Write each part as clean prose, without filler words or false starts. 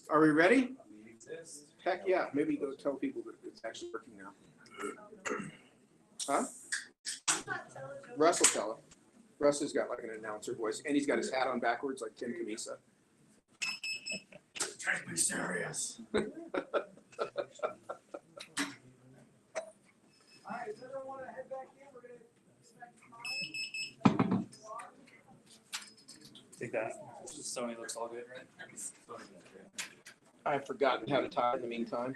Are we ready? Heck yeah. Maybe go tell people that it's actually working now. Huh? Russ will tell him. Russ has got like an announcer voice, and he's got his hat on backwards like Tim Camisa. Try to be serious. Take that. Sony looks all good, right? I've forgotten how to tie in the meantime.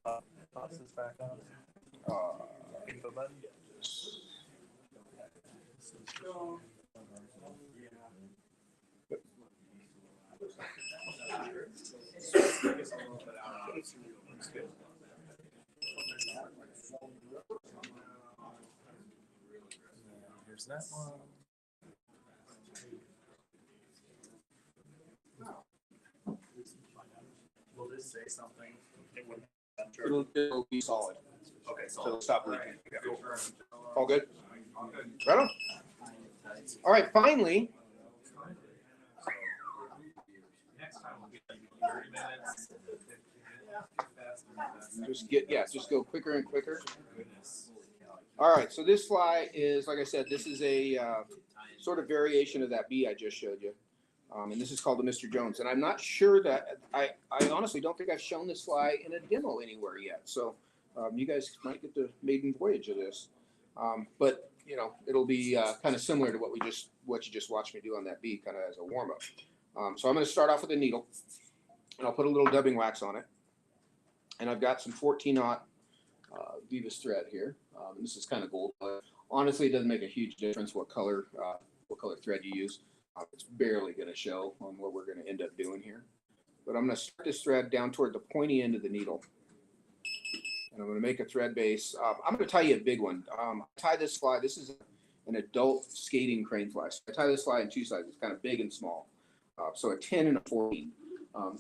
Toss this back on. Info button. Here's that one. Will this say something? It'll be solid. Okay, So it'll stop leaking. Yeah. all good. All good? Right on. All right, finally. Next time we'll get like 30 minutes. Just go quicker and quicker. All right, so this fly is, like I said, this is a sort of variation of that bee I just showed you. And this is called the Mr. Jones. And I'm not sure that, I honestly don't think I've shown this fly in a demo anywhere yet. So you guys might get the maiden voyage of this. But, you know, it'll be kind of similar to what you just watched me do on that bee, kind of as a warm-up. So I'm going to start off with a needle, and I'll put a little dubbing wax on it. And I've got some 14-aught Vivus thread here. And this is kind of gold. Honestly, it doesn't make a huge difference what color thread you use. It's barely going to show on what we're going to end up doing here. But I'm going to start this thread down toward the pointy end of the needle. And I'm going to make a thread base. I'm going to tie you a big one. Tie this fly. This is an adult skating crane fly. So I tie this fly in two sizes, kind of big and small. So a 10 and a 14.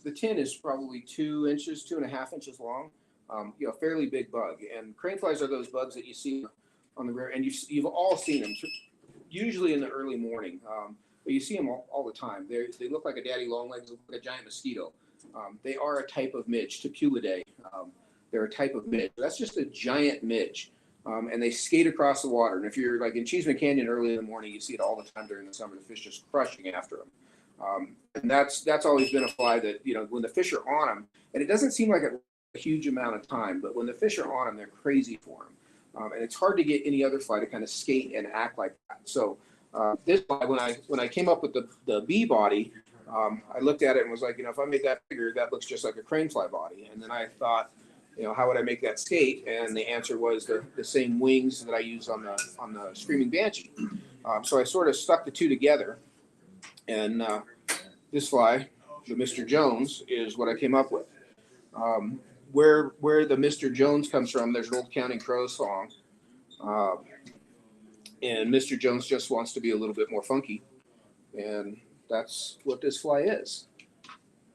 The 10 is probably 2 inches, 2.5 inches long. You know, fairly big bug. And crane flies are those bugs that you see on the rear, and you've all seen them, usually in the early morning. But you see them all the time. They look like a daddy long leg, look like a giant mosquito. They are a type of midge, Tepulidae. They're a type of midge. That's just a giant midge. And they skate across the water. And if you're like in Cheeseman Canyon early in the morning, you see it all the time during the summer, the fish just crushing after them. And that's always been a fly that, you know, when the fish are on them, and it doesn't seem like a huge amount of time, but when the fish are on them, they're crazy for them. And it's hard to get any other fly to kind of skate and act like that. So this fly, when I came up with the bee body, I looked at it and was like, you know, if I make that bigger, that looks just like a crane fly body. And then I thought, you know, how would I make that skate? And the answer was the same wings that I use on the Screaming Banshee. So I sort of stuck the two together, and this fly, the Mr. Jones, is what I came up with. Where the Mr. Jones comes from, there's an old Counting Crows song. And Mr. Jones just wants to be a little bit more funky. And that's what this fly is.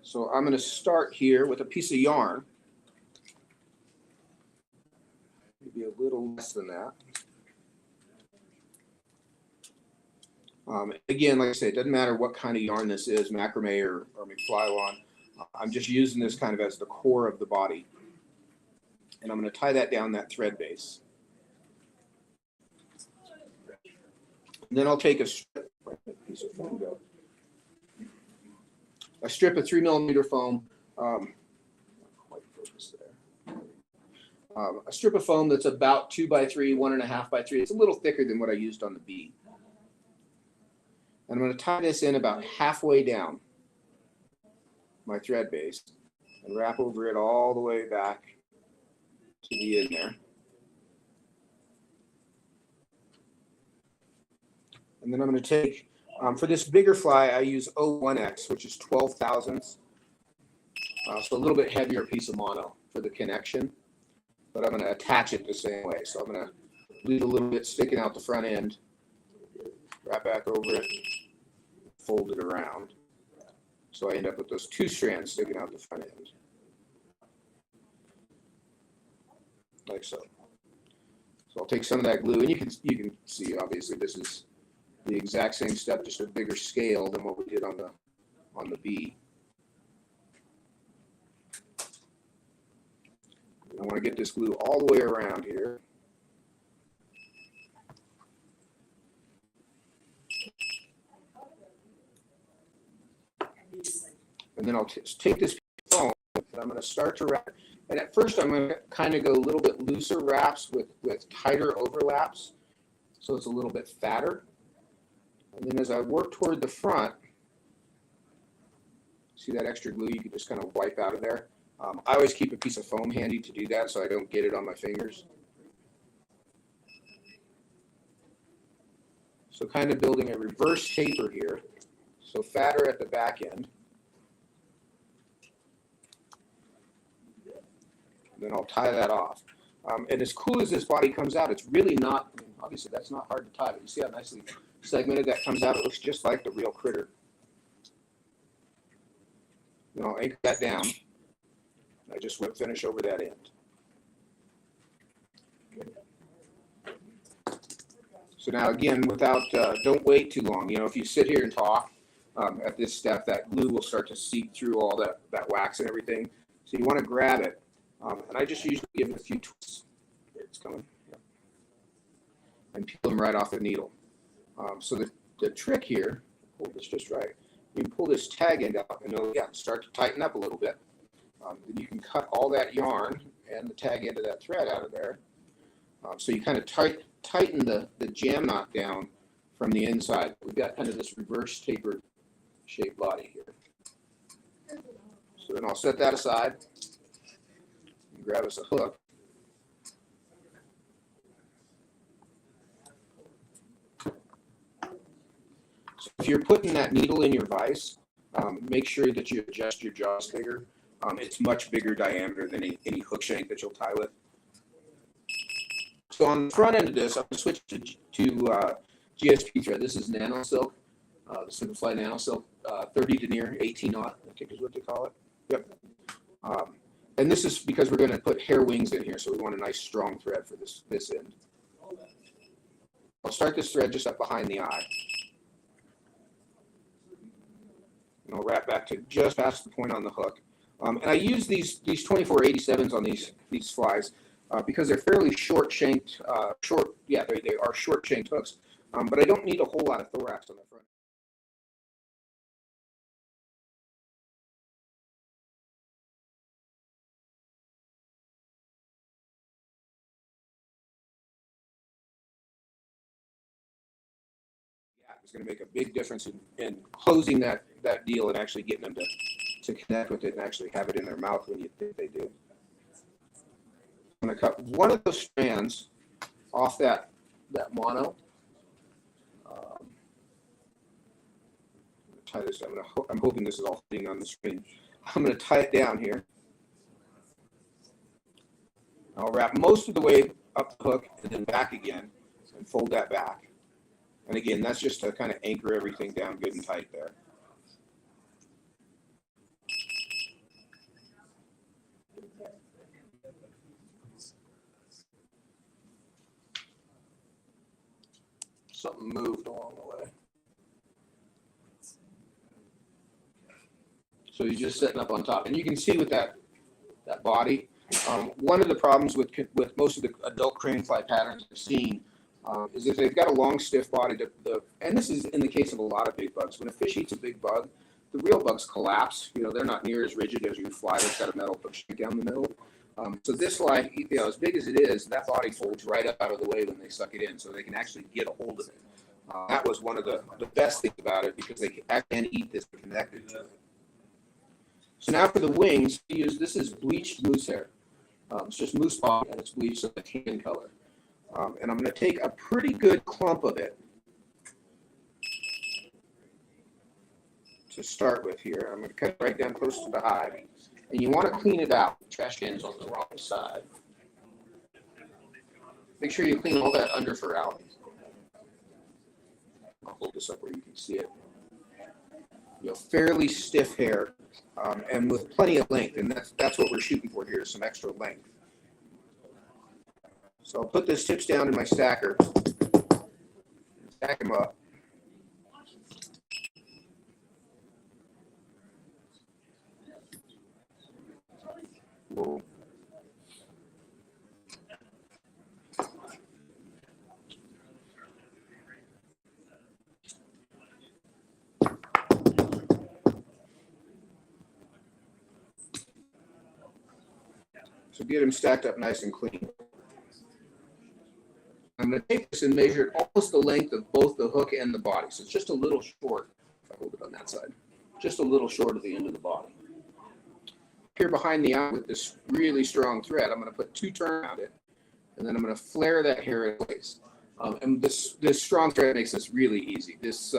So I'm going to start here with a piece of yarn. Maybe a little less than that. Again, like I say, it doesn't matter what kind of yarn this is, macrame or McFly-Lon. I'm just using this kind of as the core of the body. And I'm going to tie that down that thread base. And then I'll take a strip, piece of foam go. A strip of 3mm foam. Quite focused there. A strip of foam that's about 2 by 3, 1.5 by 3. It's a little thicker than what I used on the bee. And I'm going to tie this in about halfway down my thread base and wrap over it all the way back to the end there. And then I'm going to take, for this bigger fly, I use 01X, which is 12 thousandths. So a little bit heavier piece of mono for the connection, but I'm going to attach it the same way. So I'm going to leave a little bit sticking out the front end, wrap back over it, fold it around. So I end up with those 2 strands sticking out the front end. Like so. So I'll take some of that glue, and you can see, obviously, this is the exact same step, just a bigger scale than what we did on the bee. to get this glue all the way around here. And then I'll take this foam and I'm going to start to wrap. And at first I'm going to kind of go a little bit looser wraps with tighter overlaps. So it's a little bit fatter. And then as I work toward the front, see that extra glue, you can just kind of wipe out of there. I always keep a piece of foam handy to do that so I don't get it on my fingers. So kind of building a reverse taper here. So fatter at the back end. Then I'll tie that off. And as cool as this body comes out, it's really not, I mean, obviously that's not hard to tie, but you see how nicely segmented that comes out? It looks just like the real critter. Then I'll anchor that down. I just whip finish over that end. So now again, without, don't wait too long. You know, if you sit here and talk at this step, that glue will start to seep through all that wax and everything. So you want to grab it. And I just usually give it a few twists. It's coming. Yeah. And peel them right off the needle. So the trick here, hold this just right. You can pull this tag end out and it'll start to tighten up a little bit. Then you can cut all that yarn and the tag end of that thread out of there. So you kind of tighten the jam knot down from the inside. We've got kind of this reverse tapered shaped body here. So then I'll set that aside. Grab us a hook. So if you're putting that needle in your vise, make sure that you adjust your jaws bigger. It's much bigger diameter than any hook shank that you'll tie with. So on the front end of this, I'm going to switch to GSP thread. This is nano silk, the Simplify nano silk, 30 denier, 18 aught, I think is what they call it. Yep. And this is because we're going to put hair wings in here, so we want a nice strong thread for this end. I'll start this thread just up behind the eye. And I'll wrap back to just past the point on the hook. And I use these 2487s on these flies because they're fairly short shanked, they are short shanked hooks, but I don't need a whole lot of thorax on the front. Is going to make a big difference in closing that deal and actually getting them to connect with it and actually have it in their mouth when you think they do. I'm going to cut one of those strands off that mono. Tie this. I'm hoping this is all fitting on the screen. I'm going to tie it down here. I'll wrap most of the way up the hook and then back again and fold that back. And again, that's just to kind of anchor everything down good and tight there. Something moved along the way. So you're just setting up on top. And you can see with that body, one of the problems with most of the adult crane fly patterns I've seen is if they've got a long, stiff body, and this is in the case of a lot of big bugs. When a fish eats a big bug, the real bugs collapse. You know, they're not near as rigid as your fly that's got a metal hook down the middle. So this fly, you know, as big as it is, that body folds right up out of the way when they suck it in, so they can actually get a hold of it. That was one of the best things about it because they can eat this connected to it. So now for the wings, this is bleached moose hair. It's just moose body and it's bleached so the tan color. And I'm going to take a pretty good clump of it to start with here. I'm going to cut it right down close to the eye. And you want to clean it out. The trash can's on the wrong side. Make sure you clean all that underfur out. I'll hold this up where you can see it. You know, fairly stiff hair and with plenty of length. And that's what we're shooting for here, some extra length. So I'll put this tips down in my stacker, stack them up. Whoa. So get them stacked up nice and clean. I'm going to take this and measure it almost the length of both the hook and the body. So it's just a little short. If I hold it on that side, just a little short of the end of the body. Here behind the eye with this really strong thread, I'm going to put 2 turns around it, and then I'm going to flare that hair in place. And this strong thread makes this really easy. This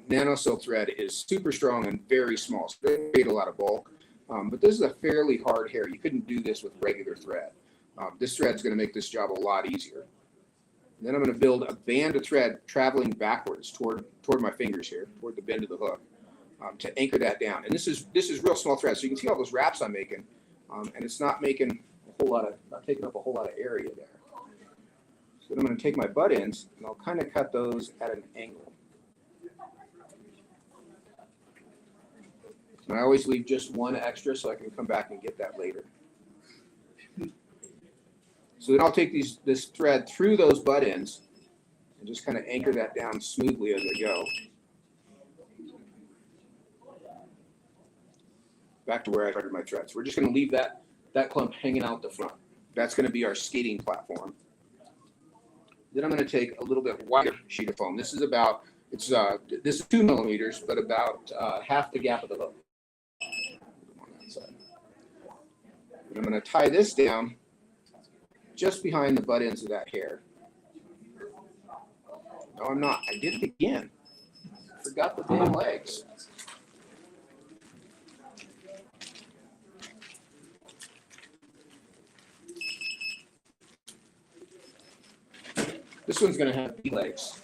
nano silk thread is super strong and very small, so it doesn't create a lot of bulk. But this is a fairly hard hair. You couldn't do this with regular thread. This thread is going to make this job a lot easier. And then I'm going to build a band of thread traveling backwards toward my fingers here, toward the bend of the hook, to anchor that down. And this is real small thread, so you can see all those wraps I'm making, and it's not making not taking up a whole lot of area there. So then I'm going to take my butt ends and I'll kind of cut those at an angle. And I always leave just one extra so I can come back and get that later. So then I'll take this thread through those butt ends and just kind of anchor that down smoothly as I go. Back to where I started my threads. We're just going to leave that clump hanging out the front. That's going to be our skating platform. Then I'm going to take a little bit wider sheet of foam. This is this is 2 millimeters, but about half the gap of the hook. On that side. And I'm going to tie this down just behind the butt ends of that hair. No, I'm not. I did it again. Forgot the damn legs. This one's going to have 3 legs.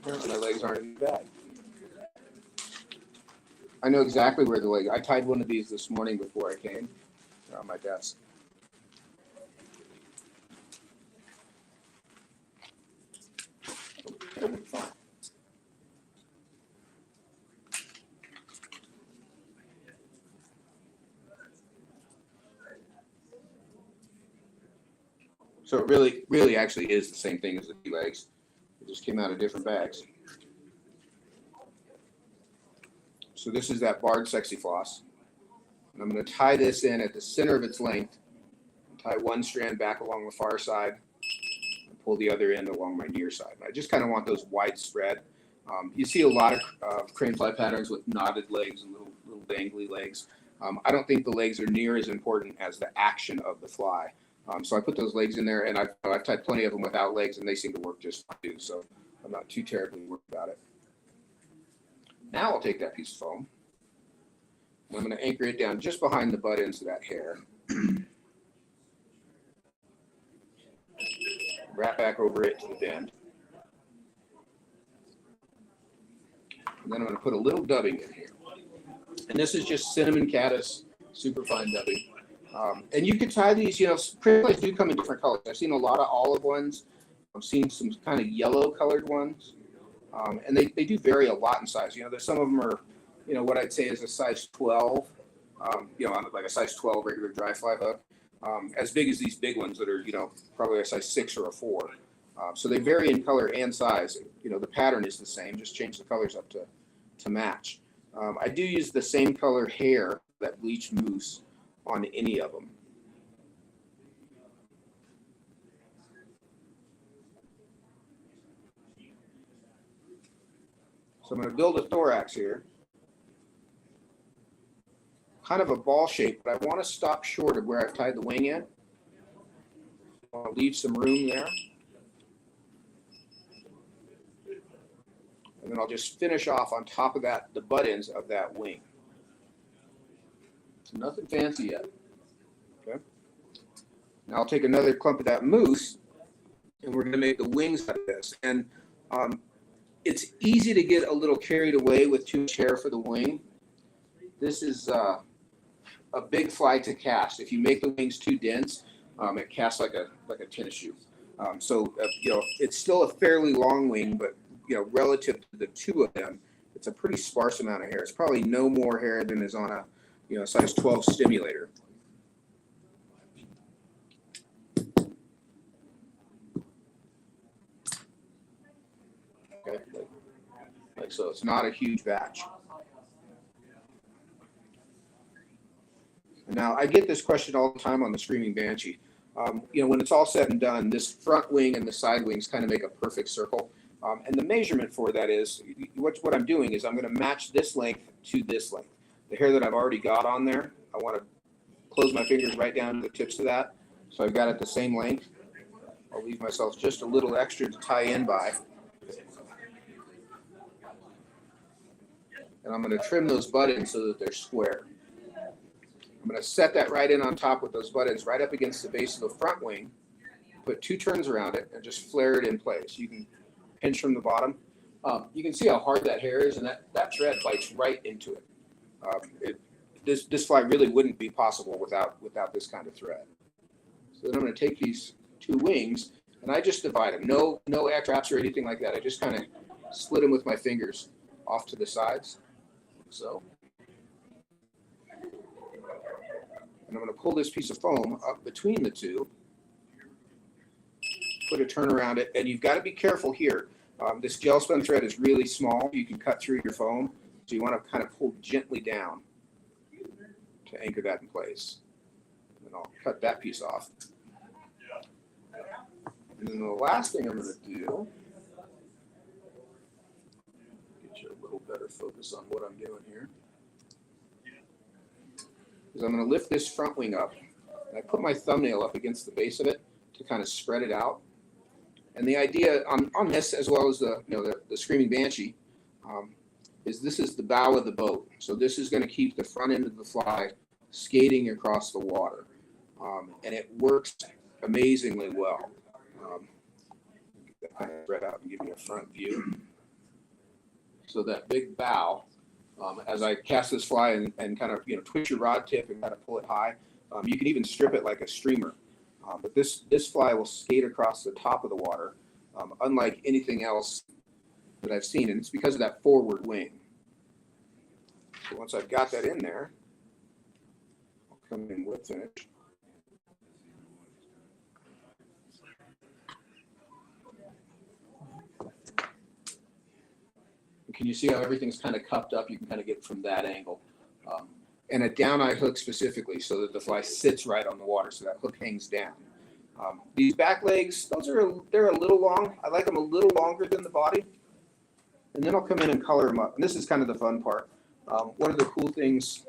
Apparently my legs aren't in the bag. I know exactly where the leg. I tied one of these this morning before I came. They're on my desk. So it really actually is the same thing as the 2 legs. It just came out of different bags. So this is that barred sexy floss. And I'm going to tie this in at the center of its length. Tie one strand back along the far side and pull the other end along my near side. And I just kind of want those widespread. You see a lot of crane fly patterns with knotted legs and little dangly legs. I don't think the legs are near as important as the action of the fly. So I put those legs in there, and I've tied plenty of them without legs, and they seem to work just fine too. So I'm not too terribly worried about it. Now I'll take that piece of foam. I'm going to anchor it down just behind the butt ends of that hair. Wrap back over it to the bend. And then I'm going to put a little dubbing in here. And this is just cinnamon caddis, super fine dubbing. And you can tie these, crane flies do come in different colors. I've seen a lot of olive ones. I've seen some kind of yellow colored ones. And they do vary a lot in size. There's some of them are, what I'd say is a size 12, like a size 12 regular dry fly hook, as big as these big ones that are, probably a size 6 or a 4. So they vary in color and size. The pattern is the same, just change the colors up to match. I do use the same color hair, that Leech mousse, on any of them. So I'm going to build a thorax here. Kind of a ball shape, but I want to stop short of where I've tied the wing in. I want to leave some room there. And then I'll just finish off on top of that, the butt ends of that wing. So nothing fancy yet. Okay. Now I'll take another clump of that mousse, and we're going to make the wings out of this. And it's easy to get a little carried away with too much hair for the wing. This is a big fly to cast. If you make the wings too dense, it casts like a tennis shoe. It's still a fairly long wing, but relative to the 2 of them, it's a pretty sparse amount of hair. It's probably no more hair than is on a size 12 stimulator. Okay, like so. It's not a huge batch. Now, I get this question all the time on the Screaming Banshee. When it's all said and done, this front wing and the side wings kind of make a perfect circle. And the measurement for that is, what I'm doing is I'm going to match this length to this length. The hair that I've already got on there, I want to close my fingers right down to the tips of that. So I've got it the same length. I'll leave myself just a little extra to tie in by. And I'm going to trim those buttons so that they're square. I'm going to set that right in on top with those buttons right up against the base of the front wing, put 2 turns around it, and just flare it in place. You can pinch from the bottom. You can see how hard that hair is, and that thread bites right into it. This fly really wouldn't be possible without this kind of thread. So then I'm going to take these 2 wings, and I just divide them. No X traps or anything like that. I just kind of split them with my fingers off to the sides. So. And I'm going to pull this piece of foam up between the 2, put a turn around it, and you've got to be careful here. This gel spun thread is really small. You can cut through your foam, so you want to kind of pull gently down to anchor that in place. And I'll cut that piece off. And then the last thing I'm going to do, get you a little better focus on what I'm doing here, is I'm going to lift this front wing up, and I put my thumbnail up against the base of it to kind of spread it out. And the idea on this, as well as the Screaming Banshee, is this is the bow of the boat. So this is going to keep the front end of the fly skating across the water, and it works amazingly well. Kind of spread out and give you a front view. So that big bow. As I cast this fly and kind of twitch your rod tip and kind of pull it high, you can even strip it like a streamer. But this fly will skate across the top of the water, unlike anything else that I've seen, and it's because of that forward wing. So once I've got that in there, I'll come in with finish. Can you see how everything's kind of cupped up? You can kind of get from that angle. And a down eye hook specifically so that the fly sits right on the water, so that hook hangs down. These back legs, they're a little long. I like them a little longer than the body. And then I'll come in and color them up. And this is kind of the fun part. One of the cool things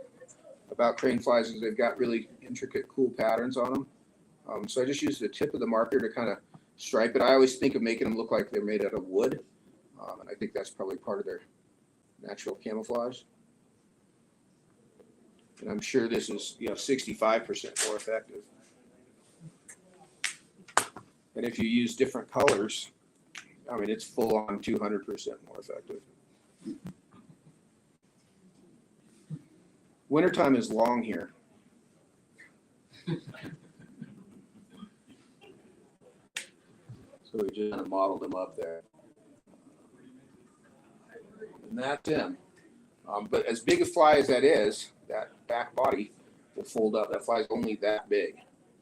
about crane flies is they've got really intricate, cool patterns on them. So I just use the tip of the marker to kind of stripe it. I always think of making them look like they're made out of wood. And I think that's probably part of their natural camouflage. And I'm sure this is 65% more effective. And if you use different colors, I mean, it's full on 200% more effective. Wintertime is long here. So we just kind of modeled them up there. And that's him. But as big a fly as that is, that back body will fold up. That fly is only that big.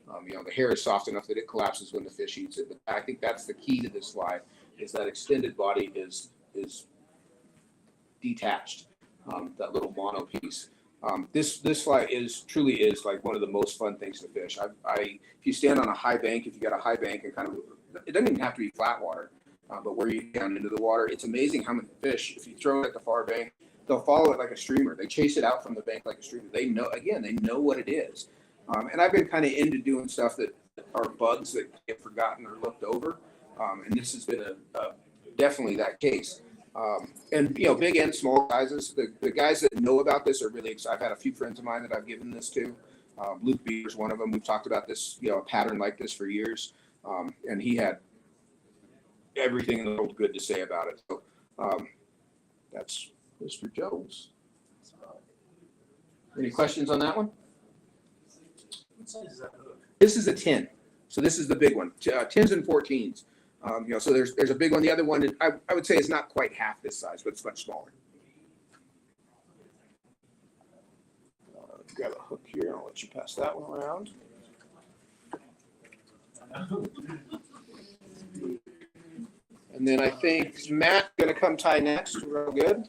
The hair is soft enough that it collapses when the fish eats it. But I think that's the key to this fly, is that extended body is detached, that little mono piece. This fly truly is like one of the most fun things to fish. If you stand on a high bank, if you got a high bank and kind of, it doesn't even have to be flat water, but where you get down into the water, it's amazing how many fish, if you throw it at the far bank, they'll follow it like a streamer. They chase it out from the bank like a streamer. They know what it is. And I've been kind of into doing stuff that are bugs that get forgotten or looked over. And this has been definitely that case. And big and small sizes. The guys that know about this are really excited. I've had a few friends of mine that I've given this to. Luke Beaver's one of them. We've talked about this, a pattern like this for years. And he had everything in the world good to say about it. So that's Mr. Jones. Any questions on that one? What size is that hook? This is a 10. So this is the big one. 10s and 14s. So there's a big one. The other one, I would say, is not quite half this size, but it's much smaller. Grab a hook here. I'll let you pass that one around. And then I think Matt's going to come tie next. Real good.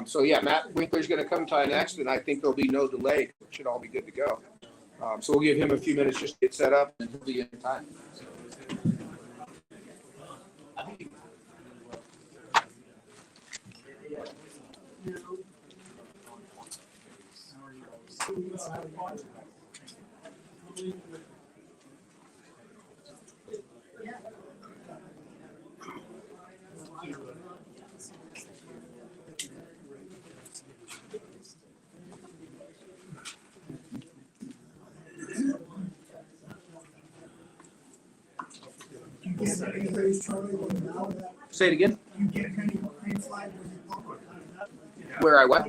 So yeah, Matt Winkler's going to come tie next, and I think there'll be no delay. It should all be good to go. So we'll give him a few minutes just to get set up, and he'll be in time. Say it again. Where I what?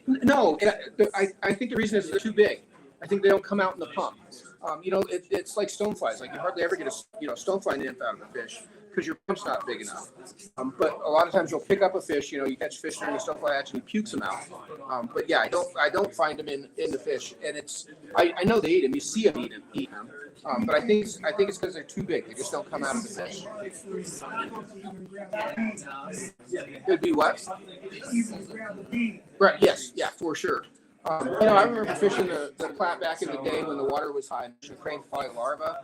No, I think the reason is they're too big. I think they don't come out in the pump. It's like stoneflies. Like you hardly ever get a stonefly nymph out of a fish because your pump's not big enough. But a lot of times you'll pick up a fish. You catch fish during the stonefly hatch and he pukes them out. But yeah, I don't find them in the fish, and I know they eat them. You see them eat them. But I think it's because they're too big. They just don't come out of the fish. It'd be what? Right. Yes. Yeah. For sure. I remember fishing the Platte back in the day when the water was high, and fishing a cranefly larva,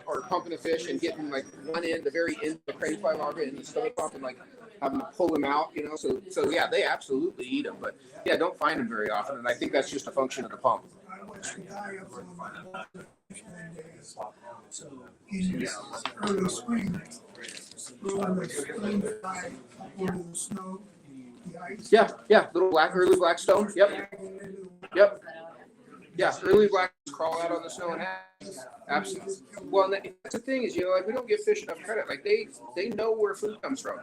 or pumping a fish and getting like the very end of the cranefly larva in the stomach pump and like having to pull them out. So yeah, they absolutely eat them, but yeah, don't find them very often, and I think that's just a function of the pump. In early spring, Yeah, little early black stone. Yep. Yeah, early blacks crawl out on the snow and hatch. Absolutely. Well, that's the thing is, we don't give fish enough credit. Like they know where food comes from.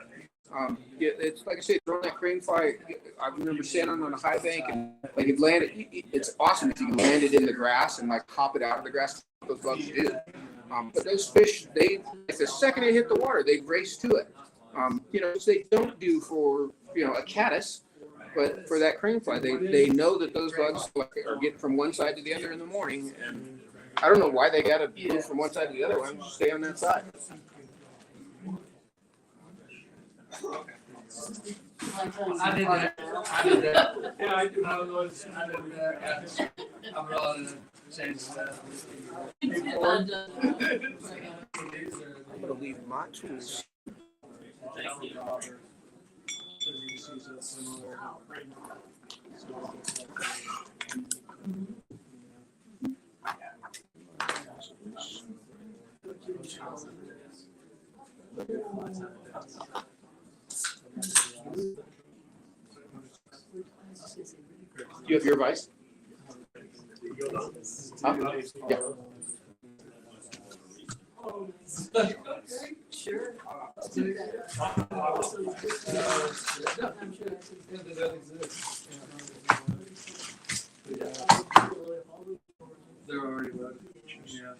It's like I say, throwing that crane fly. I remember standing on a high bank and like it landed. It's awesome if you can land it in the grass and like hop it out of the grass. Those bugs do. But those fish, the second they hit the water, they race to it. Which they don't do for a caddis, but for that crane fly, they know that those bugs are getting from one side to the other in the morning, and I don't know why they got to move from one side to the other. Why don't you stay on that side? I did that. Yeah, I did that. I'm rolling to change that. I'm gonna leave my tools. You have your advice? Huh? Yeah. Sure. They're already loaded. Yeah.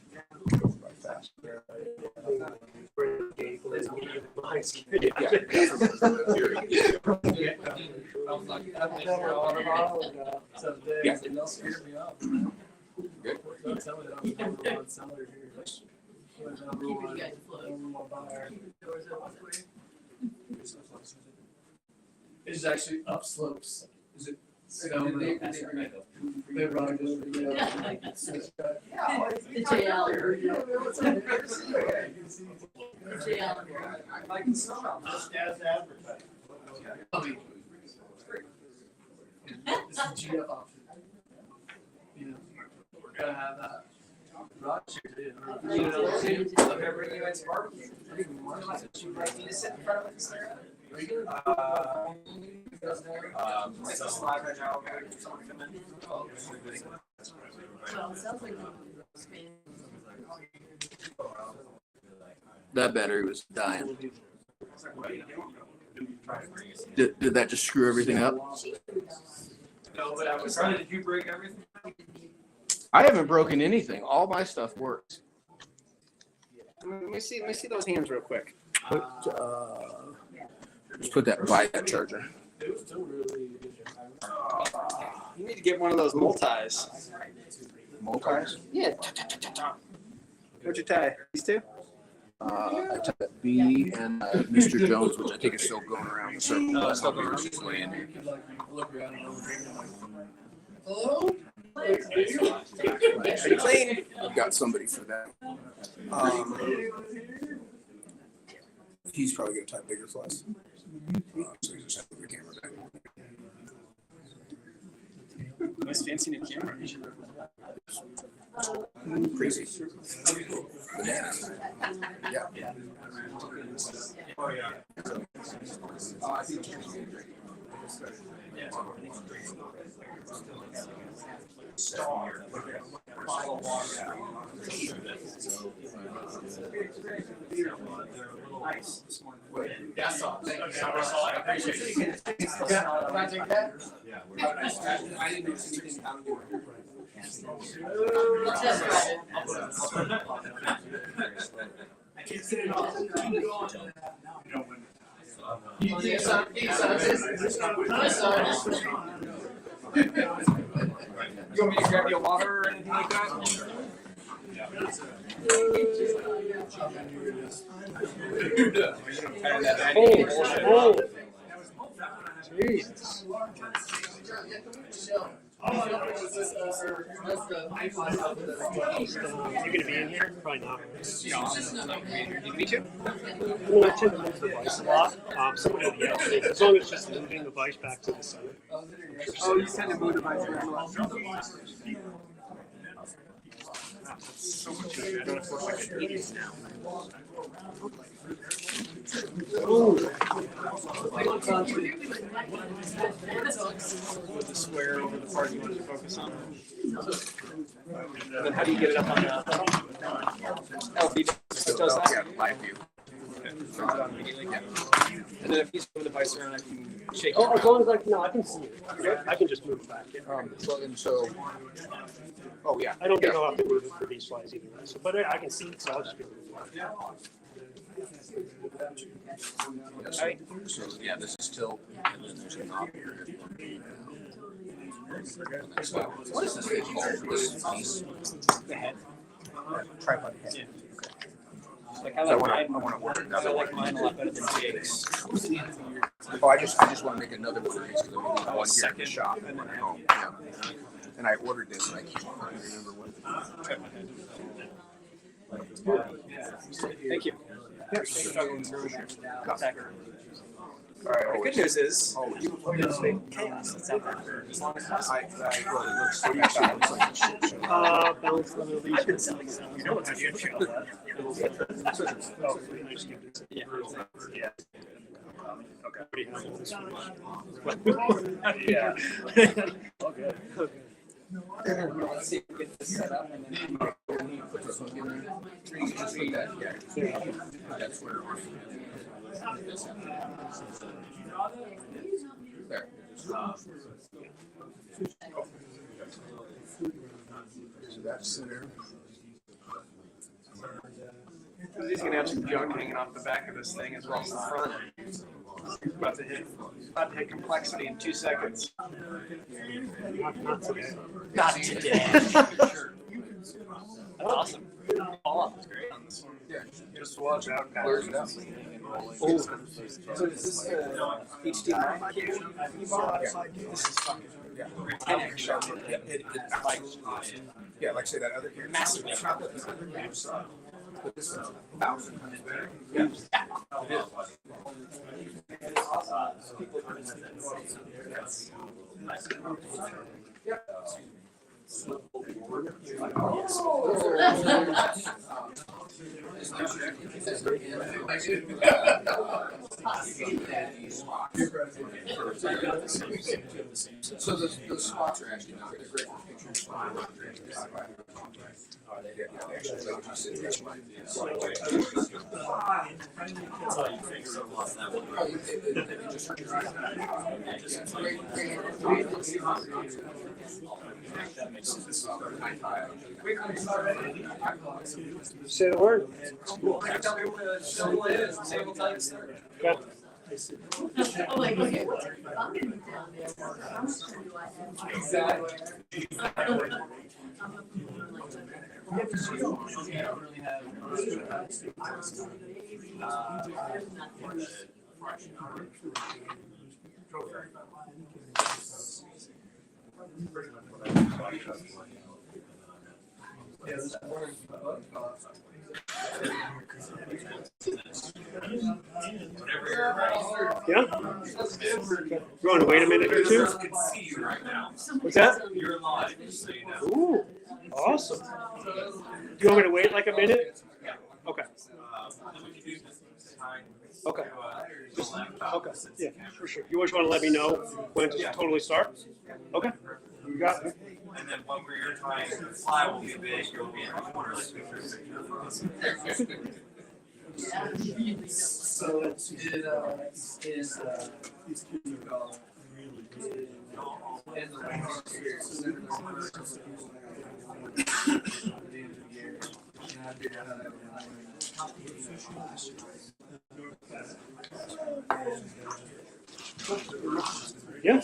Yeah. They'll scare me up. Good. Don't tell me that I'm the one seller here. Keeping you guys afloat. It's actually upslopes. Is it? They run it over, The JL. I can smell it just as advertised. It's a GF option. Gotta have that. Rock shit, dude. That battery was dying. Did that just screw everything up? No, but I was trying. Did you break everything? I haven't broken anything. All my stuff works. Let me see those hands real quick. Just put that by that charger. You need to get one of those multis. Multis? Yeah. What'd you tie? These two? I took a B and Mr. Jones, which I think is still going around the circle. No, That's it's still not going really just laying here. Look around and Hello? Pretty clean. I've got somebody for that. He's probably gonna type bigger flies. So you just have to put the camera back. Nice fancy new camera. Crazy. Bananas. Yeah. I think it's great. That's all. Thank you so much. I appreciate it. Yeah, can I take that? I didn't do anything out of the order. You want me to grab you a water or anything like that? Oh, Jesus. You gonna be in here? Probably not. Me too. Well, I tend to move the vice a lot. Someone at the outside, as long as it's just moving the vice back to the center. Oh, you tend to move the vice So much easier. I don't have to look like an idiot now. with the square over the part you wanted to focus on. And then how do you get it up on the LB? It does that. Yeah, live view. And then if he's moving the vice around, I can shake Oh, it. as long as I can see it. I can just move it back. Oh yeah. I don't think I'll have to move it for these slides either. So, but I can see it, so I'll just be able to Right. So yeah, this is tilt, and then there's a knob here. What is this thing called? This piece? The head. Tripod head. Yeah. Like I So like I want to order I another like one. mine a lot better than Jake's. Oh, I just want to make another one of these because I'm going to one here in the shop and one at home. Yeah. And I ordered this and I can't remember what. Thank you. Contact her. All right. The good news is, You chaos that's out there. As long as possible. well, it looks like a shit show. balance the Leech. I've been selling stuff. You know what's a good show? Oh, I just give this. Yeah. Yeah. Okay. Yeah. Okay. Let's see if we get this set up and then Put this one in there. You just put that, yeah. That's where. There. So that's center. he's gonna have some junk hanging off the back of this thing as well as the front. About to hit complexity in 2 seconds. Not today. Not today. That's awesome. All up is great on this one. Yeah. Just watch out. Clears it out. Oh. So is this HDMI cable you bought? This is fucking 10x sharp. Yeah, like I say, that other here. Massively sharp. But this is 1,000 times better. Yeah. So the spots are actually not, they're great for pictures. Say the word. Yeah. I'm like, okay, I'm gonna be down there. How much time do I have? Exactly. Yeah? You want to wait a minute or two? What's that? Ooh, awesome. Do you want me to wait like a minute? Okay. Okay. Okay. Yeah, for sure. You always want to let me know when to totally start? Okay. You got it. And then when you're trying, the fly will be big, you'll be in the corner. So it's Yeah.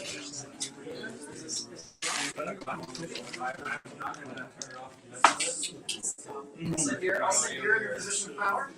You're in a position of power.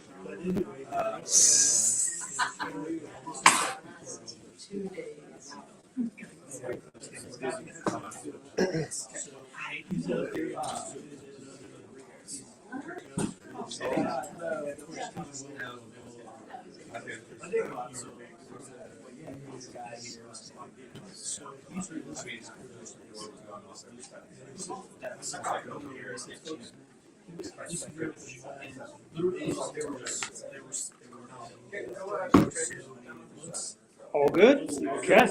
All good? Okay.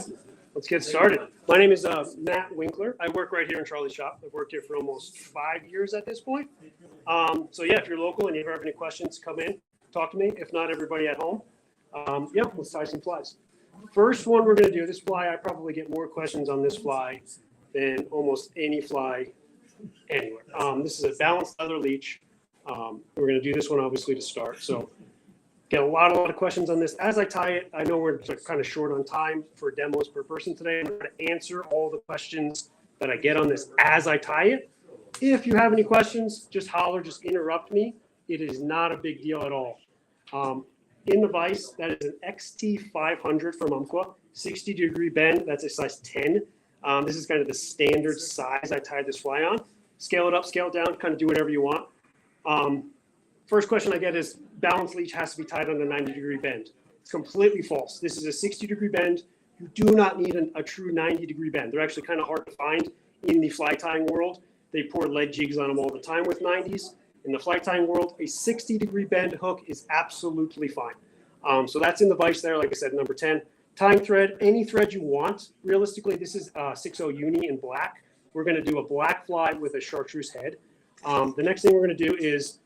Let's get started. My name is Matt Winkler. I work right here in Charlie's shop. I've worked here for almost 5 years at this point. So yeah, if you're local and you ever have any questions, come in, talk to me. If not, everybody at home. Yeah, let's tie some flies. First one we're going to do, this fly, I probably get more questions on this fly than almost any fly anywhere. This is a balanced leather leech. We're going to do this one obviously to start. So get a lot of questions on this. As I tie it, I know we're kind of short on time for demos per person today. I'm going to answer all the questions that I get on this as I tie it. If you have any questions, just holler, just interrupt me. It is not a big deal at all. In the vise, that is an XT500 from Umpqua, 60-degree bend. That's a size 10. This is kind of the standard size I tied this fly on. Scale it up, scale it down, kind of do whatever you want. First question I get is, balanced leech has to be tied on a 90-degree bend. It's completely false. This is a 60-degree bend. You do not need a true 90-degree bend. They're actually kind of hard to find in the fly tying world. They pour lead jigs on them all the time with 90s. In the fly tying world, a 60-degree bend hook is absolutely fine. So that's in the vise there, like I said, number 10. Tying thread, any thread you want. Realistically, this is 6.0 uni in black. We're going to do a black fly with a chartreuse head. The next thing we're going to do is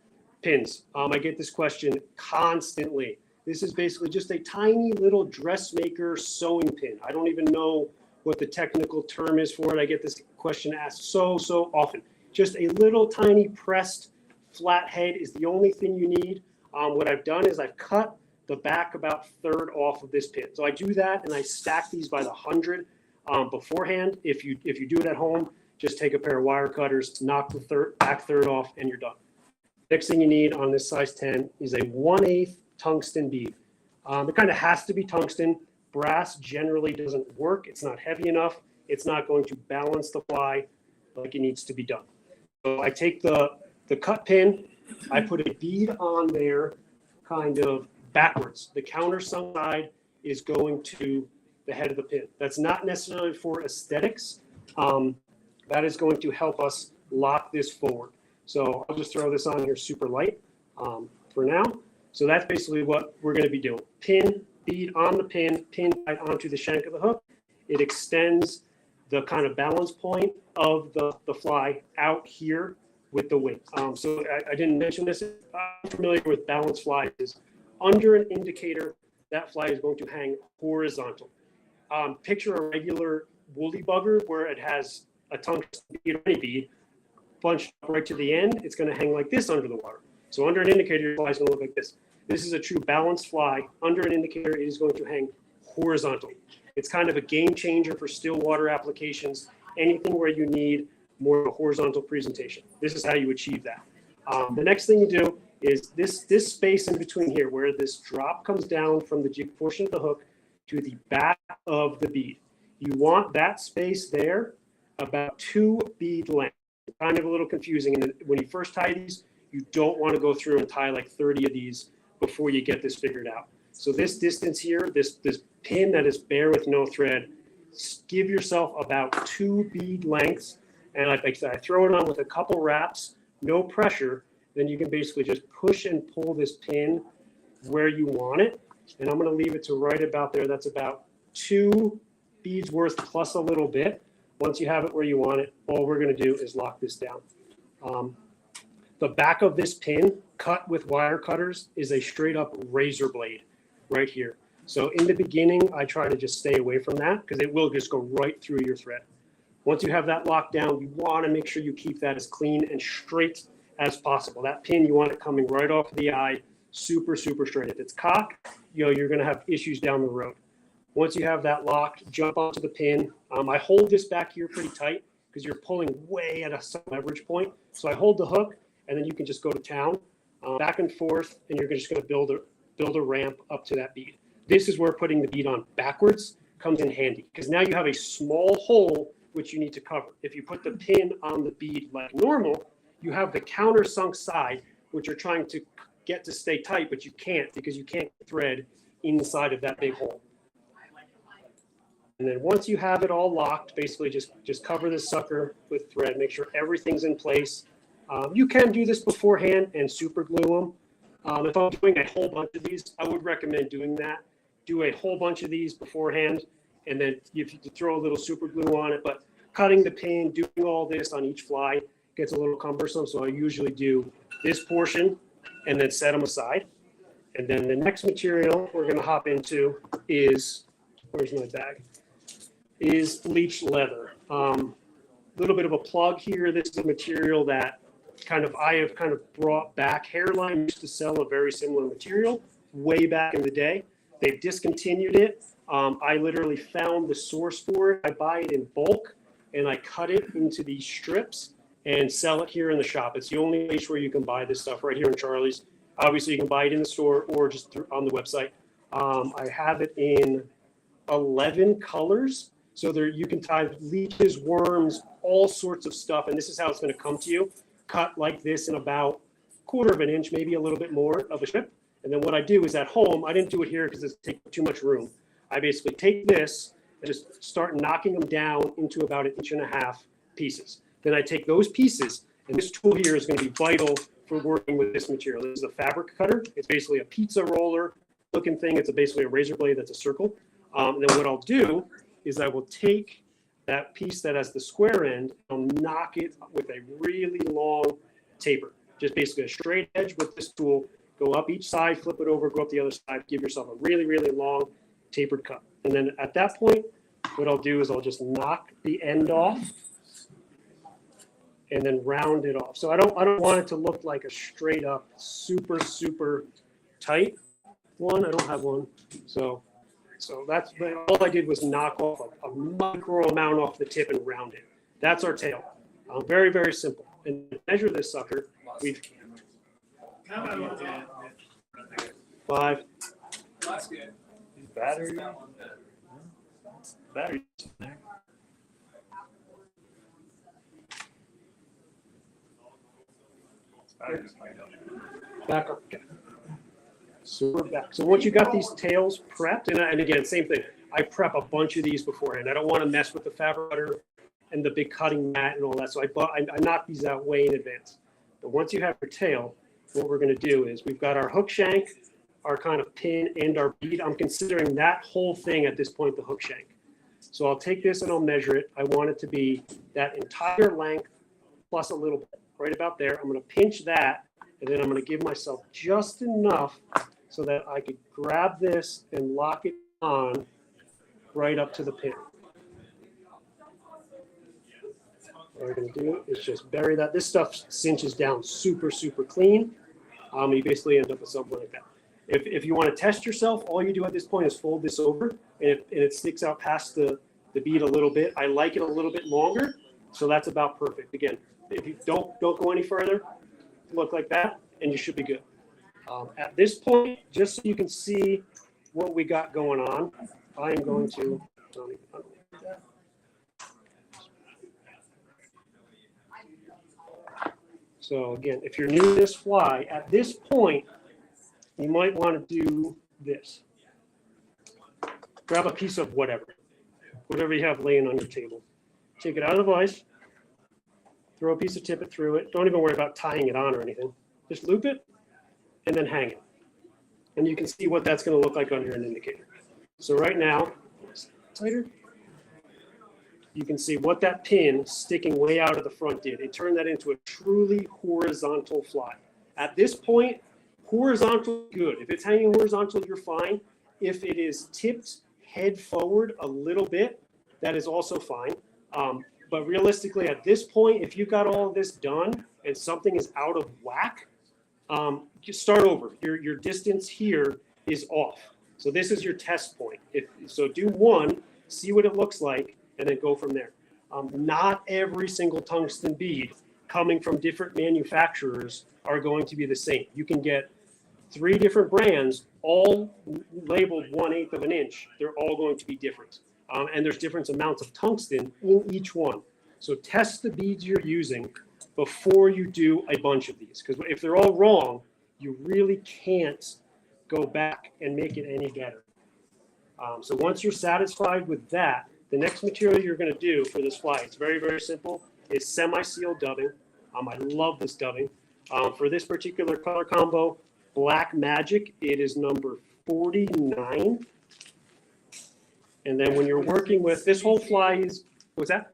pins. I get this question constantly. This is basically just a tiny little dressmaker sewing pin. I don't even know what the technical term is for it. I get this question asked so often. Just a little tiny pressed flat head is the only thing you need. What I've done is I've cut the back about third off of this pin. So I do that and I stack these by the 100 beforehand. If you do it at home, just take a pair of wire cutters, knock the back third off, and you're done. Next thing you need on this size 10 is a 1/8 tungsten bead. It kind of has to be tungsten. Brass generally doesn't work. It's not heavy enough. It's not going to balance the fly like it needs to be done. So I take the cut pin, I put a bead on there kind of backwards. The countersunk side is going to the head of the pin. That's not necessarily for aesthetics. That is going to help us lock this forward. So I'll just throw this on here super light for now. So that's basically what we're going to be doing. Pin, bead on the pin right onto the shank of the hook. It extends the kind of balance point of the fly out here with the wing. So I didn't mention this. I'm familiar with balance flies. Under an indicator, that fly is going to hang horizontal. Picture a regular woolly bugger where it has a tungsten bead or any bead bunched up right to the end. It's going to hang like this under the water. So under an indicator, your fly is going to look like this. This is a true balanced fly. Under an indicator, it is going to hang horizontal. It's kind of a game changer for still water applications, anything where you need more of a horizontal presentation. This is how you achieve that. The next thing you do is this space in between here where this drop comes down from the jig portion of the hook to the back of the bead. You want that space there about 2 bead lengths. Kind of a little confusing. And when you first tie these, you don't want to go through and tie like 30 of these before you get this figured out. So this distance here, this pin that is bare with no thread, give yourself about 2 bead lengths. And like I said, I throw it on with a couple wraps, no pressure. Then you can basically just push and pull this pin where you want it. And I'm going to leave it to right about there. That's about 2 beads worth plus a little bit. Once you have it where you want it, all we're going to do is lock this down. The back of this pin, cut with wire cutters, is a straight up razor blade right here. So in the beginning, I try to just stay away from that because it will just go right through your thread. Once you have that locked down, you want to make sure you keep that as clean and straight as possible. That pin, you want it coming right off the eye, super, super straight. If it's cocked, you're going to have issues down the road. Once you have that locked, jump onto the pin. I hold this back here pretty tight because you're pulling way at a leverage point. So I hold the hook, and then you can just go to town, back and forth, and you're just going to build a ramp up to that bead. This is where putting the bead on backwards comes in handy because now you have a small hole which you need to cover. If you put the pin on the bead like normal, you have the countersunk side, which you're trying to get to stay tight, but you can't because you can't thread inside of that big hole. And then once you have it all locked, basically just cover this sucker with thread, make sure everything's in place. You can do this beforehand and super glue them. If I'm doing a whole bunch of these, I would recommend doing that. Do a whole bunch of these beforehand, and then you throw a little super glue on it. But cutting the pin, doing all this on each fly gets a little cumbersome. So I usually do this portion and then set them aside. And then the next material we're going to hop into is, where's my bag? Is Leech leather. Little bit of a plug here. This is a material that I have brought back. Hairline used to sell a very similar material way back in the day. They've discontinued it. I literally found the source for it. I buy it in bulk and I cut it into these strips and sell it here in the shop. It's the only place where you can buy this stuff right here in Charlie's. Obviously, you can buy it in the store or just on the website. I have it in 11 colors. So there you can tie leeches, worms, all sorts of stuff. And this is how it's going to come to you. Cut like this in about 1/4 of an inch, maybe a little bit more of a strip. And then what I do is at home, I didn't do it here because it takes too much room. I basically take this and just start knocking them down into about 1.5 inch pieces. Then I take those pieces, and this tool here is going to be vital for working with this material. This is a fabric cutter. It's basically a pizza roller looking thing. It's basically a razor blade that's a circle. And then what I'll do is I will take that piece that has the square end, I'll knock it with a really long taper. Just basically a straight edge with this tool, go up each side, flip it over, go up the other side, give yourself a really, really long tapered cut. And then at that point, what I'll do is I'll just knock the end off and then round it off. So I don't want it to look like a straight up, super, super tight one. I don't have one. So that's all I did was knock off a micro amount off the tip and round it. That's our tail. Very, very simple. And to measure this sucker, we've 5. That's good. Battery. Battery. Back up. Okay. So we're back. So once you got these tails prepped, and again, same thing. I prep a bunch of these beforehand. I don't want to mess with the fabric cutter and the big cutting mat and all that. So I knock these out way in advance. But once you have your tail, what we're going to do is we've got our hook shank, our kind of pin, and our bead. I'm considering that whole thing at this point the hook shank. So I'll take this and I'll measure it. I want it to be that entire length plus a little bit, right about there. I'm going to pinch that, and then I'm going to give myself just enough so that I could grab this and lock it on right up to the pin. What we're going to do is just bury that. This stuff cinches down super, super clean. You basically end up with something like that. If you want to test yourself, all you do at this point is fold this over, and it sticks out past the bead a little bit. I like it a little bit longer, so that's about perfect. Again, if you don't go any further, look like that, and you should be good. At this point, just so you can see what we got going on, I am going to. So again, if you're new to this fly, at this point, you might want to do this. Grab a piece of whatever you have laying on your table. Take it out of the vise, throw a piece of tippet through it. Don't even worry about tying it on or anything. Just loop it and then hang it. And you can see what that's going to look like under an indicator. So right now, tighter. You can see what that pin sticking way out of the front did. It turned that into a truly horizontal fly. At this point, horizontal, good. If it's hanging horizontal, you're fine. If it is tipped head forward a little bit, that is also fine. But realistically, at this point, if you got all of this done and something is out of whack, just start over. Your distance here is off. So this is your test point. So do one, see what it looks like, and then go from there. Not every single tungsten bead coming from different manufacturers are going to be the same. You can get 3 different brands, all labeled 1/8 of an inch. They're all going to be different. And there's different amounts of tungsten in each one. So test the beads you're using before you do a bunch of these. Because if they're all wrong, you really can't go back and make it any better. So once you're satisfied with that, the next material you're going to do for this fly, it's very, very simple, is semi-sealed dubbing. I love this dubbing. For this particular color combo, Black Magic, it is number 49. And then when you're working with, this whole fly is, what's that?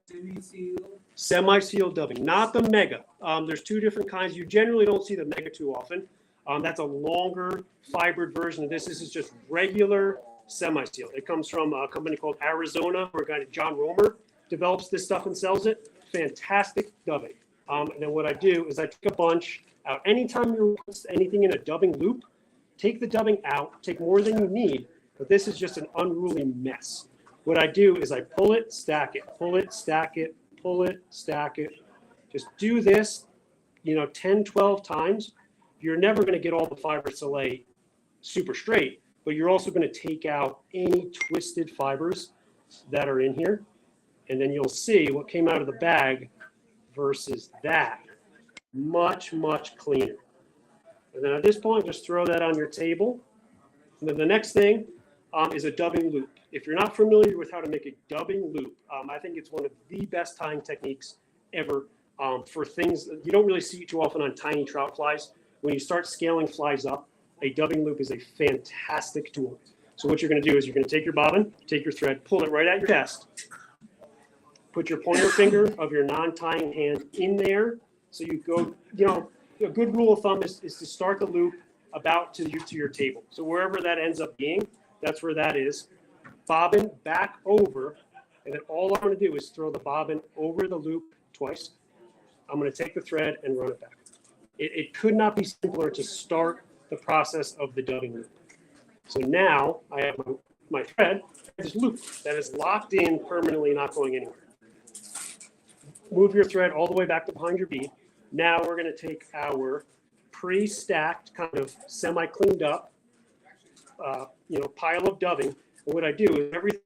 Semi-sealed dubbing, not the mega. There's 2 different kinds. You generally don't see the mega too often. That's a longer fibered version of this. This is just regular semi-sealed. It comes from a company called Arizona, where a guy named John Romer develops this stuff and sells it. Fantastic dubbing. And then what I do is I take a bunch out. Anytime you put anything in a dubbing loop, take the dubbing out, take more than you need, but this is just an unruly mess. What I do is I pull it, stack it, pull it, stack it, pull it, stack it. Just do this, 10, 12 times. You're never going to get all the fibers to lay super straight, but you're also going to take out any twisted fibers that are in here. And then you'll see what came out of the bag versus that. Much, much cleaner. And then at this point, just throw that on your table. And then the next thing is a dubbing loop. If you're not familiar with how to make a dubbing loop, I think it's one of the best tying techniques ever for things you don't really see too often on tiny trout flies. When you start scaling flies up, a dubbing loop is a fantastic tool. So what you're going to do is you're going to take your bobbin, take your thread, pull it right at your chest, put your pointer finger of your non-tying hand in there. So you go, a good rule of thumb is to start the loop about to your table. So wherever that ends up being, that's where that is. Bobbin back over, and then all I'm going to do is throw the bobbin over the loop twice. I'm going to take the thread and run it back. It could not be simpler to start the process of the dubbing loop. So now I have my thread, this loop that is locked in permanently, not going anywhere. Move your thread all the way back to behind your bead. Now we're going to take our pre-stacked, kind of semi-cleaned up, pile of dubbing. And what I do is everything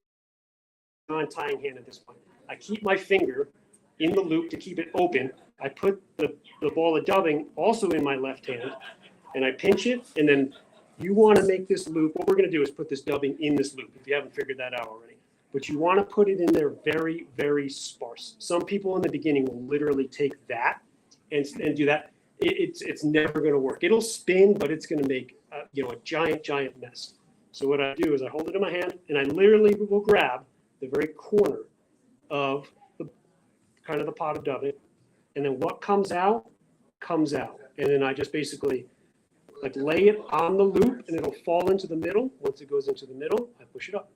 on tying hand at this point. I keep my finger in the loop to keep it open. I put the ball of dubbing also in my left hand, and I pinch it. And then you want to make this loop. What we're going to do is put this dubbing in this loop, if you haven't figured that out already. But you want to put it in there very, very sparse. Some people in the beginning will literally take that and do that. It's never going to work. It'll spin, but it's going to make a giant mess. So what I do is I hold it in my hand, and I literally will grab the very corner of the pot of dubbing, and then what comes out, comes out. And then I just basically lay it on the loop, and it'll fall into the middle. Once it goes into the middle, I push it up.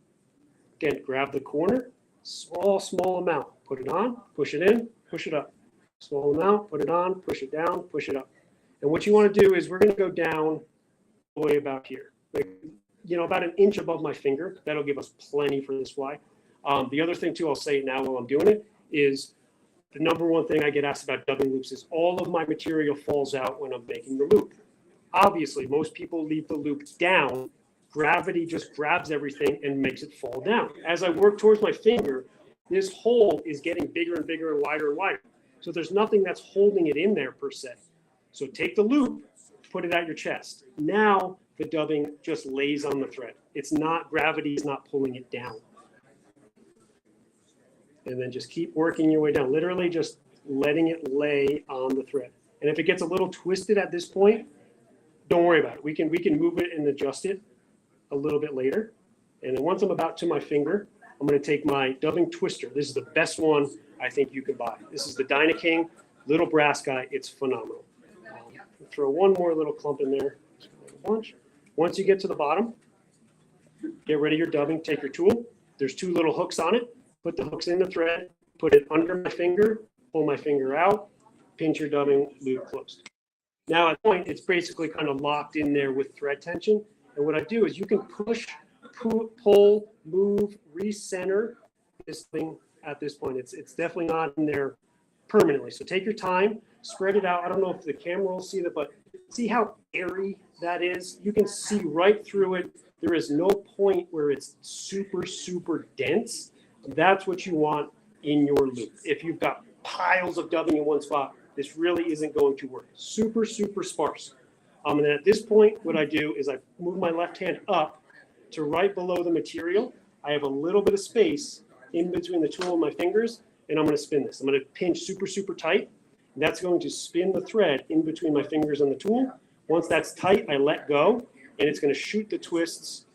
Again, grab the corner, small amount, put it on, push it in, push it up. Small amount, put it on, push it down, push it up. And what you want to do is we're going to go down all the way about here, about an inch above my finger. That'll give us plenty for this fly. The other thing too, I'll say now while I'm doing it, is the number one thing I get asked about dubbing loops is all of my material falls out when I'm making the loop. Obviously, most people leave the loop down. Gravity just grabs everything and makes it fall down. As I work towards my finger, this hole is getting bigger and bigger and wider and wider. So there's nothing that's holding it in there per se. So take the loop, put it at your chest. Now the dubbing just lays on the thread. It's not, gravity is not pulling it down. And then just keep working your way down, literally just letting it lay on the thread. And if it gets a little twisted at this point, don't worry about it. We can move it and adjust it a little bit later. And then once I'm about to my finger, I'm going to take my dubbing twister. This is the best one I think you can buy. This is the Dyna King, little brass guy. It's phenomenal. Throw one more little clump in there. Once you get to the bottom, get rid of your dubbing. Take your tool. There's 2 little hooks on it. Put the hooks in the thread. Put it under my finger. Pull my finger out. Pinch your dubbing loop closed. Now at the point, it's basically kind of locked in there with thread tension. And what I do is you can push, pull, move, recenter this thing at this point. It's definitely not in there permanently. So take your time, spread it out. I don't know if the camera will see that, but see how airy that is? You can see right through it. There is no point where it's super, super dense. That's what you want in your loop. If you've got piles of dubbing in one spot, this really isn't going to work. Super, super sparse. And then at this point, what I do is I move my left hand up to right below the material. I have a little bit of space in between the tool and my fingers, and I'm going to spin this. I'm going to pinch super, super tight. And that's going to spin the thread in between my fingers and the tool. Once that's tight, I let go, and it's going to shoot the twists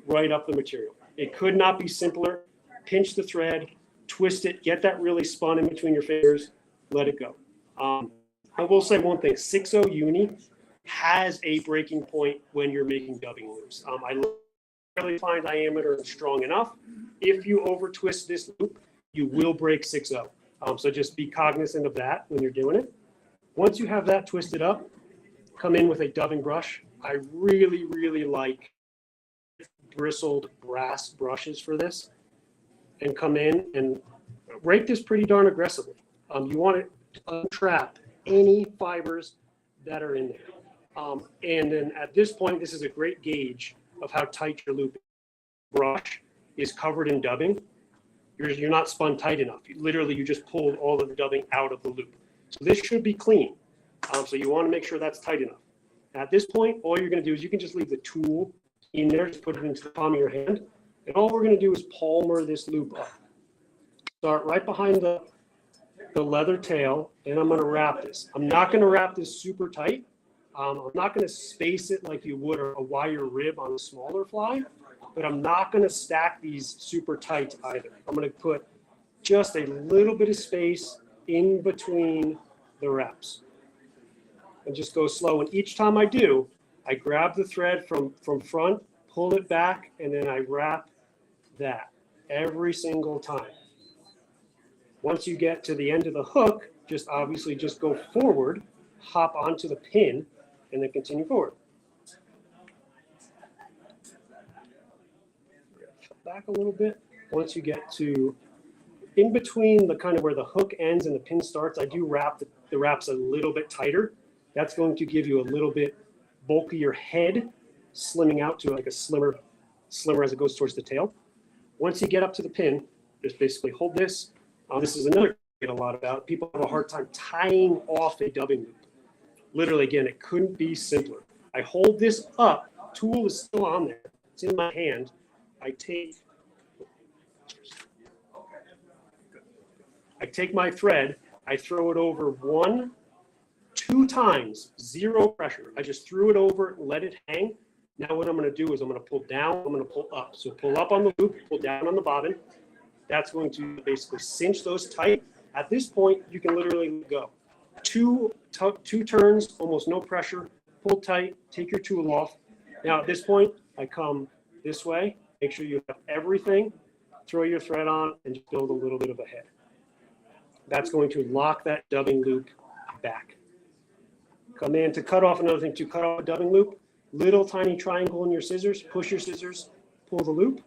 right up the material. It could not be simpler. Pinch the thread, twist it, get that really spun in between your fingers, let it go. I will say one thing, 6.0 uni has a breaking point when you're making dubbing loops. I really find diameter strong enough. If you over twist this loop, you will break 6.0. So just be cognizant of that when you're doing it. Once you have that twisted up, come in with a dubbing brush. I really, really like bristled brass brushes for this, and come in and rake this pretty darn aggressively. You want to untrap any fibers that are in there. And then at this point, this is a great gauge of how tight your loop brush is covered in dubbing. You're not spun tight enough. You just pulled all of the dubbing out of the loop. So this should be clean. So you want to make sure that's tight enough. At this point, all you're going to do is you can just leave the tool in there, just put it into the palm of your hand. And all we're going to do is palmer this loop up. Start right behind the leather tail, and I'm going to wrap this. I'm not going to wrap this super tight. I'm not going to space it like you would a wire rib on a smaller fly, but I'm not going to stack these super tight either. I'm going to put just a little bit of space in between the wraps. And just go slow. And each time I do, I grab the thread from front, pull it back, and then I wrap that every single time. Once you get to the end of the hook, just obviously just go forward, hop onto the pin, and then continue forward. Back a little bit. Once you get to in between the kind of where the hook ends and the pin starts, I do wrap the wraps a little bit tighter. That's going to give you a little bit bulkier head, slimming out to like a slimmer as it goes towards the tail. Once you get up to the pin, just basically hold this. This is another I get a lot about. People have a hard time tying off a dubbing loop. Literally, again, it couldn't be simpler. I hold this up. Tool is still on there. It's in my hand. I take my thread. I throw it over 1, 2 times, 0 pressure. I just threw it over, let it hang. Now what I'm going to do is I'm going to pull down, I'm going to pull up. So pull up on the loop, pull down on the bobbin. That's going to basically cinch those tight. At this point, you can literally go. Two turns, almost no pressure, pull tight, take your tool off. Now at this point, I come this way, make sure you have everything, throw your thread on, and just build a little bit of a head. That's going to lock that dubbing loop back. Come in to cut off, another thing to cut off a dubbing loop, little tiny triangle in your scissors, push your scissors, pull the loop.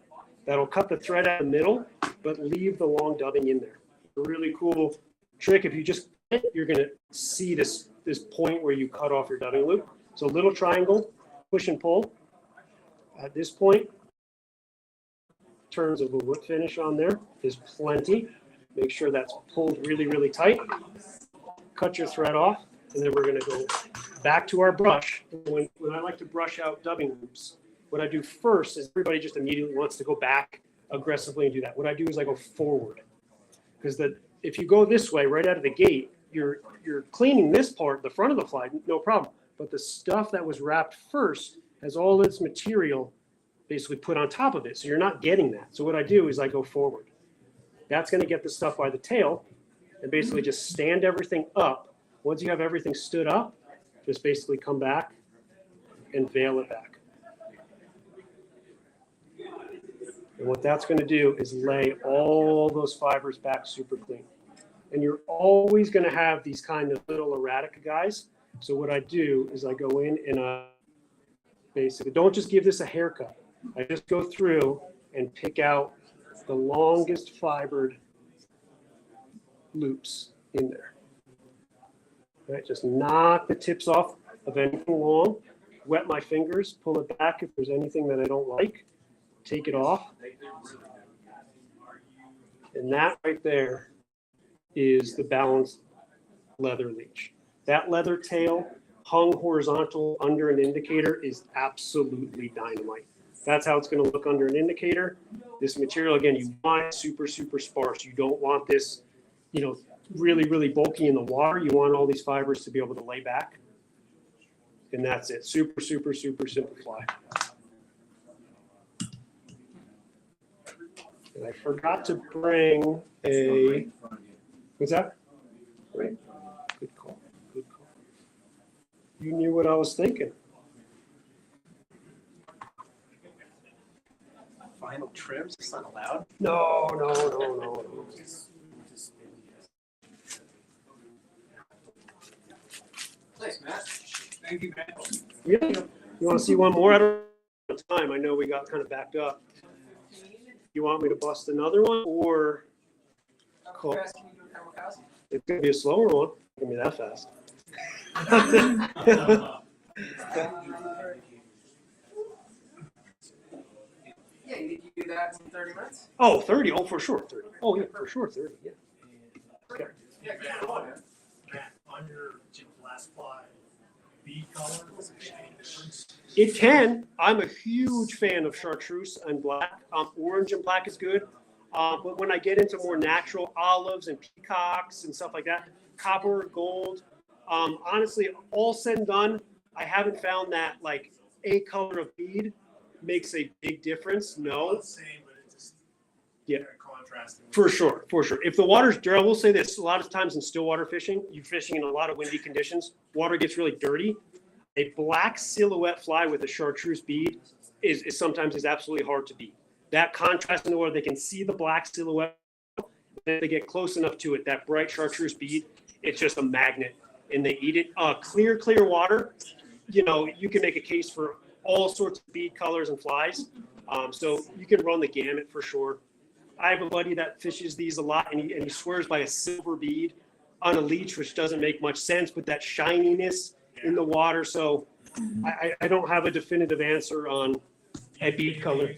That'll cut the thread out the middle, but leave the long dubbing in there. A really cool trick, if you just, you're gonna see this point where you cut off your dubbing loop. So little triangle, push and pull. At this point, in terms of a whip finish on there, is plenty. Make sure that's pulled really, really tight. Cut your thread off, and then we're gonna go back to our brush. When I like to brush out dubbing loops, what I do first is everybody just immediately wants to go back aggressively and do that. What I do is I go forward. Because if you go this way right out of the gate, you're cleaning this part, the front of the fly, no problem. But the stuff that was wrapped first has all its material basically put on top of it. So you're not getting that. So what I do is I go forward. That's going to get the stuff by the tail and basically just stand everything up. Once you have everything stood up, just basically come back and veil it back. And what that's going to do is lay all those fibers back super clean. And you're always going to have these kind of little erratic guys. So what I do is I go in and basically don't just give this a haircut. I just go through and pick out the longest fibered loops in there. All right, just knock the tips off of anything long, wet my fingers, pull it back if there's anything that I don't like, take it off. And that right there is the balanced leather leech. That leather tail hung horizontal under an indicator is absolutely dynamite. That's how it's going to look under an indicator. This material, again, you want it super, super sparse. You don't want this, really, really bulky in the water. You want all these fibers to be able to lay back. And that's it. Super, super, super simple fly. And I forgot to bring a, what's that? Right. Good call. Good call. You knew what I was thinking. Final trims, it's not allowed. No. Thanks, Matt. Thank you, Matt. Yeah. You want to see one more? I don't have time. I know we got kind of backed up. You want me to bust another one or? Cool. It's going to be a slower one. It's going to be that fast. Yeah, you do that in 30 minutes? Oh, 30. Oh, for sure. 30. Oh, yeah, for sure. 30. Yeah. Okay. Yeah, go on, man. Matt, on your last fly, bead color, does it make any difference? It can. I'm a huge fan of chartreuse and black. Orange and black is good. But when I get into more natural olives and peacocks and stuff like that, copper, gold, honestly, all said and done, I haven't found that like a color of bead makes a big difference. No. Not the same, but it's just contrasting. For sure. If the water's dirty, I will say this, a lot of times in stillwater fishing, you're fishing in a lot of windy conditions, water gets really dirty. A black silhouette fly with a chartreuse bead is sometimes is absolutely hard to beat. That contrast in the water, they can see the black silhouette. If they get close enough to it, that bright chartreuse bead, it's just a magnet, and they eat it. Clear water, you can make a case for all sorts of bead colors and flies. So you can run the gamut for sure. I have a buddy that fishes these a lot, and he swears by a silver bead on a leech, which doesn't make much sense, but that shininess in the water. So I don't have a definitive answer on a bead color.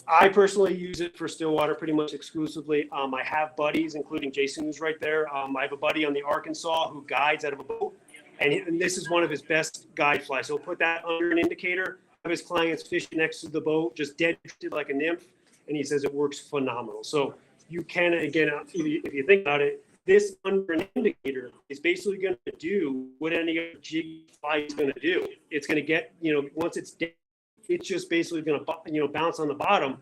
I personally use it for stillwater pretty much exclusively. I have buddies, including Jason, who's right there. I have a buddy on the Arkansas who guides out of a boat, and this is one of his best guide flies. So he'll put that under an indicator, have his clients fishing next to the boat, just dead like a nymph, and he says it works phenomenal. So you can, again, if you think about it, this under an indicator is basically going to do what any other jig fly is going to do. It's going to get, once it's dead, it's just basically going to, bounce on the bottom,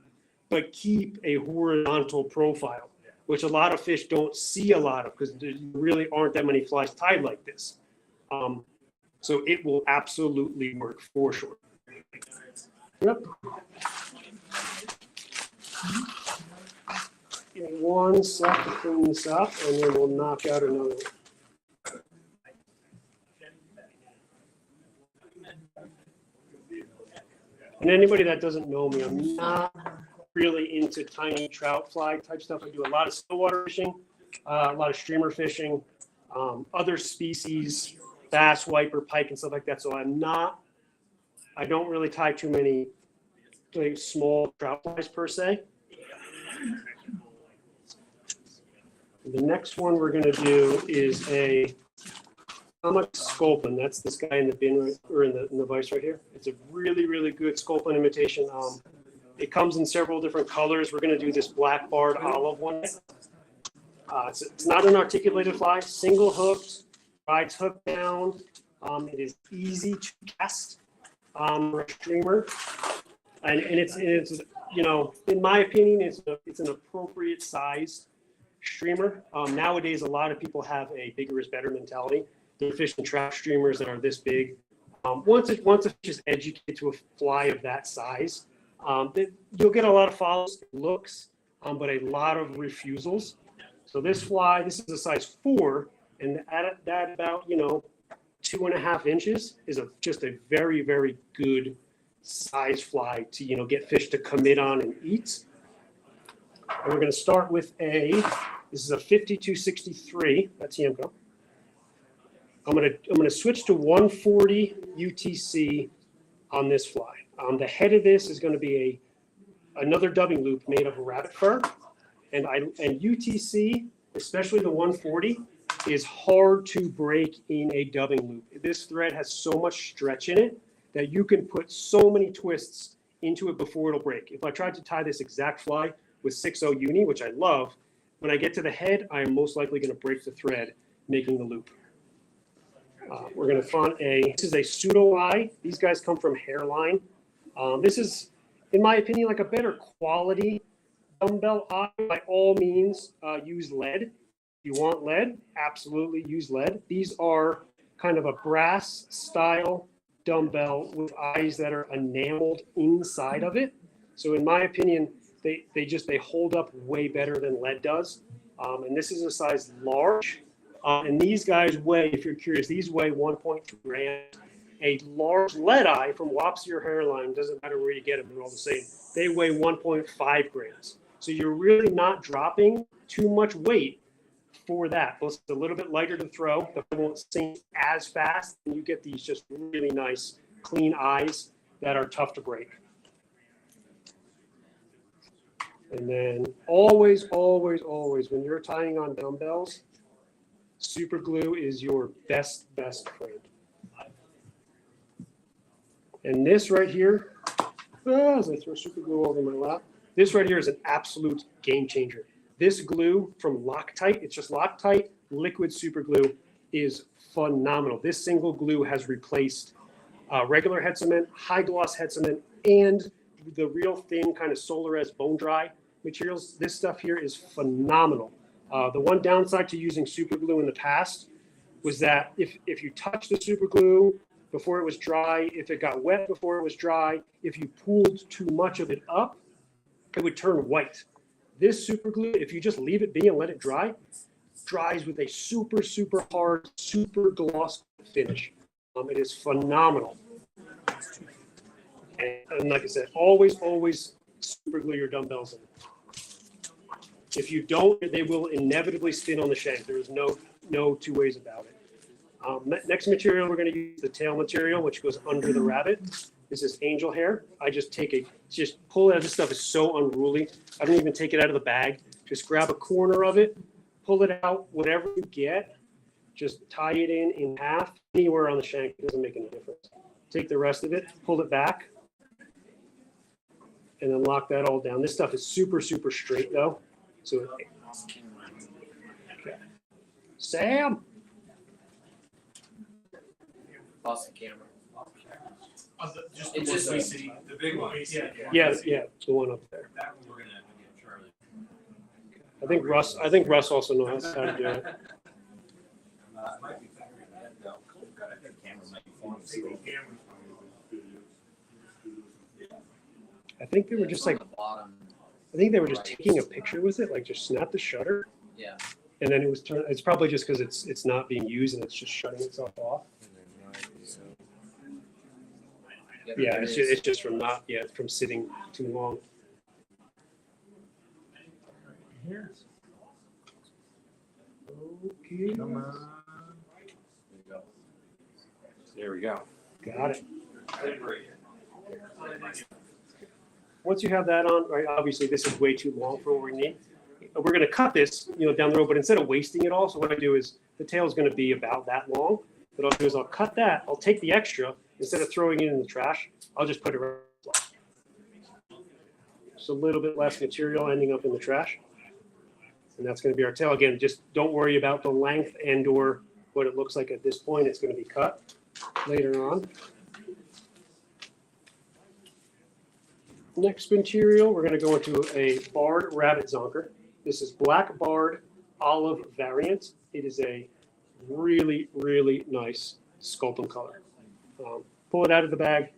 but keep a horizontal profile, which a lot of fish don't see a lot of because there really aren't that many flies tied like this. So it will absolutely work for sure. Yep. Give me 1 sec to clean this up, and then we'll knock out another one. And anybody that doesn't know me, I'm not really into tiny trout fly type stuff. I do a lot of stillwater fishing. a lot of streamer fishing, other species, bass, wiper, pike, and stuff like that. So I don't really tie too many like, small trout flies per se. The next one we're going to do is how much Sculpin. That's this guy in the bin right, or in the vise right here. It's a really, really good Sculpin imitation. It comes in several different colors. We're going to do this black barred olive one. It's not an articulated fly, single hooked, rides hook down. It is easy to cast for a streamer, and it's you know, in my opinion, it's an appropriate size streamer. Nowadays, a lot of people have a bigger is better mentality. They're fishing trap streamers that are this big. Once a fish is educated to a fly of that size, you'll get a lot of follows, looks, but a lot of refusals. So this fly, this is a size 4, and at that about 2.5 inches is just a very, very good size fly to get fish to commit on and eat. And we're going to start with this is a 5263. That's Yemco. I'm gonna switch to 140 UTC on this fly. The head of this is going to be another dubbing loop made of rabbit fur, and UTC, especially the 140, is hard to break in a dubbing loop. This thread has so much stretch in it that you can put so many twists into it before it'll break. If I tried to tie this exact fly with 6.0 uni, which I love, when I get to the head, I am most likely going to break the thread making the loop. We're going to find this is a pseudo eye. These guys come from Hairline. This is, in my opinion, like a better quality dumbbell eye. By all means, use lead. If you want lead, absolutely use lead. These are kind of a brass style dumbbell with eyes that are enameled inside of it. So in my opinion, they hold up way better than lead does. And this is a size large. And these guys weigh, if you're curious, these weigh 1.2 grams. A large lead eye from Wapsie or Hairline, doesn't matter where you get them, they're all the same. They weigh 1.5 grams. So you're really not dropping too much weight for that. Plus, it's a little bit lighter to throw. The fish won't sink as fast. And you get these just really nice, clean eyes that are tough to break. And then always, always, always, when you're tying on dumbbells, super glue is your best friend. And this right here, as I throw super glue over my lap, this right here is an absolute game changer. This glue from Loctite, it's just Loctite liquid super glue, is phenomenal. This single glue has replaced regular head cement, high gloss head cement, and the real thin kind of Solares bone dry materials. This stuff here is phenomenal. The one downside to using super glue in the past was that if you touch the super glue before it was dry, if it got wet before it was dry, if you pulled too much of it up, it would turn white. This super glue, if you just leave it be and let it dry, dries with a super, super hard, super gloss finish. It is phenomenal. And like I said, always, always super glue your dumbbells in. If you don't, they will inevitably spin on the shank. There is no two ways about it. Next material, we're going to use the tail material, which goes under the rabbit. This is angel hair. I just pull it out. This stuff is so unruly. I don't even take it out of the bag. Just grab a corner of it, pull it out, whatever you get, just tie it in half. Anywhere on the shank, it doesn't make any difference. Take the rest of it, pull it back, and then lock that all down. This stuff is super, super straight though. So, okay. Sam. Lost the camera. Just It's the just one we a- see. The big one. Yeah, the one up there. That one we're gonna have to get Charlie. I think Russ also knows how to do it. It might be factory that though. We've got, I think camera might be formed. I think they were just like, On the bottom. I think they were just taking a picture with it, like just snap the shutter, Yeah. and then it was turned. It's probably just because it's not being used and it's just shutting itself off. Yeah, it's just from from sitting too long. Okay. Come on. There we go. Got it. Once you have that on, right, obviously this is way too long for what we need. We're going to cut this, down the road, but instead of wasting it all, so what I do is the tail is going to be about that long. What I'll do is I'll cut that. I'll take the extra instead of throwing it in the trash. I'll just put it right. Just a little bit less material ending up in the trash, and that's going to be our tail. Again, just don't worry about the length and/or what it looks like at this point. It's going to be cut later on. Next material, we're going to go into a barred rabbit zonker. This is black barred olive variant. It is a really, really nice Sculpin color. Pull it out of the bag,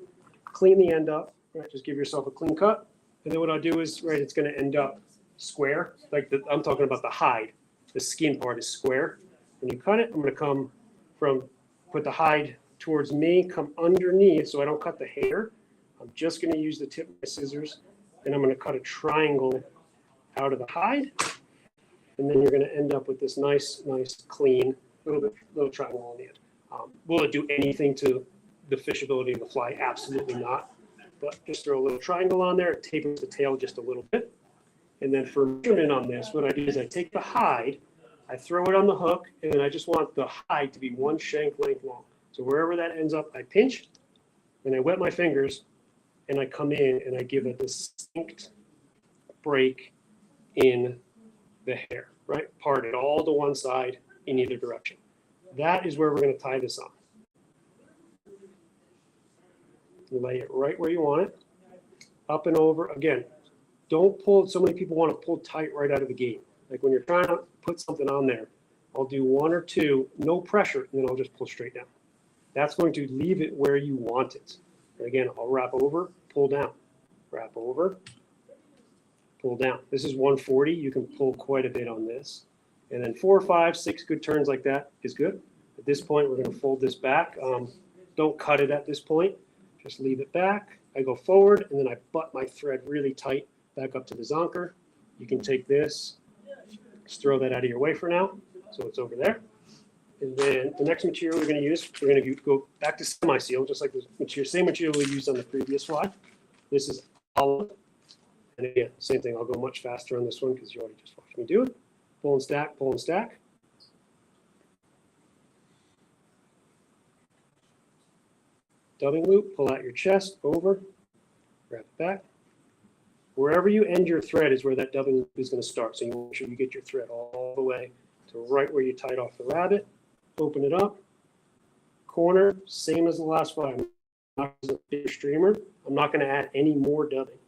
clean the end up, right? Just give yourself a clean cut. And then what I'll do is, right, it's going to end up square. I'm talking about the hide. The skin part is square. When you cut it, I'm going to come put the hide towards me, come underneath so I don't cut the hair. I'm just going to use the tip of my scissors, and I'm going to cut a triangle out of the hide. And then you're going to end up with this nice, clean little triangle on the end. Will it do anything to the fishability of the fly? Absolutely not. But just throw a little triangle on there, it tapers the tail just a little bit. And then for measurement on this, what I do is I take the hide, I throw it on the hook, and then I just want the hide to be 1 shank length long. So wherever that ends up, I pinch, and I wet my fingers, and I come in and I give a distinct break in the hair, right? Part it all to one side in either direction. That is where we're going to tie this on. Lay it right where you want it, up and over. Again, don't pull. So many people want to pull tight right out of the gate. Like when you're trying to put something on there, I'll do 1 or 2, no pressure, and then I'll just pull straight down. That's going to leave it where you want it. And again, I'll wrap over, pull down, wrap over, pull down. This is 140. You can pull quite a bit on this. And then 4, 5, 6 good turns like that is good. At this point, we're going to fold this back. Don't cut it at this point. Just leave it back. I go forward, and then I butt my thread really tight back up to the zonker. You can take this, just throw that out of your way for now, so it's over there. And then the next material we're going to use, we're going to go back to semi-seal, just like the material, same material we used on the previous fly. This is olive. And again, same thing. I'll go much faster on this one because you already just watched me do it. Pull and stack, pull and stack. Dubbing loop, pull out your chest, over, wrap it back. Wherever you end your thread is where that dubbing loop is going to start. So you want to make sure you get your thread all the way to right where you tied off the rabbit. Open it up. Corner, same as the last fly. I'm not a big streamer. I'm not going to add any more dubbing.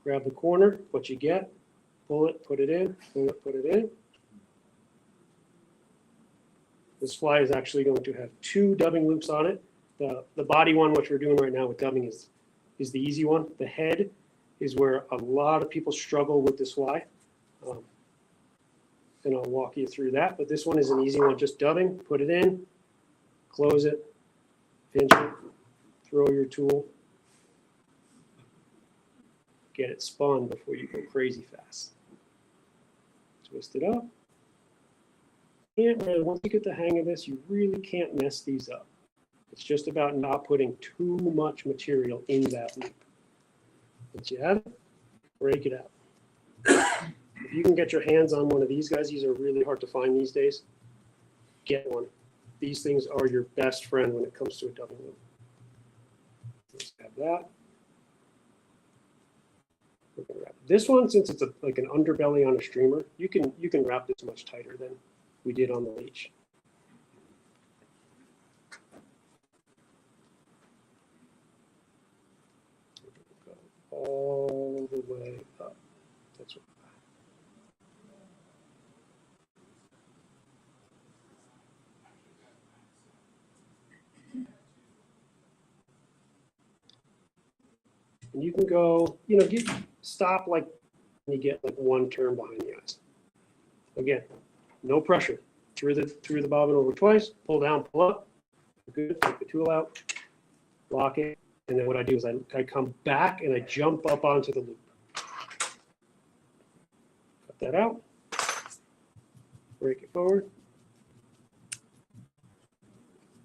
Grab the corner, what you get, pull it, put it in, pull it, put it in. This fly is actually going to have 2 dubbing loops on it. The body one, which we're doing right now with dubbing, is the easy one. The head is where a lot of people struggle with this fly. And I'll walk you through that. But this one is an easy one, just dubbing, put it in, close it, pinch it, throw your tool, get it spun before you go crazy fast. Twist it up. And once you get the hang of this, you really can't mess these up. It's just about not putting too much material in that loop. Once you have it, break it out. If you can get your hands on one of these guys, these are really hard to find these days, get one. These things are your best friend when it comes to a dubbing loop. Let's have that. We're gonna wrap this one, since it's like an underbelly on a streamer, you can wrap this much tighter than we did on the Leech. All the way up. That's what. And you can go, stop like when you get like 1 turn behind the eyes. Again, no pressure. Through the bobbin over twice, pull down, pull up. Good. Take the tool out, lock it. And then what I do is I come back and I jump up onto the loop. Cut that out. break it forward,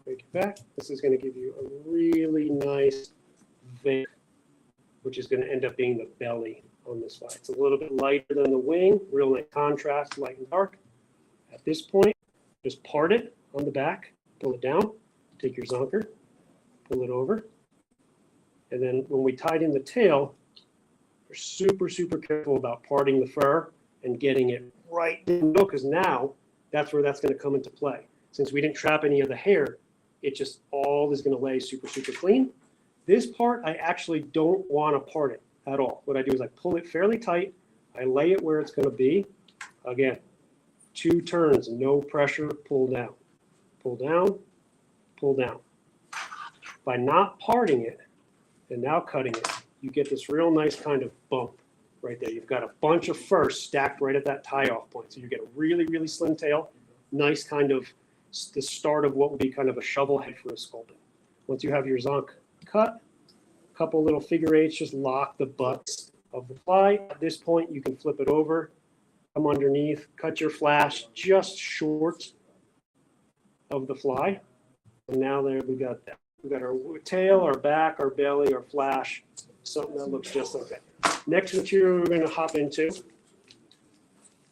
break it back. This is going to give you a really nice vein, which is going to end up being the belly on this fly. It's a little bit lighter than the wing, real nice contrast, light and dark. At this point, just part it on the back, pull it down, take your zonker, pull it over. And then when we tied in the tail, we're super, super careful about parting the fur and getting it right in the middle, because now that's where that's going to come into play. Since we didn't trap any of the hair, it just all is going to lay super, super clean. This part, I actually don't want to part it at all. What I do is I pull it fairly tight. I lay it where it's going to be. Again, 2 turns, no pressure, pull down, pull down, pull down. By not parting it and now cutting it, you get this real nice kind of bump right there. You've got a bunch of fur stacked right at that tie-off point. So you get a really, really slim tail, nice kind of the start of what would be kind of a shovel head for a Sculpin. Once you have your zonk cut, a couple little figure eights, just lock the butts of the fly. At this point, you can flip it over, come underneath, cut your flash just short of the fly. And now there we got that. We got our tail, our back, our belly, our flash, something that looks just like that. Next material we're going to hop into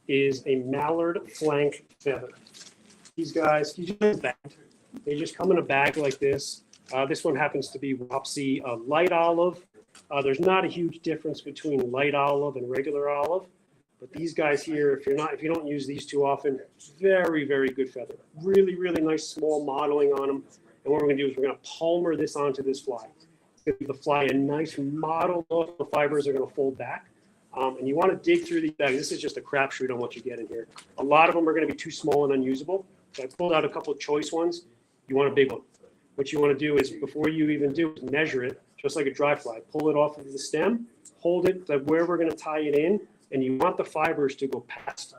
is a mallard flank feather. These guys, they just come in a bag like this. This one happens to be Wapsi light olive. There's not a huge difference between light olive and regular olive, but these guys here, if you don't use these too often, very, very good feather. Really, really nice small modeling on them. And what we're going to do is we're going to palmer this onto this fly. Give the fly a nice model look. The fibers are going to fold back. And you want to dig through these bags. This is just a crapshoot on what you get in here. A lot of them are going to be too small and unusable. So I pulled out a couple of choice ones. You want a big one. What you want to do is, before you even do it, measure it, just like a dry fly. Pull it off of the stem, hold it to where we're going to tie it in, and you want the fibers to go past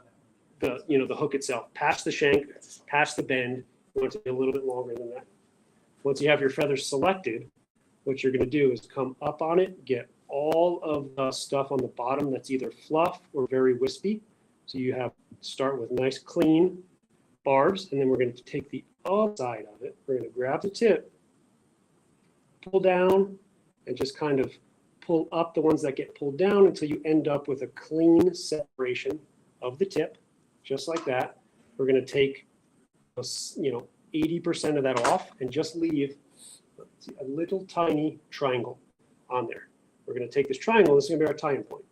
the hook itself, past the shank, past the bend. You want it to be a little bit longer than that. Once you have your feathers selected, what you're going to do is come up on it, get all of the stuff on the bottom that's either fluff or very wispy. So you have start with nice clean barbs, and then we're going to take the other side of it. We're going to grab the tip, pull down, and just kind of pull up the ones that get pulled down until you end up with a clean separation of the tip, just like that. We're going to take, 80% of that off and just leave a little tiny triangle on there. We're going to take this triangle, this is going to be our tying point.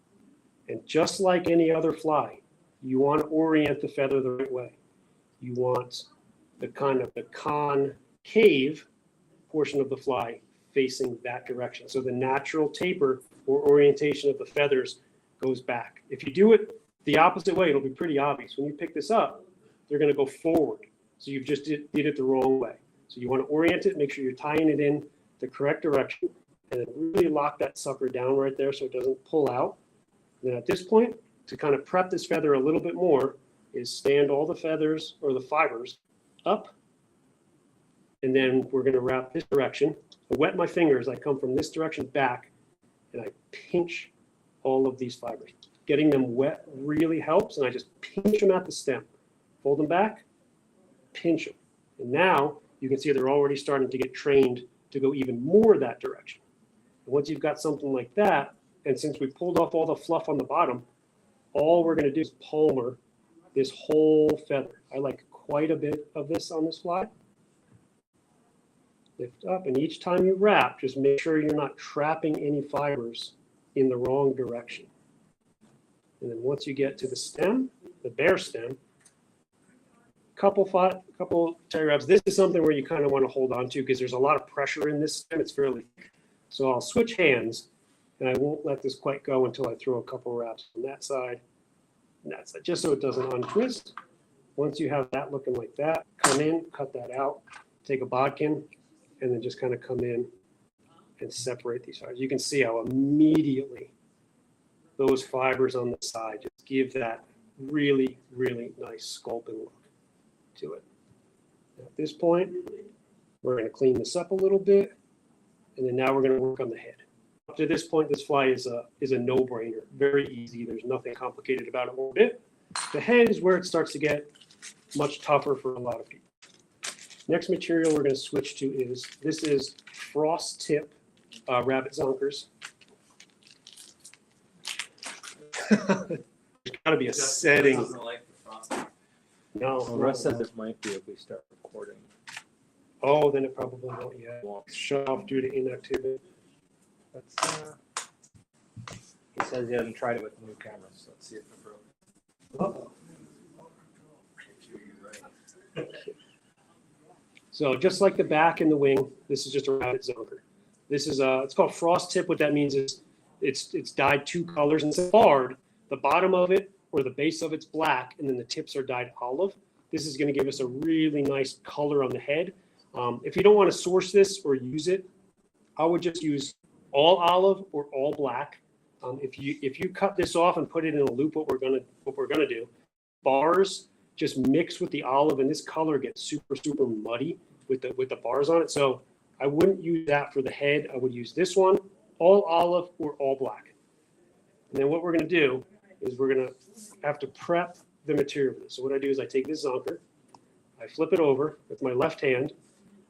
And just like any other fly, you want to orient the feather the right way. You want the kind of the concave portion of the fly facing that direction. So the natural taper or orientation of the feathers goes back. If you do it the opposite way, it'll be pretty obvious. When you pick this up, they're going to go forward. So you've just did it the wrong way. So you want to orient it, make sure you're tying it in the correct direction, and then really lock that sucker down right there so it doesn't pull out. And then at this point, to kind of prep this feather a little bit more, is stand all the feathers or the fibers up, and then we're going to wrap this direction. I wet my fingers, I come from this direction back, and I pinch all of these fibers. Getting them wet really helps, and I just pinch them at the stem. Fold them back, pinch them. And now you can see they're already starting to get trained to go even more that direction. And once you've got something like that, and since we pulled off all the fluff on the bottom, all we're going to do is palmer this whole feather. I like quite a bit of this on this fly. Lift up, and each time you wrap, just make sure you're not trapping any fibers in the wrong direction. And then once you get to the stem, the bare stem, couple Tyer wraps. This is something where you kind of want to hold on to because there's a lot of pressure in this stem. It's fairly thick. So I'll switch hands, and I won't let this quite go until I throw a couple wraps on that side and that side, just so it doesn't untwist. Once you have that looking like that, come in, cut that out, take a bodkin, and then just kind of come in and separate these fibers. You can see how immediately those fibers on the side just give that really, really nice Sculpin look to it. At this point, we're going to clean this up a little bit, and then now we're going to work on the head. Up to this point, this fly is a no-brainer. Very easy. There's nothing complicated about it one bit. The head is where it starts to get much tougher for a lot of people. Next material we're going to switch to is frost tip rabbit zonkers. There's got to be a setting. No, Well, Russ says it might be if we start recording. Oh, then it probably won't yet. Shut off due to inactivity. Let's, he says he hasn't tried it with the new cameras, so let's see if it broke. Uh-oh. So just like the back and the wing, this is just a rabbit zonker. This is it's called frost tip. What that means is it's dyed 2 colors and it's barred. The bottom of it or the base of it's black, and then the tips are dyed olive. This is going to give us a really nice color on the head. If you don't want to source this or use it, I would just use all olive or all black. If you cut this off and put it in a loop, what we're gonna do, bars just mix with the olive, and this color gets super muddy with the bars on it. So I wouldn't use that for the head. I would use this one, all olive or all black. And then what we're gonna do is we're gonna have to prep the material for this. So what I do is I take this zonker, I flip it over with my left hand,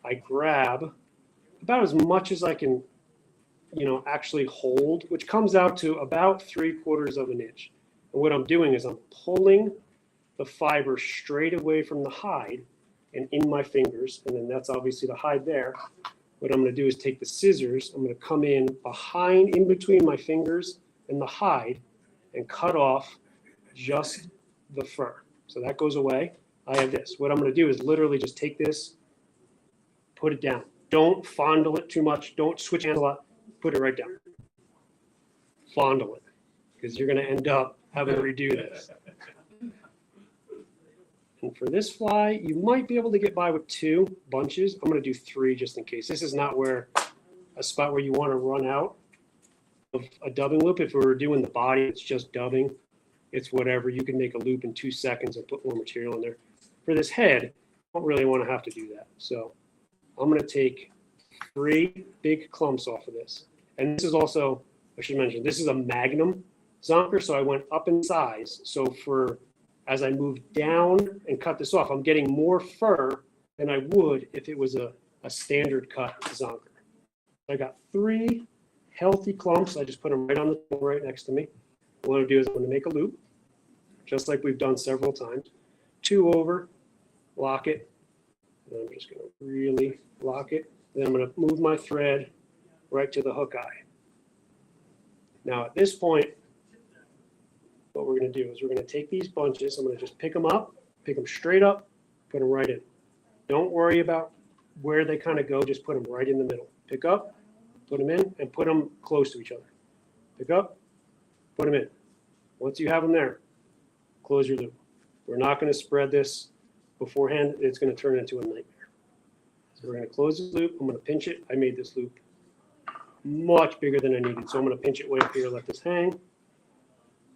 I grab about as much as I can, actually hold, which comes out to about 3/4 of an inch. And what I'm doing is I'm pulling the fiber straight away from the hide and in my fingers, and then that's obviously the hide there. What I'm going to do is take the scissors, I'm going to come in between my fingers and the hide and cut off just the fur. So that goes away. I have this. What I'm going to do is literally just take this, put it down. Don't fondle it too much. Don't switch hands a lot. Put it right down. Fondle it, because you're going to end up having to redo this. And for this fly, you might be able to get by with 2 bunches. I'm going to do 3 just in case. This is not a spot where you want to run out of a dubbing loop. If we were doing the body, it's just dubbing. It's whatever. You can make a loop in 2 seconds and put more material in there. For this head, I don't really want to have to do that. So I'm going to take 3 big clumps off of this. And this is also, I should mention, this is a magnum zonker, so I went up in size. So as I move down and cut this off, I'm getting more fur than I would if it was a standard cut zonker. I got 3 healthy clumps. I just put them right on the table right next to me. What I'm going to do is I'm going to make a loop, just like we've done several times. 2 over, lock it. And I'm just going to really lock it. Then I'm going to move my thread right to the hook eye. Now at this point, what we're going to do is we're going to take these bunches. I'm going to just pick them up, pick them straight up, put them right in. Don't worry about where they kind of go. Just put them right in the middle. Pick up, put them in, and put them close to each other. Pick up, put them in. Once you have them there, close your loop. We're not going to spread this beforehand. It's going to turn into a nightmare. So we're going to close this loop. I'm going to pinch it. I made this loop much bigger than I needed. So I'm going to pinch it way up here, let this hang.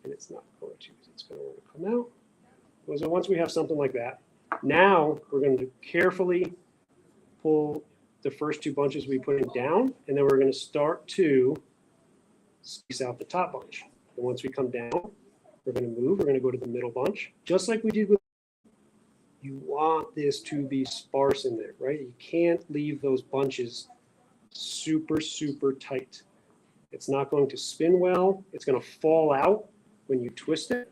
And it's not going to, it's going to come out. So once we have something like that, now we're going to carefully pull the first 2 bunches we put in down, and then we're going to start to squeeze out the top bunch. And once we come down, we're going to move. We're going to go to the middle bunch, just like we did with. You want this to be sparse in there, right? You can't leave those bunches super tight. It's not going to spin well. It's going to fall out when you twist it.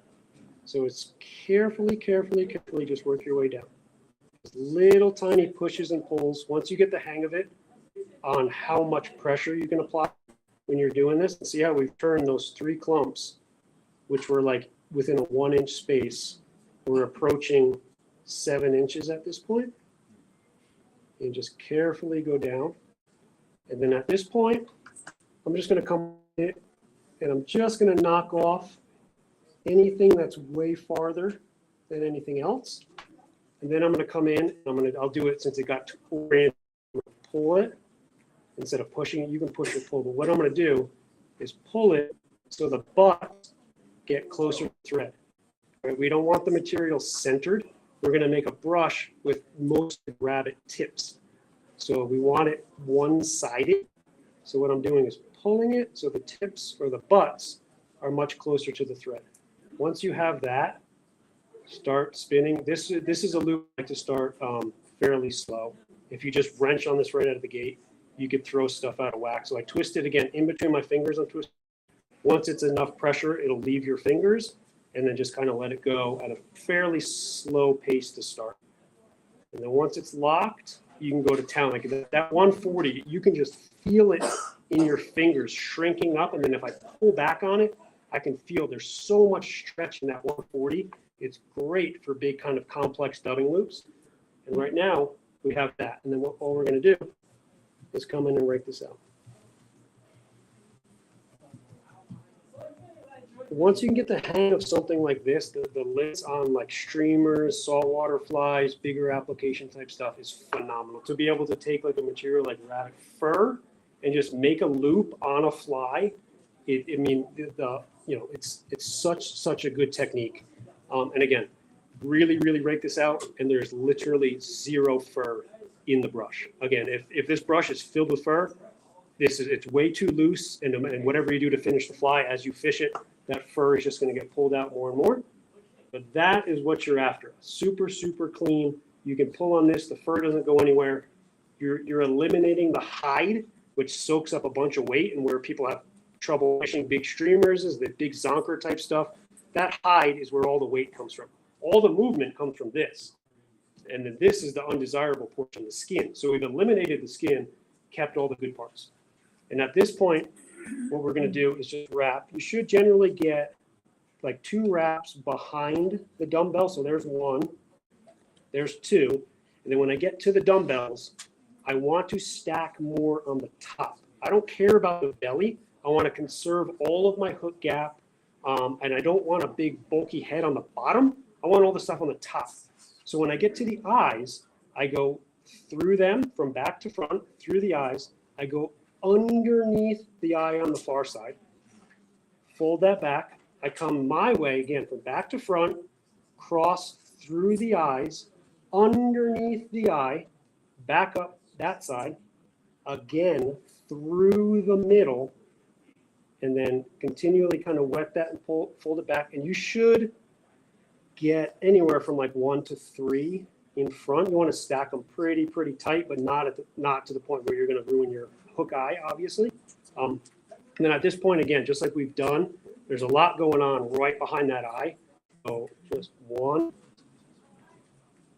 So it's carefully just work your way down. Little tiny pushes and pulls. Once you get the hang of it on how much pressure you can apply when you're doing this, and see how we've turned those 3 clumps, which were like within a 1-inch space. We're approaching 7 inches at this point. And just carefully go down. And then at this point, I'm just going to come in and I'm just going to knock off anything that's way farther than anything else. And then I'm going to come in, I'll do it since it got too oriented. Pull it instead of pushing it. You can push or pull, but what I'm going to do is pull it so the butts get closer to the thread. Right? We don't want the material centered. We're going to make a brush with most rabbit tips. So we want it one-sided. So what I'm doing is pulling it so the tips or the butts are much closer to the thread. Once you have that, Start spinning. This is a loop I like to start fairly slow. If you just wrench on this right out of the gate, you could throw stuff out of whack. So I twist it again in between my fingers. I'm twisting. Once it's enough pressure, it'll leave your fingers, and then just kind of let it go at a fairly slow pace to start. And then once it's locked, you can go to town. Like that 140, you can just feel it in your fingers shrinking up. And then if I pull back on it, I can feel there's so much stretch in that 140. It's great for big kind of complex dubbing loops. And right now we have that. And then all we're going to do is come in and rake this out. Once you can get the hang of something like this, the lids on like streamers, saltwater flies, bigger application type stuff is phenomenal. To be able to take like a material like rabbit fur and just make a loop on a fly, it's such a good technique. And again, really rake this out, and there's literally zero fur in the brush. Again, if this brush is filled with fur, it's way too loose, and whatever you do to finish the fly, as you fish it, that fur is just going to get pulled out more and more. But that is what you're after. Super clean. You can pull on this. The fur doesn't go anywhere. You're eliminating the hide, which soaks up a bunch of weight, and where people have trouble fishing big streamers is the big zonker type stuff. That hide is where all the weight comes from. All the movement comes from this. And then this is the undesirable portion, the skin. So we've eliminated the skin, kept all the good parts. And at this point, what we're going to do is just wrap. You should generally get like 2 wraps behind the dumbbell. So there's 1, there's 2. And then when I get to the dumbbells, I want to stack more on the top. I don't care about the belly. I want to conserve all of my hook gap. And I don't want a big bulky head on the bottom. I want all the stuff on the top. So when I get to the eyes, I go through them from back to front, through the eyes. I go underneath the eye on the far side, fold that back. I come my way again from back to front, cross through the eyes, underneath the eye, back up that side, again through the middle, and then continually kind of wet that and fold it back. And you should get anywhere from like 1 to 3 in front. You want to stack them pretty tight, but not to the point where you're going to ruin your hook eye, obviously. And then at this point, again, just like we've done, there's a lot going on right behind that eye. So just 1,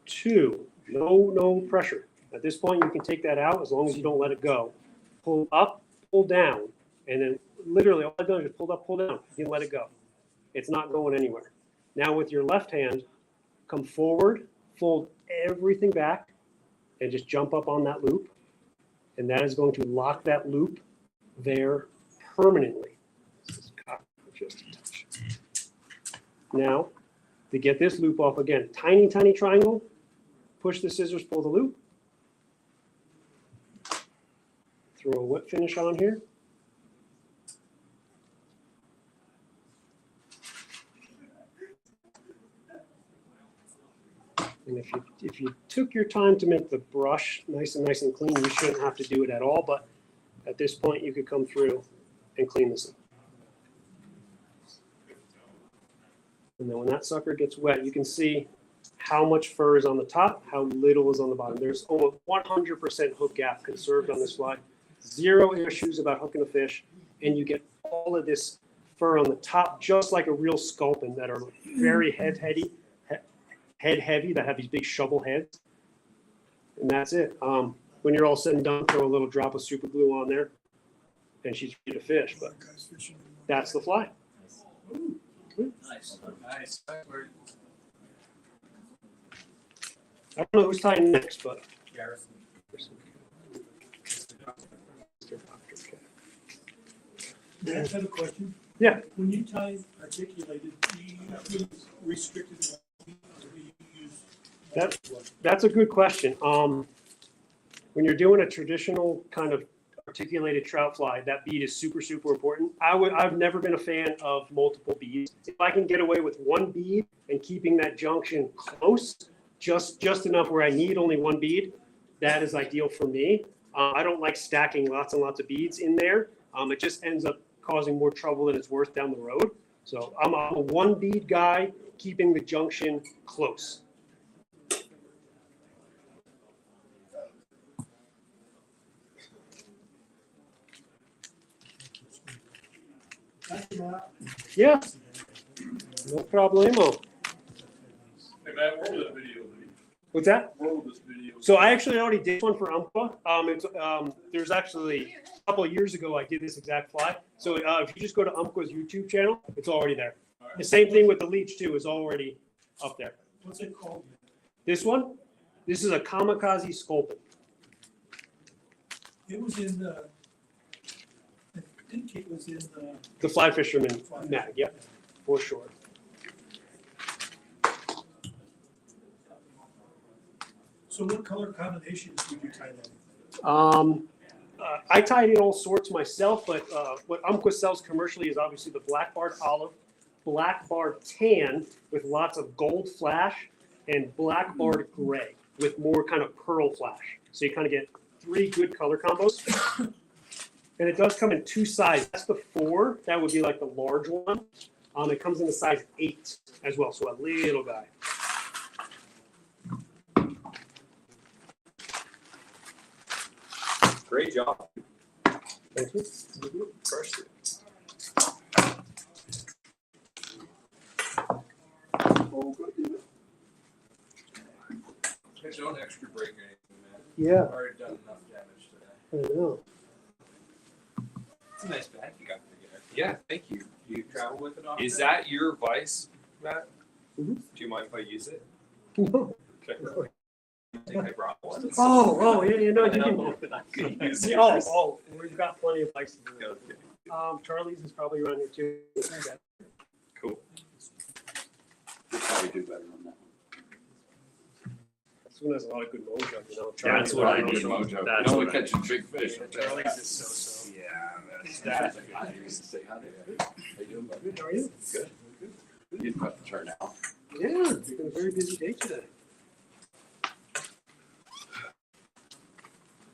2, no pressure. At this point, you can take that out as long as you don't let it go. Pull up, pull down, and then literally all I've done is just pull up, pull down. You can let it go. It's not going anywhere. Now with your left hand, come forward, fold everything back, and just jump up on that loop. And that is going to lock that loop there permanently. Just a touch. Now, to get this loop off again, tiny triangle, push the scissors, pull the loop. Throw a whip finish on here. And if you took your time to make the brush nice and clean, you shouldn't have to do it at all. But at this point, you could come through and clean this up. And then when that sucker gets wet, you can see how much fur is on the top, how little is on the bottom. There's almost 100% hook gap conserved on this fly. 0 issues about hooking a fish. And you get all of this fur on the top, just like a real sculpin that are very head heavy, that have these big shovel heads. And that's it. When you're all said and done, throw a little drop of super glue on there, and she's ready to fish. But that's the fly. Nice. I don't know who's tying next, but Garrison. I have a question. Yeah. When you tie articulated, do you use restricted? Or do you use That's a good question. When you're doing a traditional kind of articulated trout fly, that bead is super important. I've never been a fan of multiple beads. If I can get away with 1 bead and keeping that junction close, just enough where I need only 1 bead, that is ideal for me. I don't like stacking lots and lots of beads in there. It just ends up causing more trouble than it's worth down the road. So I'm a one bead guy, keeping the junction close. Yeah, no problemo. Hey, Matt, what was that video? What's that? What was this video? So I actually already did one for Umpqua. There's actually a couple of years ago I did this exact fly. So if you just go to Umpqua's YouTube channel, it's already there. The same thing with the Leech too, is already up there. What's it called? This one, this is a kamikaze Sculpin. It was in the, I think it was in the. The fly fisherman mag, yep, for sure. So what color combinations would you tie that in? I tied in all sorts myself, but what Umpqua sells commercially is obviously the black barred olive, black barred tan with lots of gold flash, and black barred gray with more kind of pearl flash. So you kind of get 3 good color combos. And it does come in 2 sizes. That's the 4. That would be like the large one. It comes in the size 8 as well, so a little guy. Great job. Thank you. Crushed it. Don't extra break anything, man. Yeah, I've already done enough damage today. I know. It's a nice bag you got together. Yeah, thank you. You travel with it often? Is that your vice, Matt? Do you mind if I use it? No. Okay. I think I brought one. Oh, yeah, you know, you I can. don't know if I could use it. Oh, we've got plenty of bikes to do. Okay. Charlie's is probably around here too. Cool. We'll probably do better on that one. This one has a lot of good mojo, you know. That's what I need. Mojo. That's Only what I catching big fish. Charlie's is so. Yeah, I used to say hi there. How you doing, buddy? Good, how are you? Good. You've got the turn out. Yeah, it's been a very busy day today.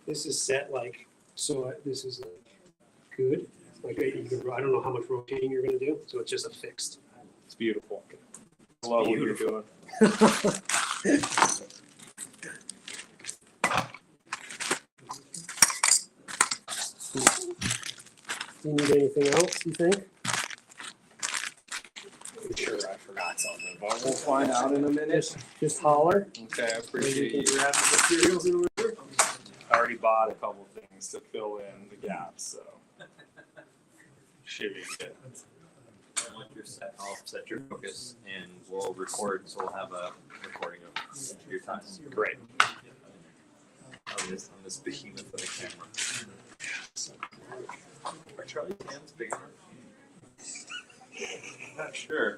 This is set like, so this is like good. Like, you can, I don't know how much rotating you're gonna do, so it's just a fixed. It's beautiful. I love what you're doing. Do you need anything else, you think? I'm sure I forgot something, but we'll find out in a minute. Just holler. Okay, I Maybe appreciate you you. can grab the materials in a river. I already bought a couple things to fill in the gaps, so should be good. Once you're set, I'll set your focus and we'll record, so we'll have a recording of your time. Great. On this behemoth of a camera. Are Charlie's hands big enough? Not sure.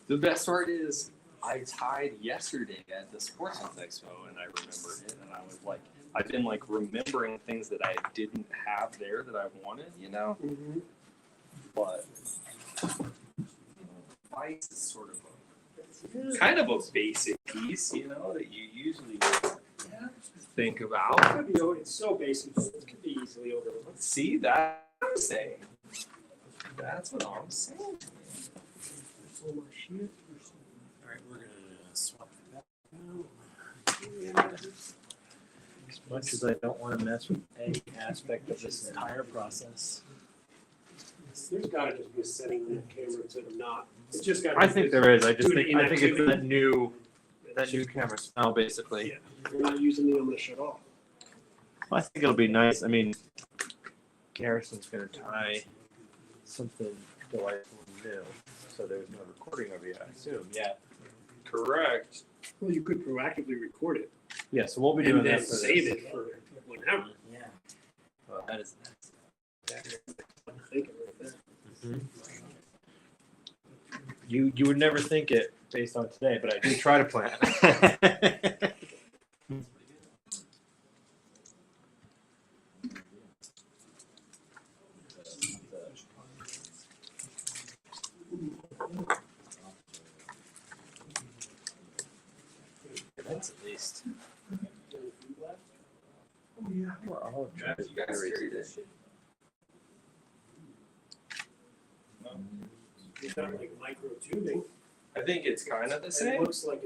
The best part is I tied yesterday at the Sports Expo and I remembered it and I was like, I've been like remembering things that I didn't have there that I wanted, you know? Mm-hmm. But vice is sort of a kind of a basic piece, you know, that you usually would think about. It's so basic, it could be easily overlooked. See, that's what I'm saying. That's what I'm saying. So much shit. Alright, we're gonna swap that as much as I don't wanna mess with any aspect of this entire process. There's gotta just be a setting on the camera to not, it's just gotta. I think there is, I just Due to think, I think it's inactivity. that new camera smell, basically. Yeah, if you're not using the, I'm gonna shut off. Well, I think it'll be nice, I mean, Garrison's gonna tie something delightful and new, so there's no recording of you, I assume, yeah. Correct. Well, you could proactively record it Yeah, so we'll be doing and then that for save this. it for whenever. Yeah. Well, that is, I'm thinking right there. you would never think it based on today, but I do try to plan. at least. We're all Juju's batteries today. It's not like micro tubing. I think it's kind of the It same. looks like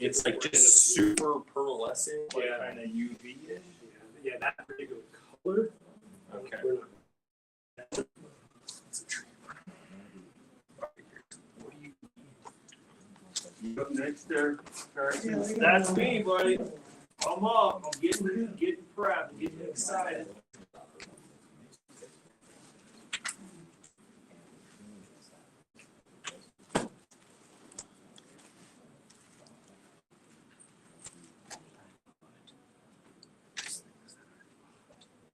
It's like just super pearlescent, like Yeah. kind of UV-ish. Yeah, that particular color. Okay. We're not- You up next there, Garrison? That's me, buddy. I'm up. I'm getting prepped, getting excited.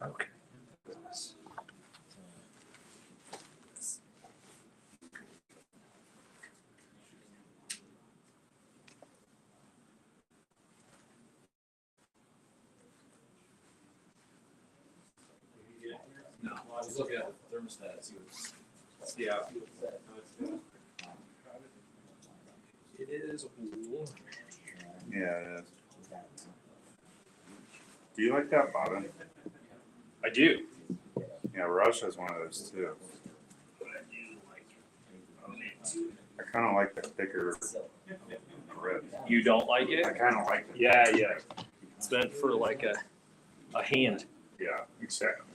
Okay. No, I was looking at the thermostat. Yeah. It is warm. Yeah, it is. Do you like that bottom? I do. Yeah, Rush has one of those too. I kind of like the thicker rib. You don't like it? I kind of like it. Yeah, yeah. It's meant for like a hand, Yeah, exactly.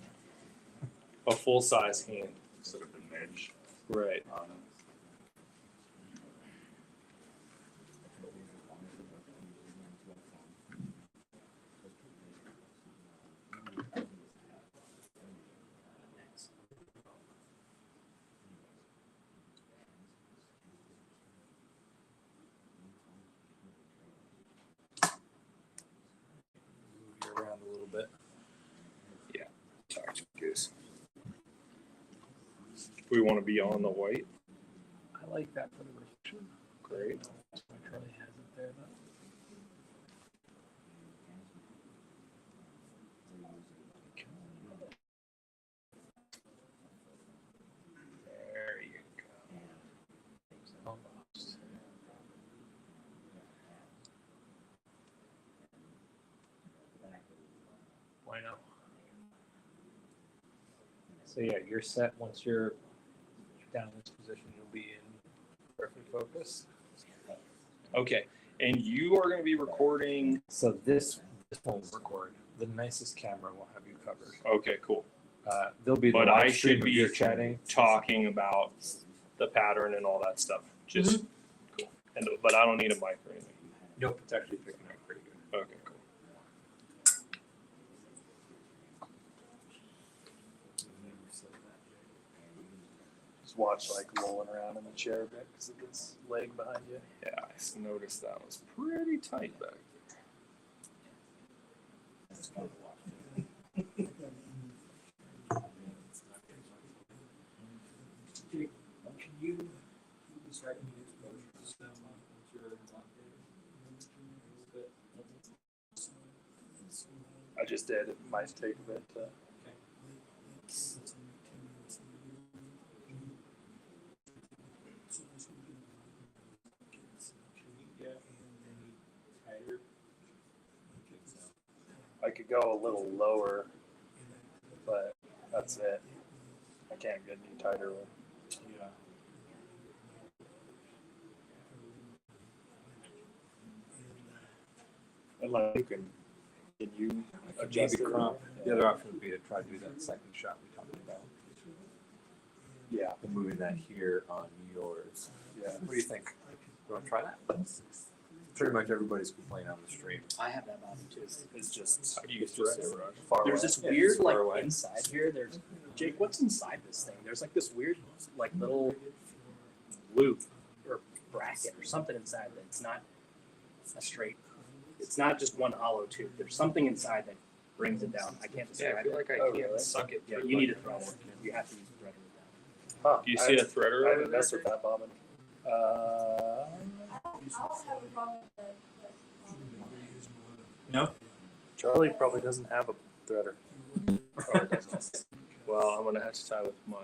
a full size hand. Instead of an edge Right. on it. Move you around a little bit. Yeah. Touch goose. We want to be on the white. I like that for the reflection. Great. Charlie has it there though. There you go. Almost. Why not? So yeah, you're set. Once you're down in this position, you'll be in perfect focus. Okay. And you are going to be recording. So this won't record. The nicest camera will have you covered. Okay, cool. There'll be the But live I stream should of be your chatting. talking about the pattern and all that stuff. Just cool. And but I don't need a mic or anything. Nope, it's actually picking up pretty good. Okay, cool. Just watch like rolling around in the chair a bit because of this leg behind you. Yeah, I noticed that was pretty tight back there. Can you start to get exposure to stuff once you're on I just did. It might take a bit to. I could go a little lower, but that's it. I can't get any tighter one. Yeah. And like, can you adjust Maybe it? crop. The other option would be to try to do that second shot we talked about. Yeah, And moving that here on yours. yeah. What do you think? You want to try that? Pretty much everybody's complaining on the stream. I have that bottom too. It's just How do you just say Rush? Far there's away. this Yeah, weird far like away. inside here. There's Jake. What's inside this thing? There's like this weird like little loop or bracket or something inside that it's not a straight. It's not just one hollow tube. There's something inside that brings it down. I can't Yeah, I describe feel it. like I Oh, can't really? suck it. Yeah, through you my- need a threader. You have to use a threader with that. Huh, Do you see a threader I over haven't there? messed with that bobbin. No? Charlie probably doesn't have a threader. Oh, it doesn't. Well, I'm gonna have to tie with my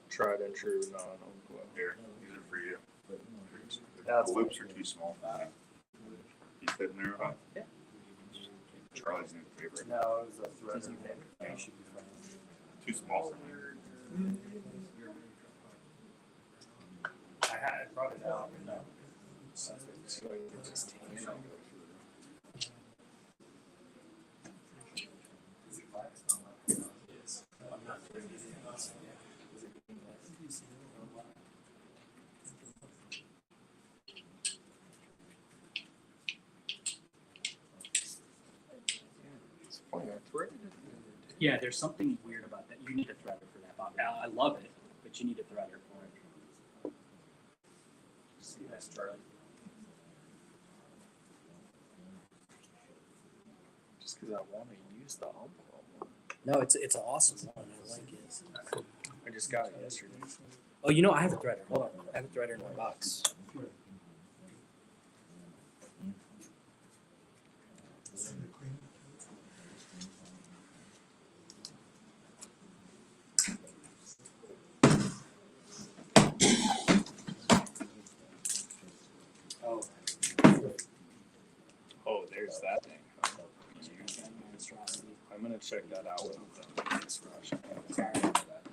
tried and true non-Umpqua. Here, these are for you. That's The loops are too small. fit in there. Huh? Yeah. Charlie's new favorite. No, it was a thread. Yeah, it should be fine. Too small for me. I brought it out. No. Yeah, there's something weird about that. You need a threader for that, Bob. I love it, but you need a threader for it. See, that's Charlie. Just because I want to use the Umpqua one. No, it's an awesome one. I like it. I just got it yesterday. Oh, you know, I have a threader. Hold on. I have a threader in my box. Oh, there's that thing. I'm gonna check that out with the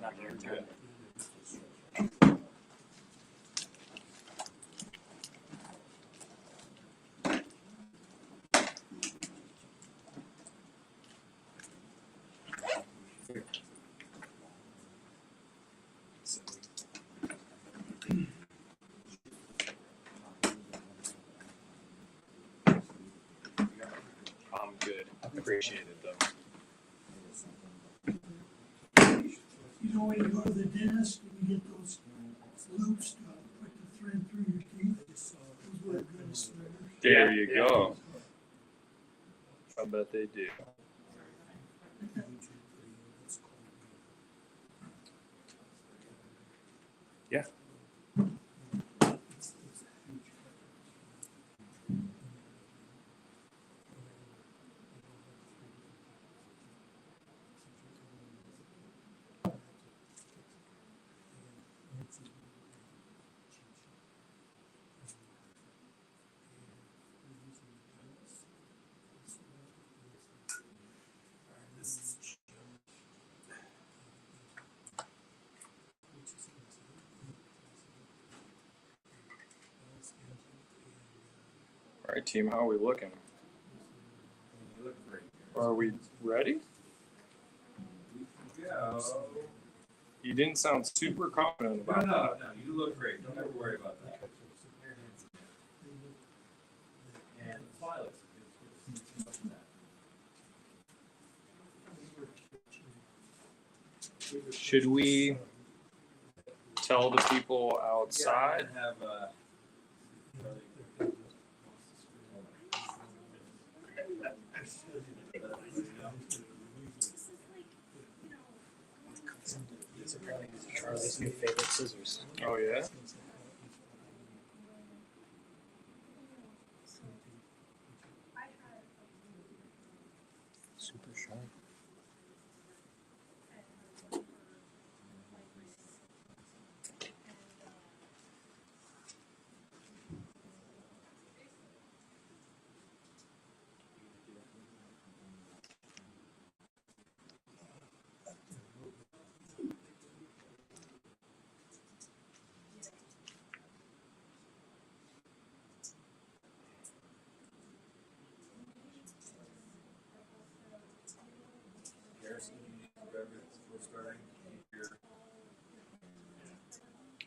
Not here. Good. I'm good. Appreciate it though. You know, when you go to the dentist and you get those loops to put the thread through your teeth, those work good as threaders. There you go. I bet they do. Yeah. All right, team, how are we looking? Are we ready? Yeah. You didn't sound super confident about that. No, you look great. Don't ever worry about that. And Violet. Should we tell the people outside? Yeah, have These are Charlie's new favorite scissors. Oh, yeah? Super sharp. Garrison, we're starting here.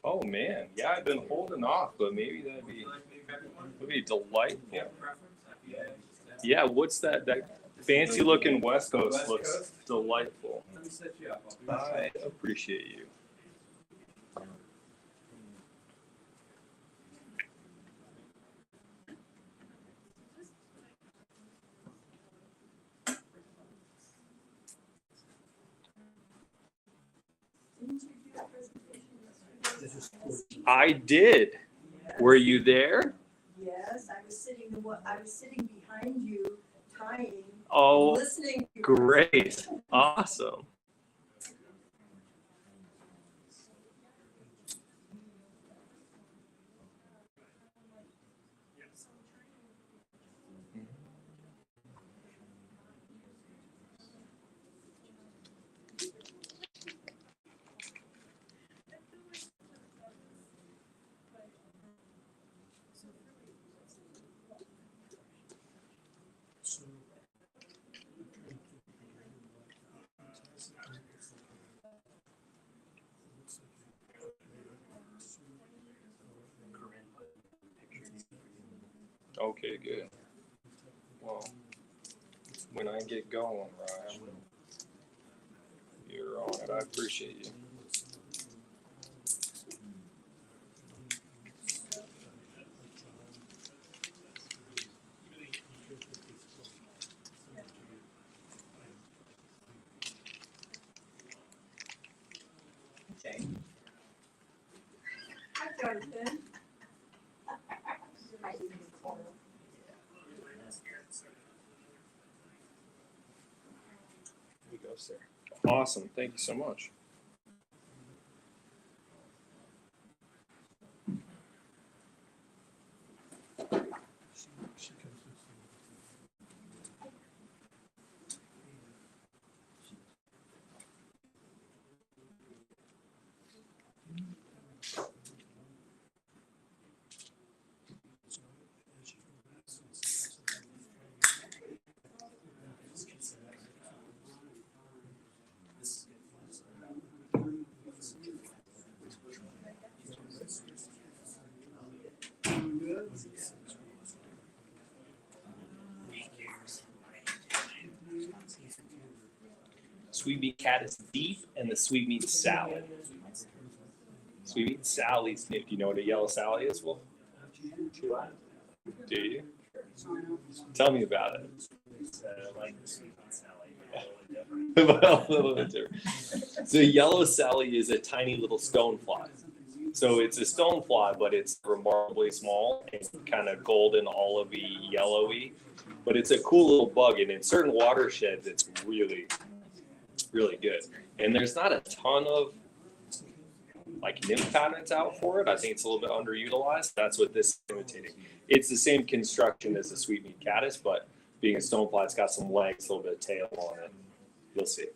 Oh, man. Yeah, I've been holding off, but maybe that'd be delightful. Yeah, what's that? That fancy looking West Coast looks delightful. Let me set you up. I appreciate you. I did. Were you there? Yes, I was sitting behind you, tying, Oh, listening. to you. great. Awesome. Okay, good. Well, when I get going, Ryan, you're on it. I appreciate you. Hi, Jonathan. Here you go, sir. Awesome. Thank you so much. Sweet meat Caddis deep and the sweet meat salad. Sweet meat Sally's nymph. Do you know what a yellow Sally is? Well, do you? Tell me about it. Well, a little bit different. So yellow Sally is a tiny little stonefly. So it's a stonefly, but it's remarkably small and kind of golden, olivey, yellowy. But it's a cool little bug, and in certain watersheds, it's really, really good. And there's not a ton of like nymph patterns out for it. I think it's a little bit underutilized. That's what this is imitating. It's the same construction as the sweet meat Caddis, but being a stonefly, it's got some legs, a little bit of tail on it. You'll see.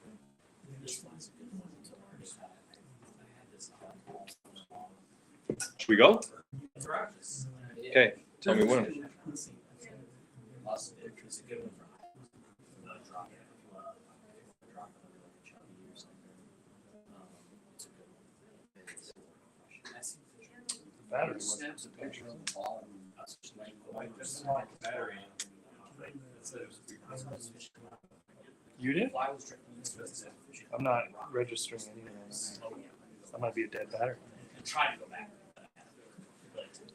Should we go? Okay, tell me when. Battery. You did? I'm not registering anything. That might be a dead battery.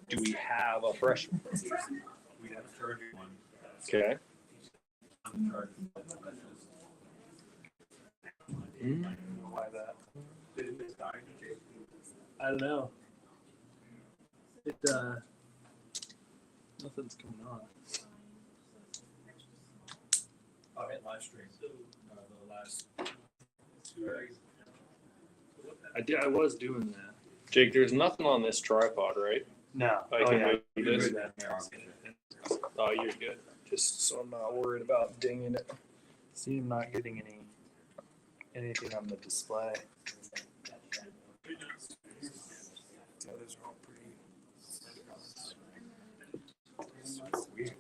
Do we have a fresh one? We have a charger one. Okay. Why that? I don't know. It nothing's coming on. I hit live stream the last 2 days. I was doing that. Jake, there's nothing on this tripod, right? No. I can move this. Oh, you're good. Just so I'm not worried about dinging it. See, I'm not getting anything on the display. The others are all pretty weird.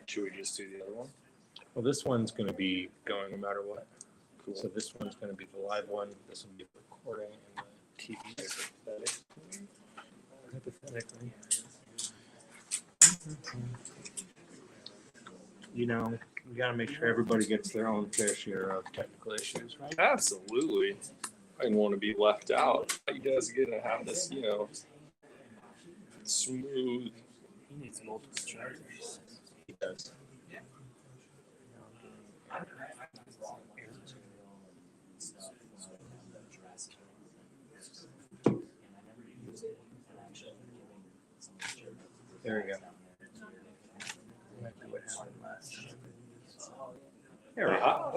Should we just do the other one? Well, this one's going to be going no matter what. Cool. So this one's going to be the live one. This will be recording and the TV hypothetically. You know, we got to make sure everybody gets their own fair share of technical issues, right? Absolutely. I didn't want to be left out. You guys are going to have this, smooth. He needs multiple chargers. He does. There we go. There we go.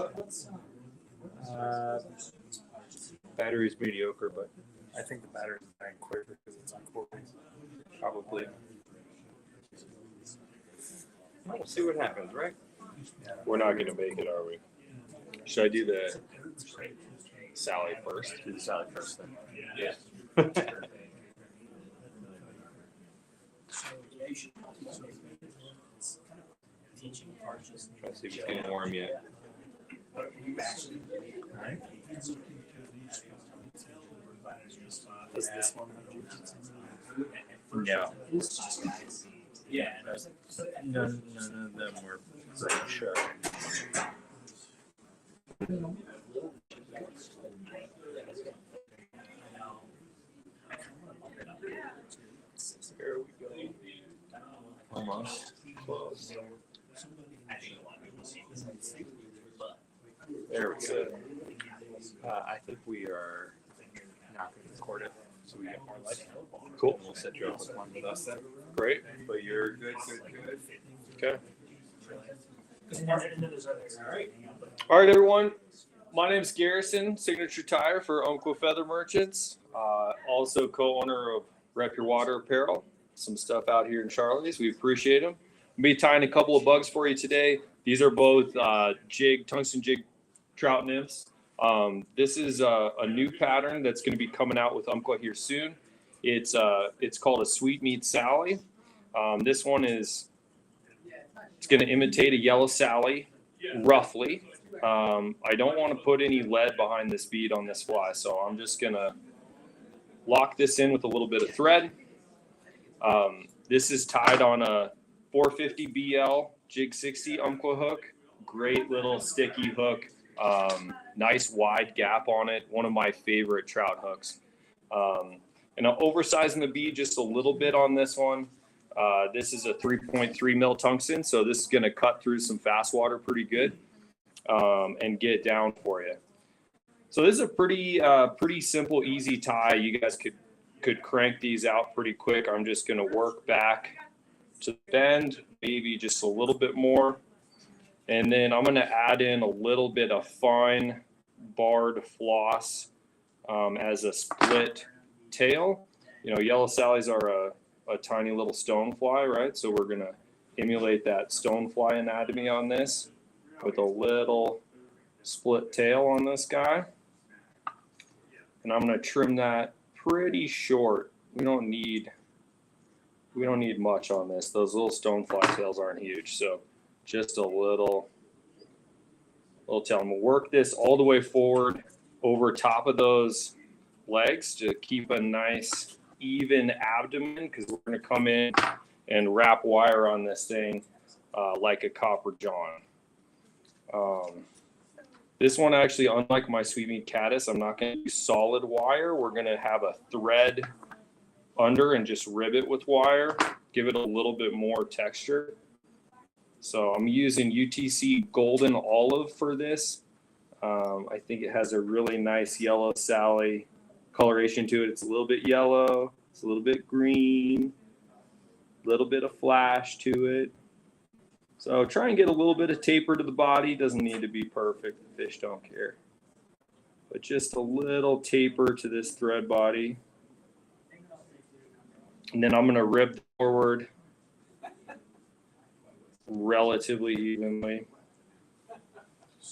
Battery's mediocre, but I think the battery's dying quick because it's on recording. probably. We'll see what happens, right? We're not gonna make it, are we? Should I do the Sally first? Do the Sally first then. Yeah. Try to see if it's getting warm yet. Does this one? No. Yeah. None of them were pretty sure. There we go. Almost. Close. There we go. I think we are not going to record it, so we get more light. Cool. We'll set you up with one with us then. Great. But you're good. Okay. All right, everyone. My name's Garrison, Signature Tyer for Umpqua Feather Merchants. Also co-owner of Rep Your Water Apparel. Some stuff out here in Charlie's. We appreciate them. I'll be tying a couple of bugs for you today. These are both tungsten jig trout nymphs. This is a new pattern that's going to be coming out with Umpqua here soon. It's called a Sweet Meat Sally. This one it's going to imitate a yellow Sally, roughly. I don't want to put any lead behind this bead on this fly, so I'm just going to lock this in with a little bit of thread. This is tied on a 450 BL Jig 60 Umpqua hook. Great little sticky hook. Nice wide gap on it. One of my favorite trout hooks. And I'm oversizing the bead just a little bit on this one. This is a 3.3 mil tungsten, so this is going to cut through some fast water pretty good and get it down for you. So this is a pretty simple, easy tie. You guys could crank these out pretty quick. I'm just going to work back to the bend, maybe just a little bit more. And then I'm going to add in a little bit of fine barred floss as a split tail. You know, yellow Sallies are a tiny little stonefly, right? So we're going to emulate that stonefly anatomy on this with a little split tail on this guy. And I'm going to trim that pretty short. We don't need much on this. Those little stonefly tails aren't huge, so just a little tail. I'm gonna work this all the way forward over top of those legs to keep a nice even abdomen, because we're gonna come in and wrap wire on this thing like a copper john. This one actually, unlike my Sweet Meat Caddis, I'm not going to use solid wire. We're going to have a thread under and just rib it with wire, give it a little bit more texture. So I'm using UTC Golden Olive for this. I think it has a really nice yellow Sally coloration to it. It's a little bit yellow, it's a little bit green, a little bit of flash to it. So try and get a little bit of taper to the body. Doesn't need to be perfect. The fish don't care. But just a little taper to this thread body. And then I'm going to rib forward relatively evenly.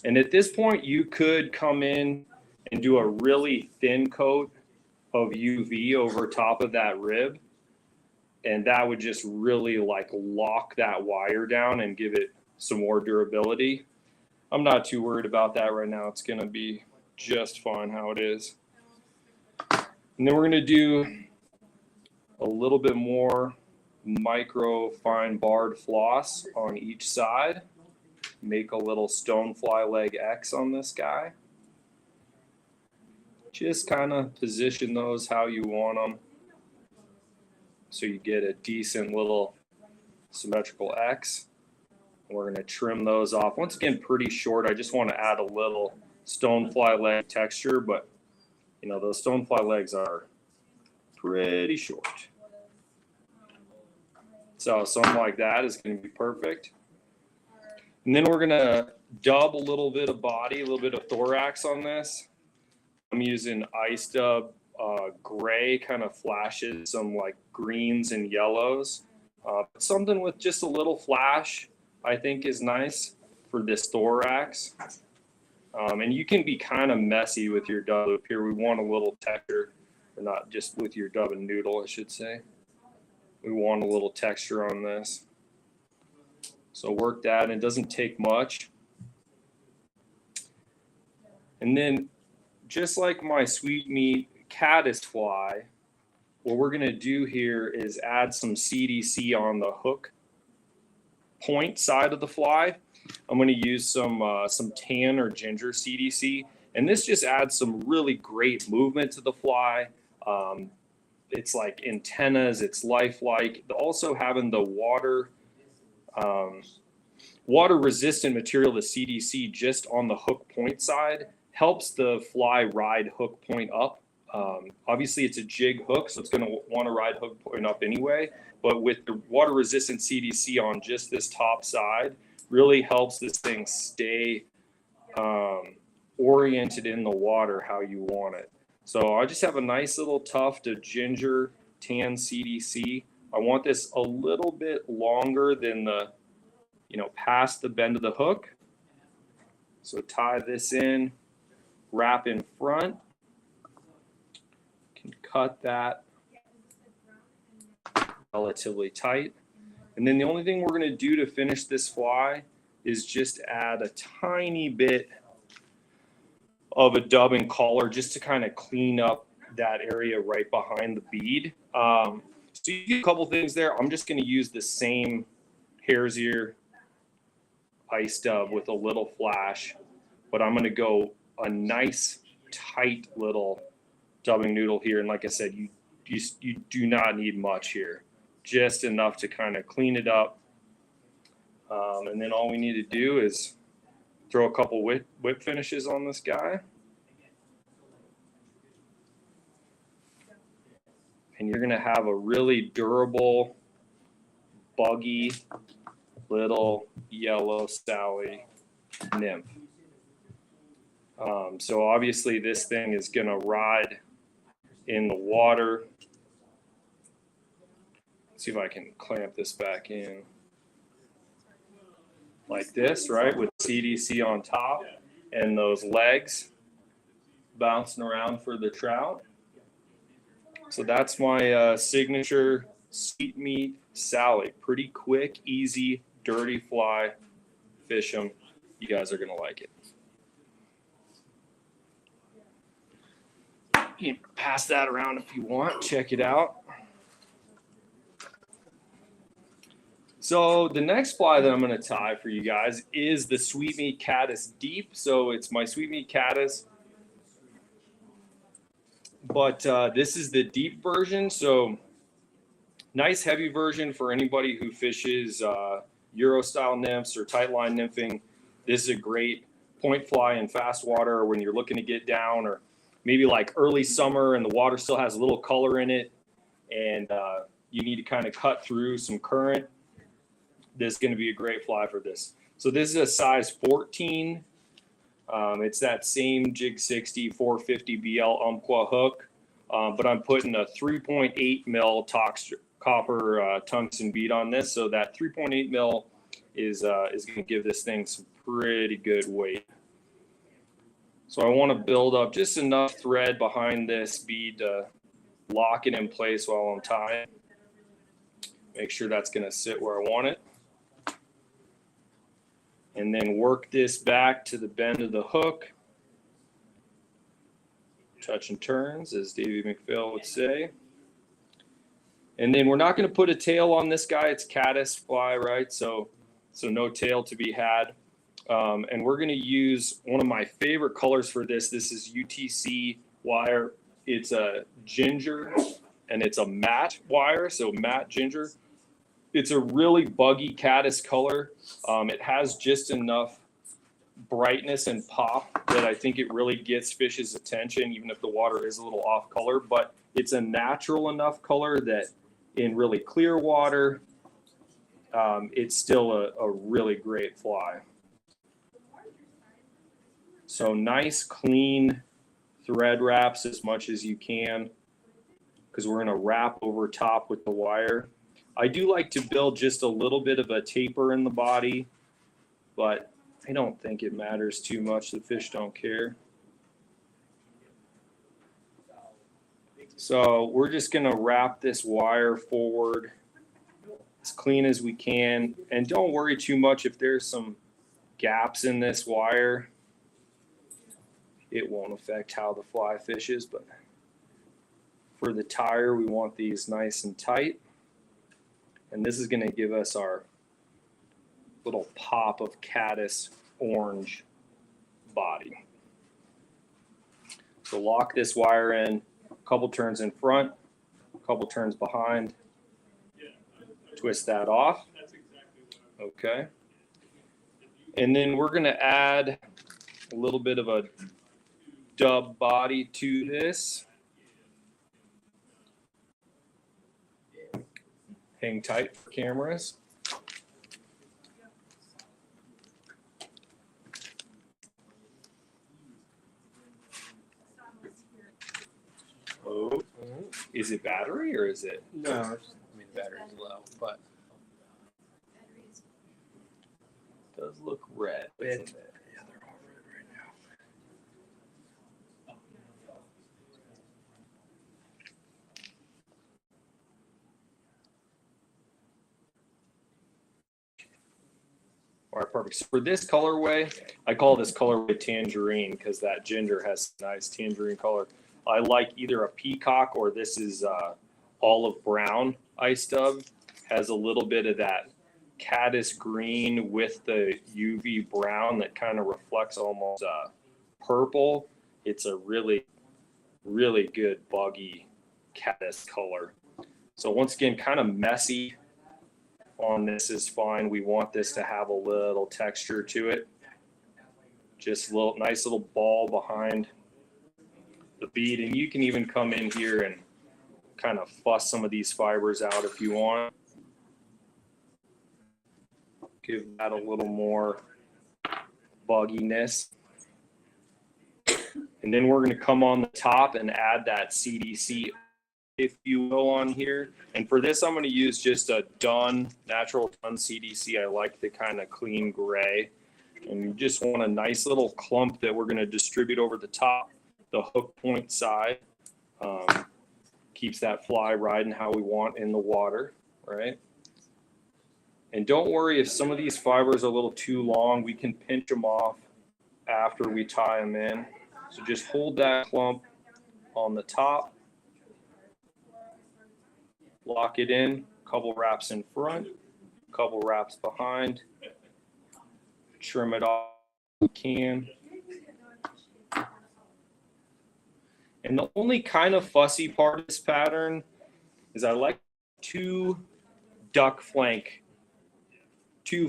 And at this point, you could come in and do a really thin coat of UV over top of that rib. And that would just really like lock that wire down and give it some more durability. I'm not too worried about that right now. It's going to be just fine how it is. And then we're going to do a little bit more micro fine barred floss on each side. Make a little stonefly leg X on this guy. Just kind of position those how you want them, so you get a decent little symmetrical X. We're going to trim those off. Once again, pretty short. I just want to add a little stonefly leg texture, but you know, those stonefly legs are pretty short. So something like that is going to be perfect. And then we're going to dub a little bit of body, a little bit of thorax on this. I'm using ice dub gray, kind of flashes, some like greens and yellows. Something with just a little flash, I think, is nice. for this thorax. And you can be kind of messy with your dove loop here. We want a little texture, or not just with your dove and noodle, I should say. We want a little texture on this. So work that, and it doesn't take much. And then just like my sweet meat caddis fly, what we're gonna do here is add some CDC on the hook point side of the fly. I'm gonna use some tan or ginger CDC, and this just adds some really great movement to the fly. It's like antennas, it's lifelike. Also having the water resistant material, the CDC, just on the hook point side helps the fly ride hook point up. Obviously it's a jig hook, so it's going to want to ride hook point up anyway, but with the water resistant CDC on just this top side really helps this thing stay oriented in the water how you want it. So I just have a nice little tuft of ginger tan CDC. I want this a little bit longer than the, past the bend of the hook. So tie this in, wrap in front, can cut that relatively tight. And then the only thing we're going to do to finish this fly is just add a tiny bit of a dubbing collar just to kind of clean up that area right behind the bead. So you get a couple things there. I'm just going to use the same hare's ear ice dub with a little flash, but I'm going to go a nice tight little dubbing noodle here. And like I said, you do not need much here, just enough to kind of clean it up. And then all we need to do is throw a couple whip finishes on this guy. And you're going to have a really durable, buggy, little yellow Sally nymph. So obviously this thing is going to ride in the water. Let's see if I can clamp this back in. Like this, right, with CDC on top and those legs bouncing around for the trout. So that's my signature sweet meat Sally. Pretty quick, easy, dirty fly. Fish them. You guys are going to like it. You can pass that around if you want. Check it out. So the next fly that I'm going to tie for you guys is the Sweet Meat Caddis Deep. So it's my Sweet Meat Caddis, but this is the deep version. So nice heavy version for anybody who fishes Euro style nymphs or tight line nymphing. This is a great point fly in fast water, or when you're looking to get down, or maybe like early summer and the water still has a little color in it and you need to kind of cut through some current. This is going to be a great fly for this. So this is a size 14. It's that same Jig 60 450 BL Umpqua hook, but I'm putting a 3.8 mil copper tungsten bead on this. So that 3.8 mil is going to give this thing some pretty good weight. So I want to build up just enough thread behind this bead to lock it in place while I'm tying. Make sure that's going to sit where I want it. And then work this back to the bend of the hook. Touch and turns, as Davey McPhail would say. And then we're not going to put a tail on this guy. It's caddis fly, right? So no tail to be had. And we're going to use one of my favorite colors for this. This is UTC wire. It's a ginger and it's a matte wire, so matte ginger. It's a really buggy caddis color. It has just enough brightness and pop that I think it really gets fish's attention, even if the water is a little off color. But it's a natural enough color that in really clear water, it's still a really great fly. So nice, clean thread wraps as much as you can, because we're going to wrap over top with the wire. I do like to build just a little bit of a taper in the body, but I don't think it matters too much. The fish don't care. So we're just going to wrap this wire forward as clean as we can. And don't worry too much if there's some gaps in this wire. It won't affect how the fly fishes, but for the tyer, we want these nice and tight. And this is going to give us our little pop of caddis orange body. So lock this wire in, a couple turns in front, a couple turns behind. Twist that off. Okay. And then we're going to add a little bit of a dub body to this. Hang tight for cameras. Oh, is it battery or is it? No, I mean the battery's low, but It does look red. it, Doesn't it? yeah, they're all red right now. All right, perfect. So for this colorway, I call this colorway tangerine because that ginger has nice tangerine color. I like either a peacock or this is olive brown ice dub. Has a little bit of that caddis green with the UV brown that kind of reflects almost purple. It's a really, really good buggy caddis color. So once again, kind of messy on this is fine. We want this to have a little texture to it. Just a little nice little ball behind the bead. And you can even come in here and kind of fuss some of these fibers out if you want. Give that a little more bugginess. And then we're going to come on the top and add that CDC, if you will, on here. And for this, I'm going to use just a natural dun CDC. I like the kind of clean gray. And you just want a nice little clump that we're going to distribute over the top, the hook point side. Keeps that fly riding how we want in the water, right? And don't worry if some of these fibers are a little too long, we can pinch them off after we tie them in. So just hold that clump on the top, lock it in, couple wraps in front, couple wraps behind, trim it off if we can. And the only kind of fussy part of this pattern is I like two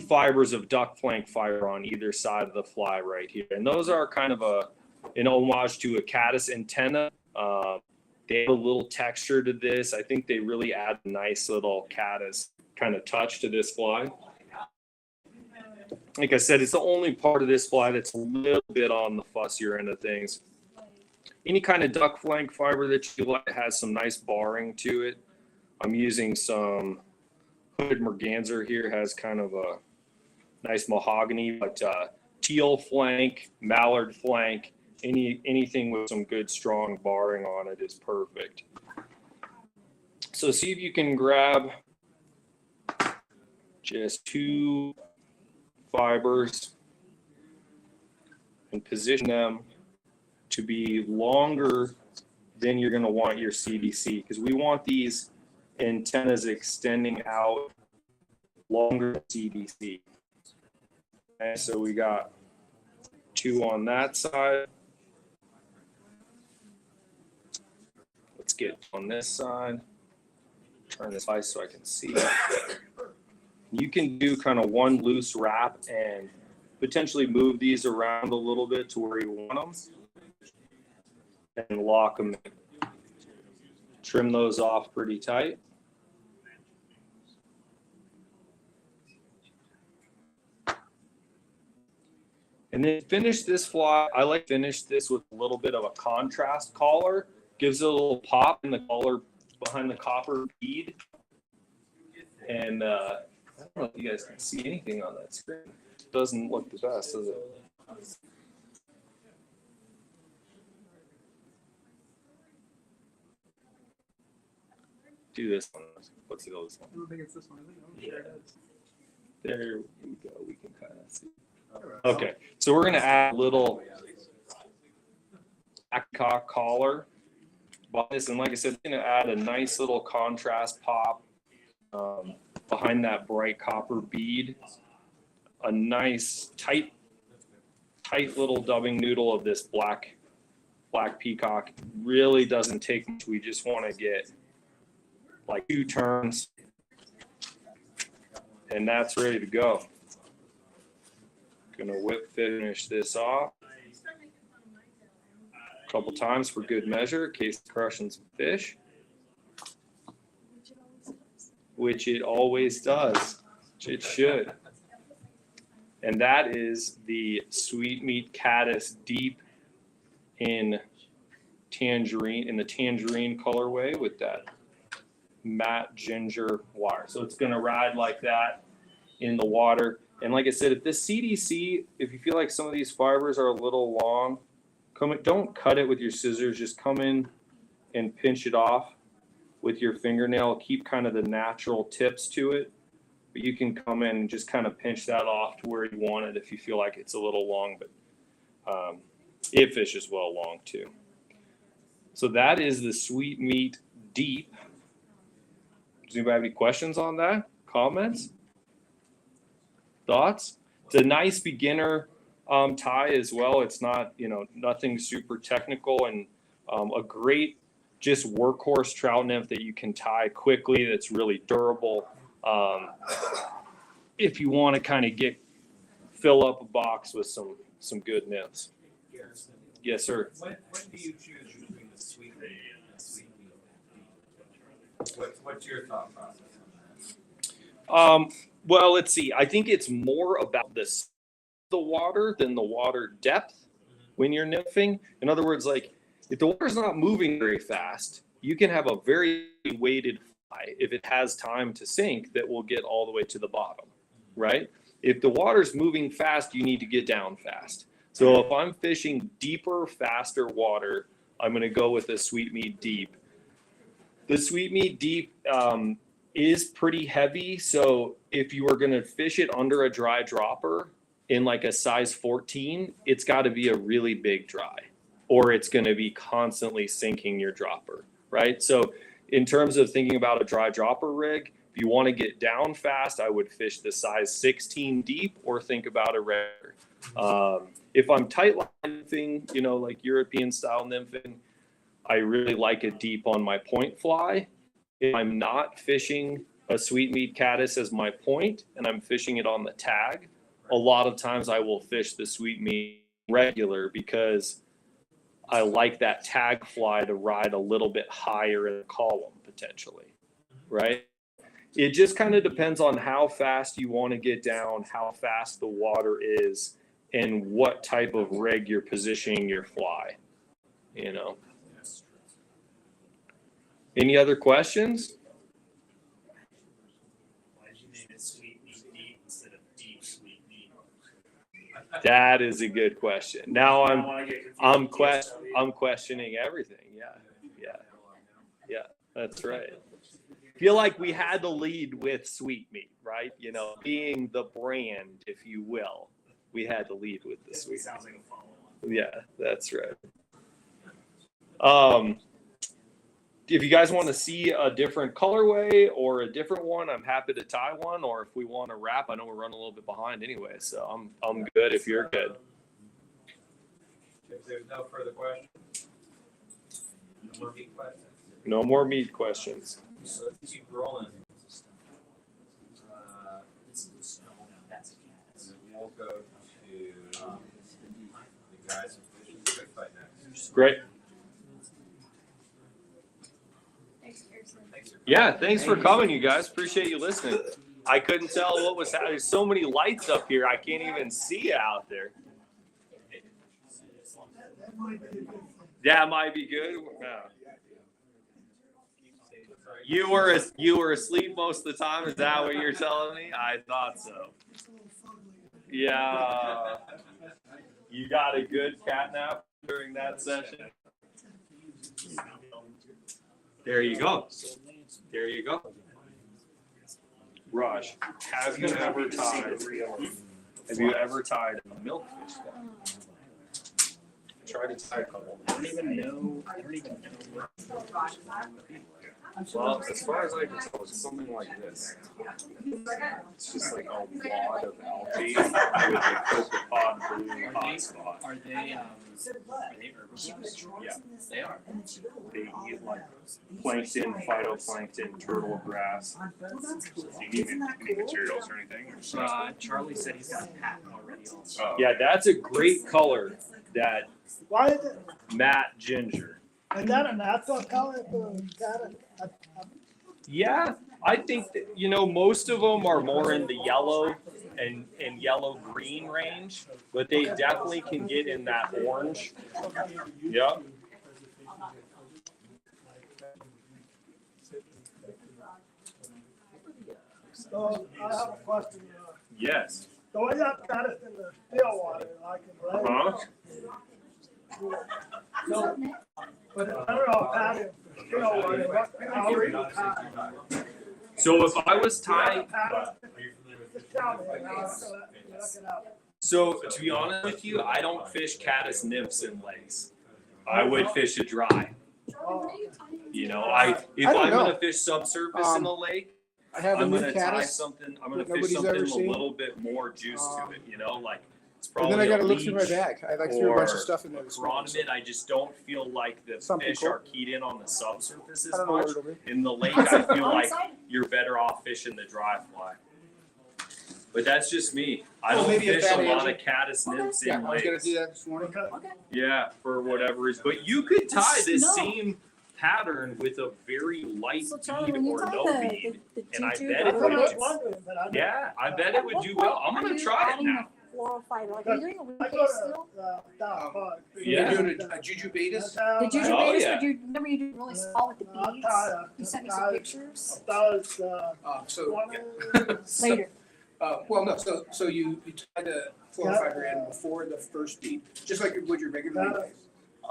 fibers of duck flank fiber on either side of the fly right here. And those are kind of an homage to a caddis antenna. They have a little texture to this. I think they really add a nice little caddis kind of touch to this fly. Like I said, it's the only part of this fly that's a little bit on the fussier end of things. Any kind of duck flank fiber that you like has some nice barring to it. I'm using some hooded merganser here, has kind of a nice mahogany, but teal flank, mallard flank, anything with some good strong barring on it is perfect. So see if you can grab just two fibers and position them to be longer than you're going to want your CDC, because we want these antennas extending out longer than CDC. Okay, so we got two on that side. Let's get on this side. Turn this side so I can see. You can do kind of one loose wrap and potentially move these around a little bit to where you want them and lock them in. Trim those off pretty tight. And then finish this fly. I like to finish this with a little bit of a contrast collar. Gives it a little pop in the collar behind the copper bead. And I don't know if you guys can see anything on that screen. doesn't look the best, does it? Do this one. Let's go this one. I don't think it's this one, is it? I'm sure it is. There we go. We can kind of see. Okay, so we're gonna add a little backcock collar behind this, and like I said, we're gonna add a nice little contrast pop behind that bright copper bead. A nice tight little dubbing noodle of this black peacock. Really doesn't take much. We just want to get like 2 turns, and that's ready to go. Gonna whip finish this off a couple times for good measure in case it's crushing some fish, which it always does. It should. And that is the sweet meat caddis deep in the tangerine colorway with that matte ginger wire. So it's gonna ride like that in the water. And like I said, if this CDC, if you feel like some of these fibers are a little long, don't cut it with your scissors. Just come in and pinch it off with your fingernail. Keep kind of the natural tips to it. But you can come in and just kind of pinch that off to where you want it if you feel like it's a little long, but it fishes well long too. So that is the sweet meat deep. Does anybody have any questions on that? Comments? Thoughts? It's a nice beginner tie as well. It's not, nothing super technical, and a great just workhorse trout nymph that you can tie quickly. That's really durable. If you want to kind of fill up a box with some good nymphs. Garrison. Yes, sir. When do you choose between the sweet meat and the sweet meat? What's your thought process on that? Well, let's see. I think it's more about the water than the water depth when you're nymphing. In other words, like if the water's not moving very fast, you can have a very weighted fly if it has time to sink that will get all the way to the bottom, right? If the water's moving fast, you need to get down fast. So if I'm fishing deeper, faster water, I'm going to go with a sweet meat deep. The sweet meat deep is pretty heavy. So if you are going to fish it under a dry dropper in like a size 14, it's got to be a really big dry, or it's going to be constantly sinking your dropper, right? So in terms of thinking about a dry dropper rig, if you want to get down fast, I would fish the size 16 deep or think about a regular. If I'm tight nymphing, like European style nymphing, I really like a deep on my point fly. If I'm not fishing a sweet meat caddis as my point and I'm fishing it on the tag, a lot of times I will fish the sweet meat regular because I like that tag fly to ride a little bit higher in the column potentially, right? It just kind of depends on how fast you want to get down, how fast the water is, and what type of rig you're positioning your fly, Any other questions? Why did you name it sweet meat deep instead of deep sweet meat? That is a good question. Now I'm questioning everything. Yeah, that's right. Feel like we had to lead with sweet meat, right? Being the brand, if you will. We had to lead with the sweet. Sounds like a follow-on. Yeah, that's right. If you guys want to see a different colorway or a different one, I'm happy to tie one. Or if we want to wrap, I know we're running a little bit behind anyway, so I'm good if you're good. If there's no further questions, no more meat questions. No more meat questions. So let's keep rolling. We'll go to the guys in fishing quick fight next. Great. Thanks, Garrison. Yeah, thanks for coming, you guys. Appreciate you listening. I couldn't tell what was happening. There's so many lights up here, I can't even see out there. That might be a good thing. That might be good. You were asleep most of the time. Is that what you're telling me? I thought so. It's a little fugly. Yeah. You got a good cat nap during that session? There you go. There you go. Raj, have you ever tied a milkfish fly? Try to tie a couple. I don't even know. Well, as far as I can tell, it's something like this. It's just like a wad of algae with a copepod blue hot spot. Are they herbivores? Yeah, They are. they eat like plankton, phytoplankton, turtle grass. Do you need any materials or anything? Charlie said he's got a patent already also. Yeah, that's a great color. That Why is it, matte ginger. is that a natural color for Caddis? Yeah, I think that, you know, most of them are more in the yellow and yellow green range, but they definitely can get in that orange. Yeah. So I have a question. Yes. So I got Caddis in the still water, like in the So, but I don't know how to still water, how are you tied? So if I was tying, Just tell me, and I'll look it up. so to be honest with you, I don't fish caddis nymphs in lakes. I would fish a dry. You know, if I'm gonna fish subsurface in a lake, I have a I'm new gonna tie caddis. something. I'm gonna that fish nobody's something ever with a seen. little bit more juice to it. You know, like it's And probably then I got to a look through my leech bag. I like threw a bunch of or stuff in there this morning. so Chironomid. I just don't feel like the Something fish cool. are keyed in on the subsurface as I don't know what much. it'll be. In the lake, I feel like you're better off fishing the dry fly. But that's just me. I Oh, don't maybe a fish fat a lot Angie. of caddis nymphs Yeah, in I was gonna lakes. do that this morning. Yeah, for whatever reason. But you could tie this same pattern with a very light So Charlie, bead when you or tie no bead. the And I Juju, bet the it I would. was wondering, but I don't. Yeah, I bet it would do well. I'm gonna try it now. Floral fiber, like, are you doing a I weed go case to, still? Down Park. Yeah. You're doing a Juju baetis? The Juju Oh, baetis, yeah. would you, remember you did really small with the beads? You sent me some pictures Those, So, yeah. later. Well, no, so you tie the floral fiber in before the first bead, just like you would your regular bead case. Then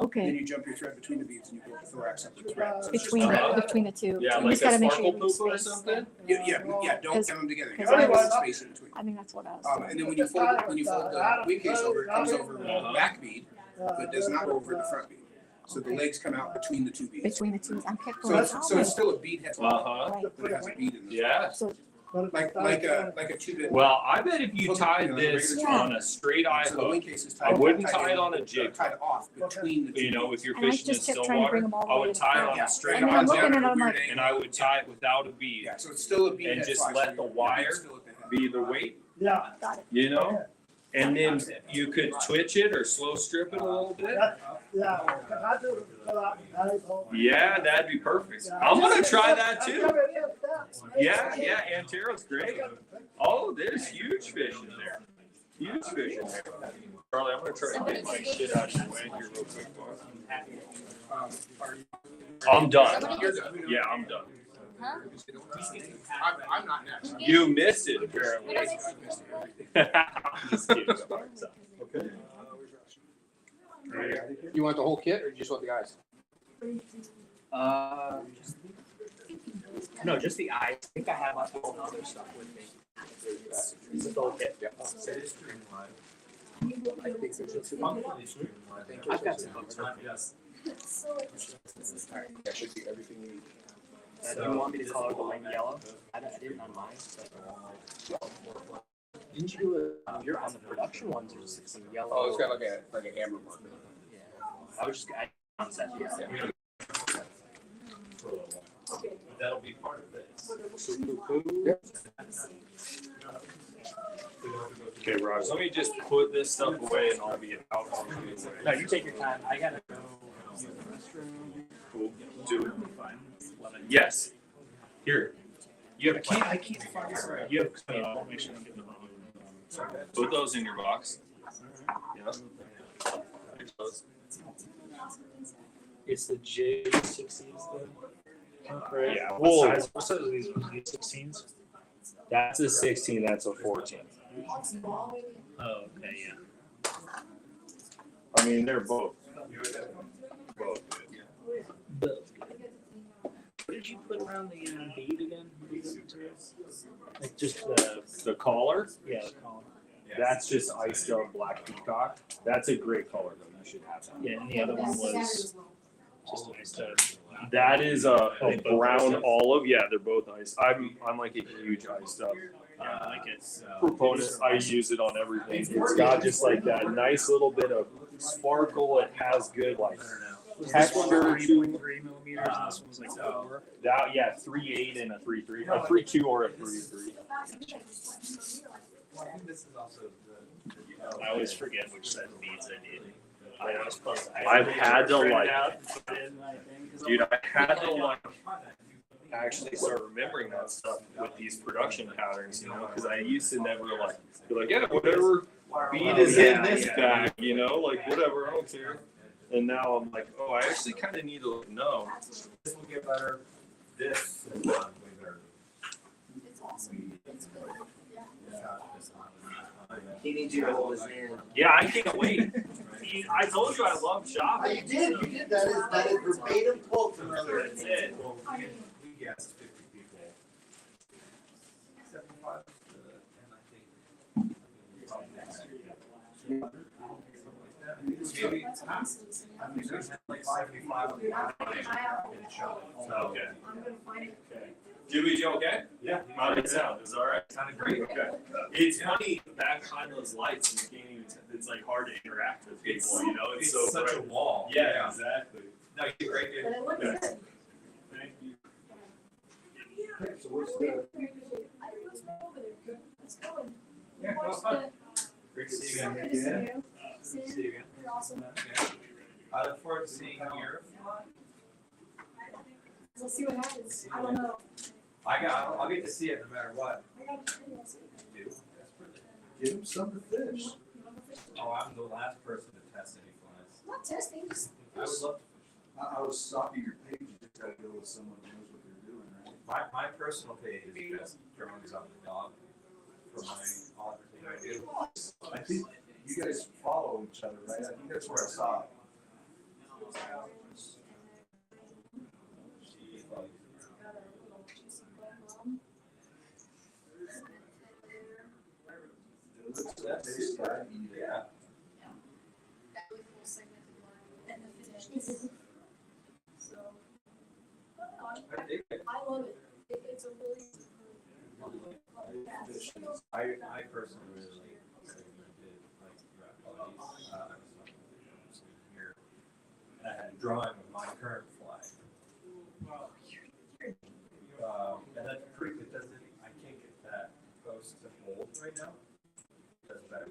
Okay, you jump your thread between the beads and you go thorax up the thread. So it's just between thread. between the two. Yeah, You like just a gotta make sure sparkle you leave pooper or space. something? Yeah, don't Cause- get them together. You cause gotta I leave was- space in between. I think that's what I was. And then when you fold the wing case over, it comes over the back bead, but does not go over the front bead. So the legs come out between the two beads. Between the two, I'm kept. So it's still a bead head, Uh-huh. but it has a bead in it. Yeah. So Like a 2-bit. Well, I bet if you tied this Yeah. on a straight eye So the wing hook, case is I tied. wouldn't tied tie it in, on a jig. Tied off between the two. you know, if you're And I fishing in just kept still trying to bring water, them all the I way would to the tie it front. on a straight And then eye I'm looking hook, at it, I'm like, and I would tie it without a bead, Yeah, so it's still a bead and head just fly, so let your the bead's wire still at the head. be the weight, yeah. got it. you know? And then you could twitch it or slow strip it a little bit. Yeah, cause I do fill out the valuable. Yeah, that'd be perfect. I'm gonna try that too. Yeah, Antero's great. Oh, there's huge fish in there. Huge fish in there. Charlie, I'm gonna try to get my shit out of your way here real quick. I'm done. You're done. Yeah, I'm done. Huh? I'm not next. You missed it, apparently. Just kidding. Okay. You want the whole kit or just want the eyes? No, just the eyes. I think I have all the other stuff with me. Is it okay? I think there's a two. I've got some books. That should be everything you need. Do you want me to color the line yellow? I didn't on mine. Didn't you do it? You're on the production ones. There's some yellow. Oh, it's got like a amber mark. Yeah. I was just. I concept. Yeah. That'll be part of it. Okay, Raj, let me just put this stuff away and I'll be out. No, you take your time. I gotta go use the restroom. Cool. Do it. Yes. Here. You have a key. I can't find it. You have I'll make sure I'm getting the wrong. Put those in your box. Yeah. It's the J16s then? Right? Yeah. What size are these? 16s? That's a 16, that's a 14. Oh, okay, yeah. I mean, they're both. Both. What did you put around the bead again? Like just The collar. yeah, the collar. That's just iced up black peacock. That's a great color though. You should have that. Yeah, and the other one was just iced up. That is a brown olive. Yeah, they're both iced. I'm like a huge iced up Yeah, I like it. proponent. I use it on everything. It's got just like that nice little bit of sparkle. It has good like texture to 3.3 millimeters, and this one's like 4. that. Yeah, 3.8 and a 3.3, a 3.2 or a 3.3. I always forget which set of beads I need. I've had to like, dude, I had to like actually start remembering that stuff with these production patterns, you know, because I used to never like be like, yeah, whatever bead is in this bag, you know, like whatever, I don't care. And now I'm like, oh, I actually kind of need to like, know. This will get better. This is not way better. It's awesome. It's good. He needs you to hold his hand. Yeah, I can't wait. I told you I love shopping. You did. That is verbatim quote from earlier. That's it. Well, we guessed 50 people. 75, and I think probably next year. Maybe it's half. I mean, there's like 75 of them. Okay. I'm gonna find it. Juju, you okay? Yeah. How did it sound? Is it all right? Sounded great. Okay. It's funny back behind those lights, and you can't even. It's like hard to interact with people. You know, It's so such a bright. wall. Yeah, exactly. No, you did great, dude. But it looks Okay. good. Thank you. So where's the? I didn't know it's over there. Let's go and Yeah, well, watch fun. the. Great to see you So again. good to see you. See you again. You're awesome. I look forward to seeing you here. We'll see what happens. I don't know. I'll get to see it no matter what. I got to see it. You do. That's pretty. Give him some to fish. Oh, I'm the last person to test any flies. Not testing, just. I would love to fish. I was stalking your page. You just gotta go with someone who knows what they're doing, right? My personal page is just drawings on the dog for my all everything I do. I think you guys follow each other, right? I think that's where I saw it. That base guy, Yeah. So, I dig it. I love it. It's a really. I personally really did like rat bodies. I was here. And I had a drawing of my current flag. And that's pretty good. I can't get that close to hold right now. That's better.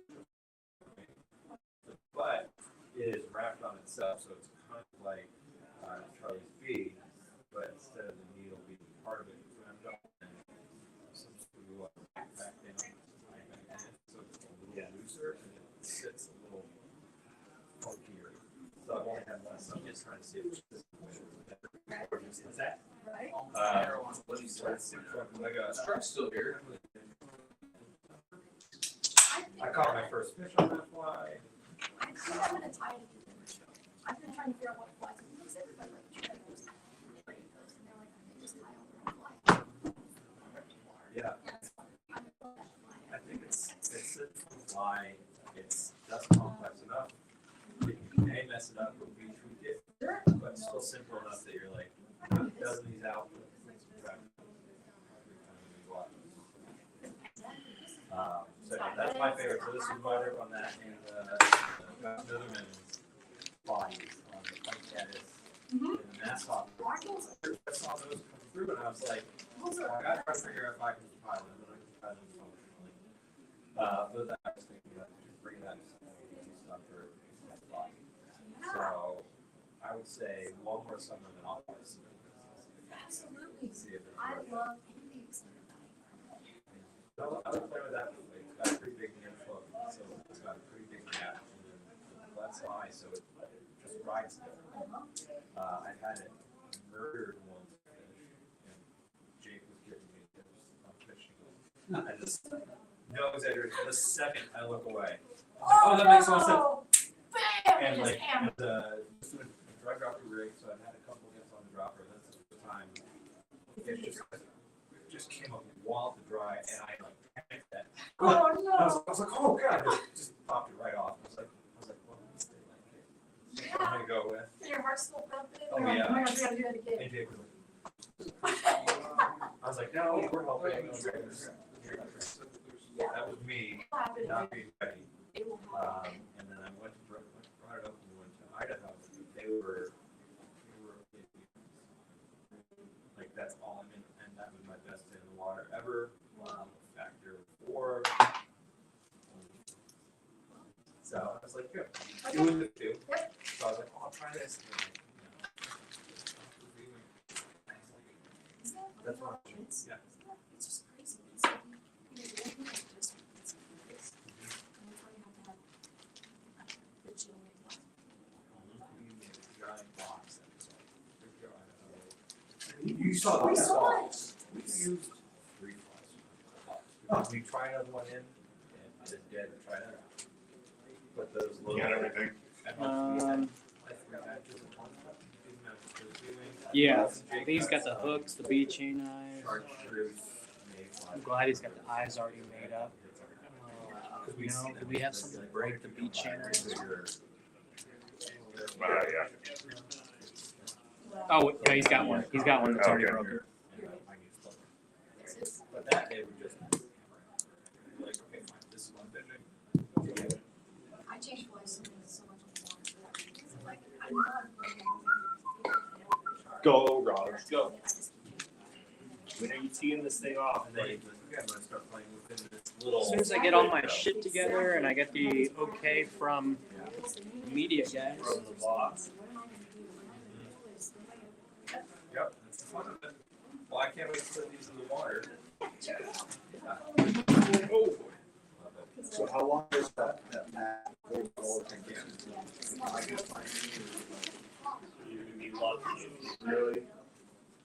But it is wrapped on itself, so it's kind of like Charlie's bead, but instead of the needle being part of it, it's wrapped up and some screw up back down, so it's a little looser and it sits a little funkier. So I've only had one, so I'm just trying to see which is better. Is that? Right? Let me start. Like a struck's still here. I caught my first fish on that fly. I think I'm gonna tie it to the show. I've been trying to figure out what flies. Because everybody like triggers. And they're like, they just tie all their own fly. Yeah. That's fun. I love that fly. I think it's a fly. It's that's complex enough. You may mess it up, but we tweak it. But still simple enough that you're like, a dozen of these out. So that's my favorite. So this is my work on that, and Netherlands bodies on the Caddis and the mascot. I saw those come through, and I was like, I gotta try to figure out if I can compile them, but I can compile them functionally. But I was thinking of bringing that to some stuff for that body. So I would say one more summer than I'll probably see. Absolutely. See if it's I worth it. love paintings. I would play with that. It's got a pretty big nymph hook, so it's got a pretty big gap, and then that's high, so it just rides different. I've had it murdered once, and Jake was giving me tips on fishing. I just No exaggeration. The second I look away, oh, that makes all sense. Bam! And Just like, hammer. the drug dropped the rig, so I've had a couple hits on the dropper. That's the time. It just came up wall to dry, and I like panicked that. Oh no! I was like, oh god! It just popped it right off. I was like, well, let's stay like it. I'm gonna go with. And your heart's still pumping. Oh, You're like, yeah. oh my God, we gotta do that again. And Jake was like, I was like, no, we're helping. That was me not being ready. It will happen. And then I went to brought it up and we went to Idaho. They were like, that's all I'm in, and that was my best day in the water ever. Factor 4. So I was like, good. Doing the 2. So I was like, oh, I'll try this. That's what I'm doing. Yeah. It's just crazy. It's like, you know, the only thing that just- it's- it's- and that's why you have to have the chill and love. Giant box that was like, you saw We the saw box. We used 3 flies. We tried another one in, and it did try that out. But those little. You got everything? Yeah, he's got the hooks, the bead chain eyes. I'm glad he's got the eyes already made up. No, do we have something to break the bead chain eyes? Yeah. Oh, yeah, he's got one. He's got one that's already Okay. broken. But that day we just like, okay, fine, this is one fishing. I changed flies so much on the water. Like, I'm not. Go, Rollins, go. When are you teeing this thing off? And then he was like, okay, I'm gonna start playing within this little. As soon as I get all my shit together and I get the okay from media guys. From the boss. Yep, that's the fun of it. Well, I can't wait to put these in the water. Oh, boy. So how long is that mat? Again. You're gonna be lucky. Really?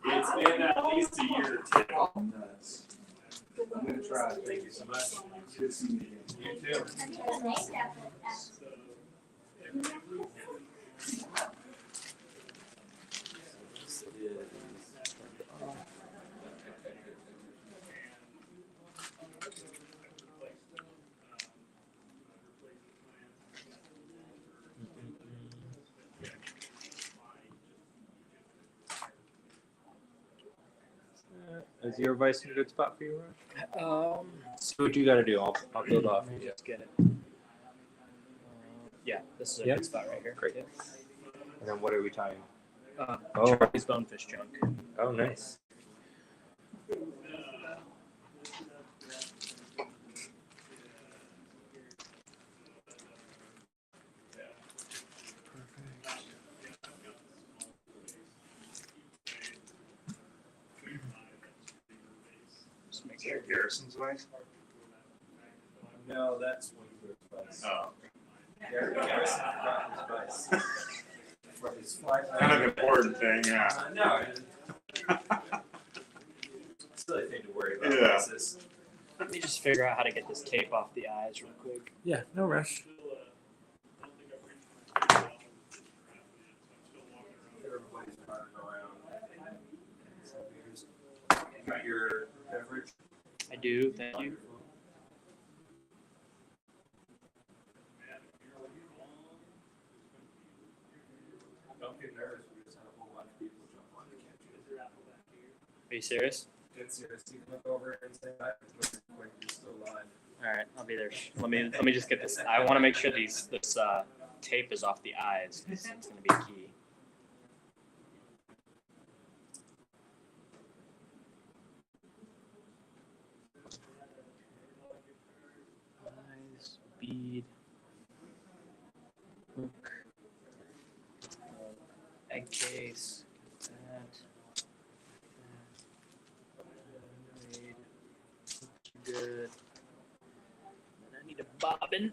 It's been at least a year or 2. Nuts. I'm gonna try. Thank you so much. Good seeing you. You too. Is your advice in a good spot for you, Raj? Um, See what you got to do. I'll build off. let me just get it. Yeah, this is a Yeah. good spot right here. Great. Yeah. And then what are we tying? Oh. Charlie's bonefish junk. Oh, nice. Just make sure. Garrison's advice? No, that's Winkler's advice. Oh. Garrison forgot his advice. For his fly Kind of important thing, yeah. No. Silly thing to worry about. Yeah. This is- Let me just figure out how to get this tape off the eyes real quick. Yeah, no rush. Everybody's running around. You got your beverage? I do, thank you. Don't get nervous. We just had a whole bunch of people jump on the catch. Are you serious? Get serious. You can look over and say, "Hi, quick, you're still alive." All right, I'll be there. Let me just get this. I want to make sure this tape is off the eyes. It's going to be key. Eyes, bead, hook, egg case, that. Good. And I need a bobbin.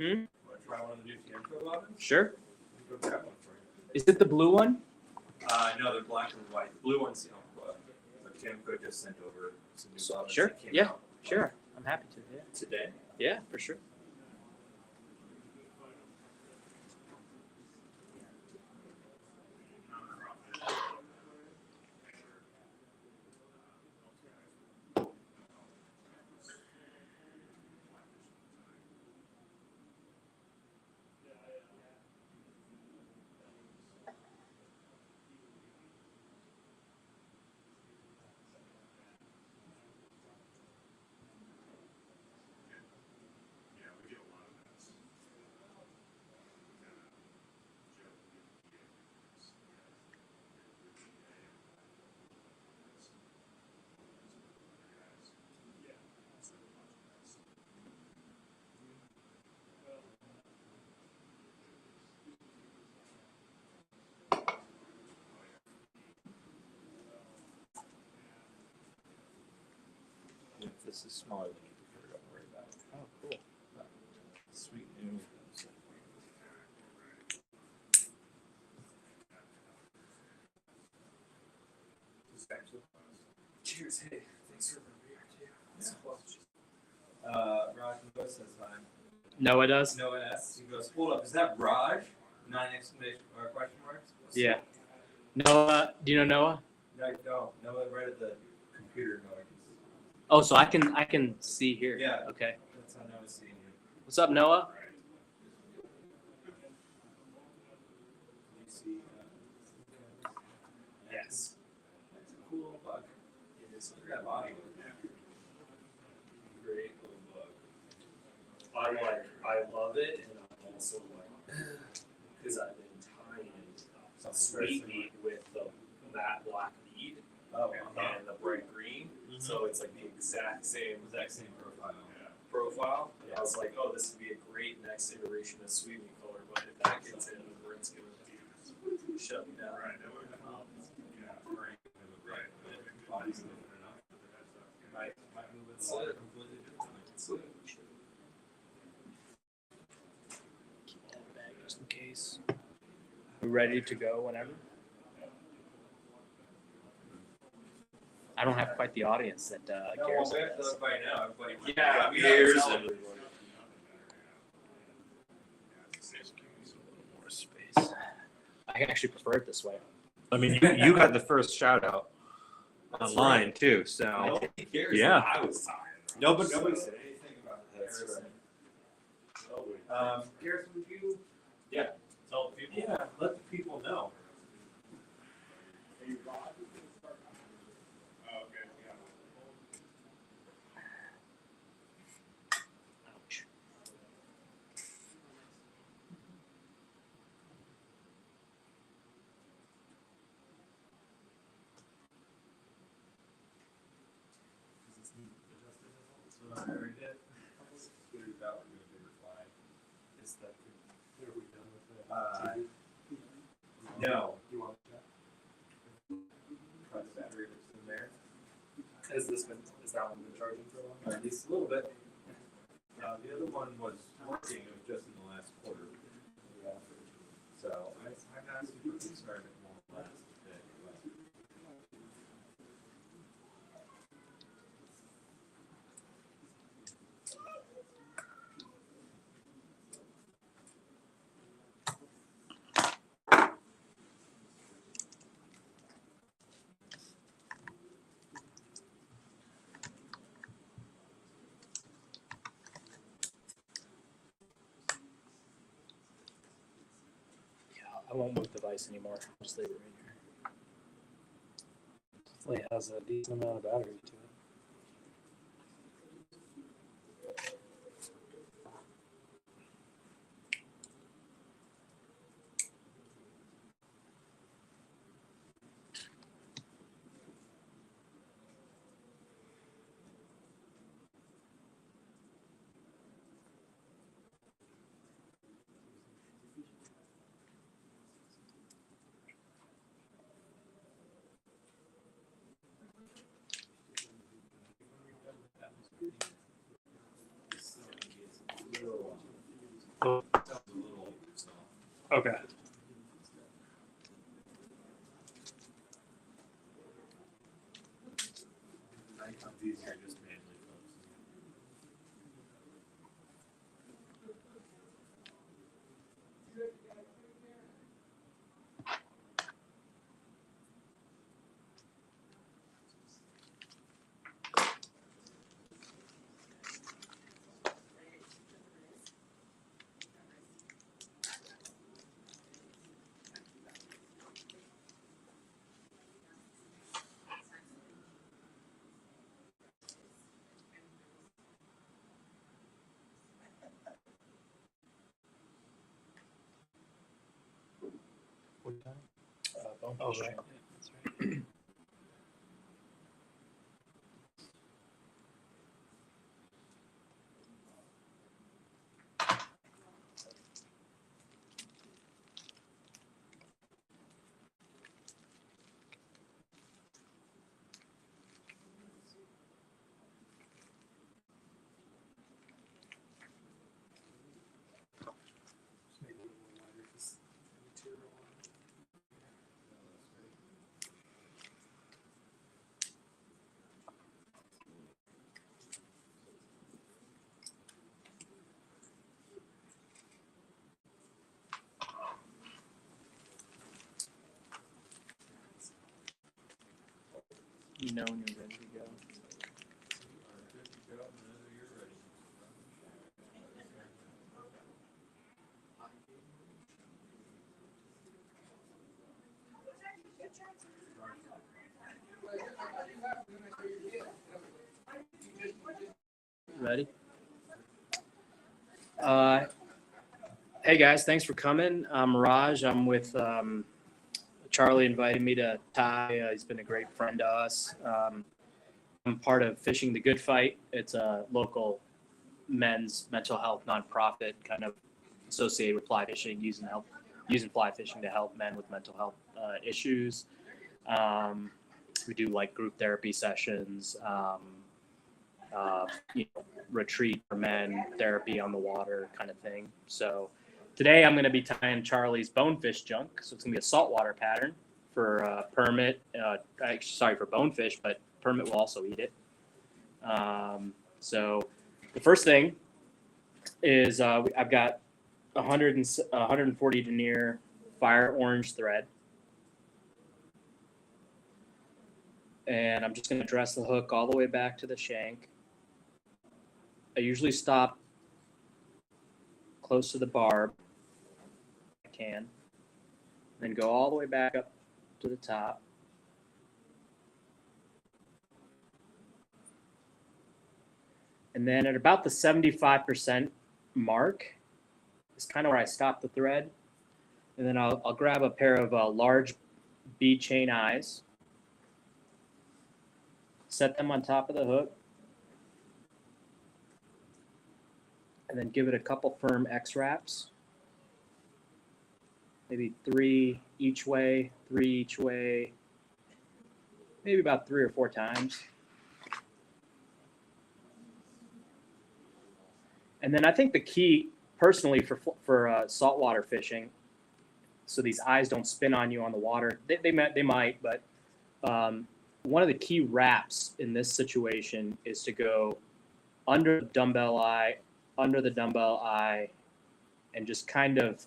Hmm? Want to try one of the new Tiemco bobbins? Sure. Go grab one for you. Is it the blue one? No, they're black and white. The blue one's Umpqua. But Tiemco just sent over some new bobbins Sure. that came Yeah. out Sure. I'm happy to. Yeah. today. Yeah, for sure. If this is smaller than you prefer, don't worry about it. Oh, cool. Sweet new. Cheers. Hey, thanks for the beer too. Raj Lewis says hi. Noah does? Noah S. He goes, hold up, is that Raj? 9 exclamation or question marks? Yeah. Noah, do you know Noah? No, Noah right at the computer. Noah. Oh, so I can see here. Yeah. Okay. That's how Noah's seeing you. What's up, Noah? You see, yes. That's a cool little bug. It is. Look at that body. Great little bug. I love it, and I'm also like, because I've been tying sweet meat with the matte black bead and the bright green, so it's like the exact same profile. And I was like, oh, this would be a great next iteration of sweet meat color, but if that gets in, then it's gonna shut me down. Might move it slowly, completely different. Keep that in the bag just in case. We're ready to go whenever. I don't have quite the audience that No, Garrison well, does. by now, everybody. Yeah, we beers and. More space. I actually prefer it this way. I mean, you got the first shout out online too, so yeah. I was tired. Nobody said anything about that. Garrison, would you? Yeah, tell the people. Yeah, let the people know. Ouch. No. You want that? Try the battery that's in there. Is that one been charging for a while? At least a little bit. The other one was working, it was just in the last quarter. So I've asked you to start it more last day. I won't move the device anymore. I'll just leave it right here. Hopefully it has a decent amount of battery to it. Okay. Bonefish. right. You know when you're ready to go. Ready? Hey guys, thanks for coming. I'm Raj. I'm with Charlie invited me to Ty. He's been a great friend to us. I'm part of Fishing the Good Fight. It's a local men's mental health nonprofit kind of associated with fly fishing, using fly fishing to help men with mental health issues. We do like group therapy sessions, retreat for men, therapy on the water kind of thing. So today I'm going to be tying Charlie's bonefish junk. So it's going to be a saltwater pattern for permit. For bonefish, but permit will also eat it. So the first thing is I've got 140 denier fire orange thread. And I'm just going to dress the hook all the way back to the shank. I usually stop close to the barb, if I can, then go all the way back up to the top. And then at about the 75% mark is kind of where I stop the thread. And then I'll grab a pair of large bead chain eyes, set them on top of the hook, and then give it a couple firm X wraps. Maybe 3 each way, 3 each way, maybe about 3 or 4 times. And then I think the key, personally, for saltwater fishing, so these eyes don't spin on you on the water. They might, but one of the key wraps in this situation is to go under the dumbbell eye, and just kind of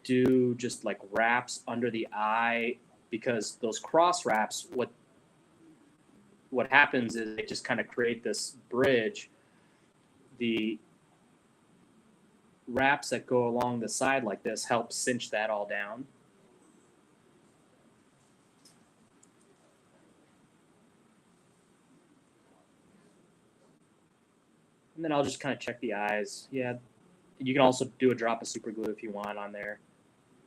do just like wraps under the eye, because those cross wraps, what happens is they just kind of create this bridge. The wraps that go along the side like this help cinch that all down. And then I'll just kind of check the eyes. Yeah, you can also do a drop of super glue if you want on there.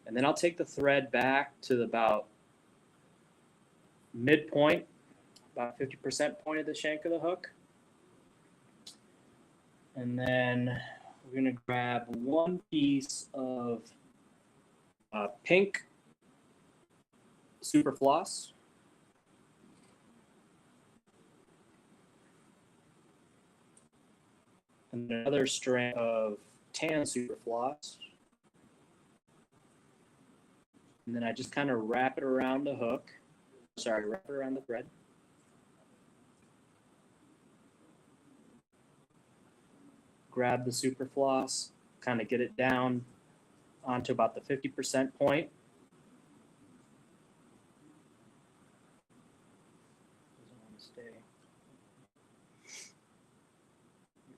And then I'll take the thread back to about midpoint, about 50% point of the shank of the hook. And then we're going to grab one piece of pink super floss. And another strand of tan super floss. And then I just kind of wrap it around the hook. Sorry, wrap it around the thread. Grab the super floss, kind of get it down onto about the 50% point. Doesn't want to stay.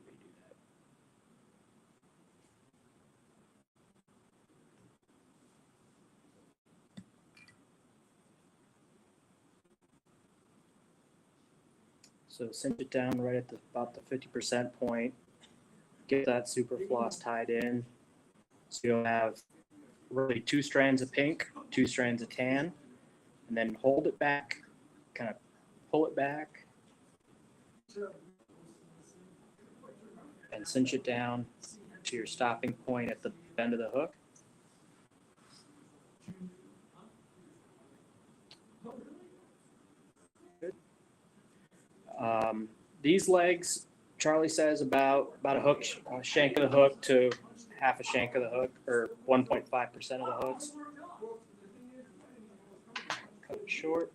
Redo that. So cinch it down right at about the 50% point. Get that super floss tied in. So you'll have really 2 strands of pink, 2 strands of tan, and then hold it back, kind of pull it back, and cinch it down to your stopping point at the bend of the hook. Good. These legs, Charlie says about a hook, shank of the hook to half a shank of the hook, or 1.5% of the hooks. Cut it short.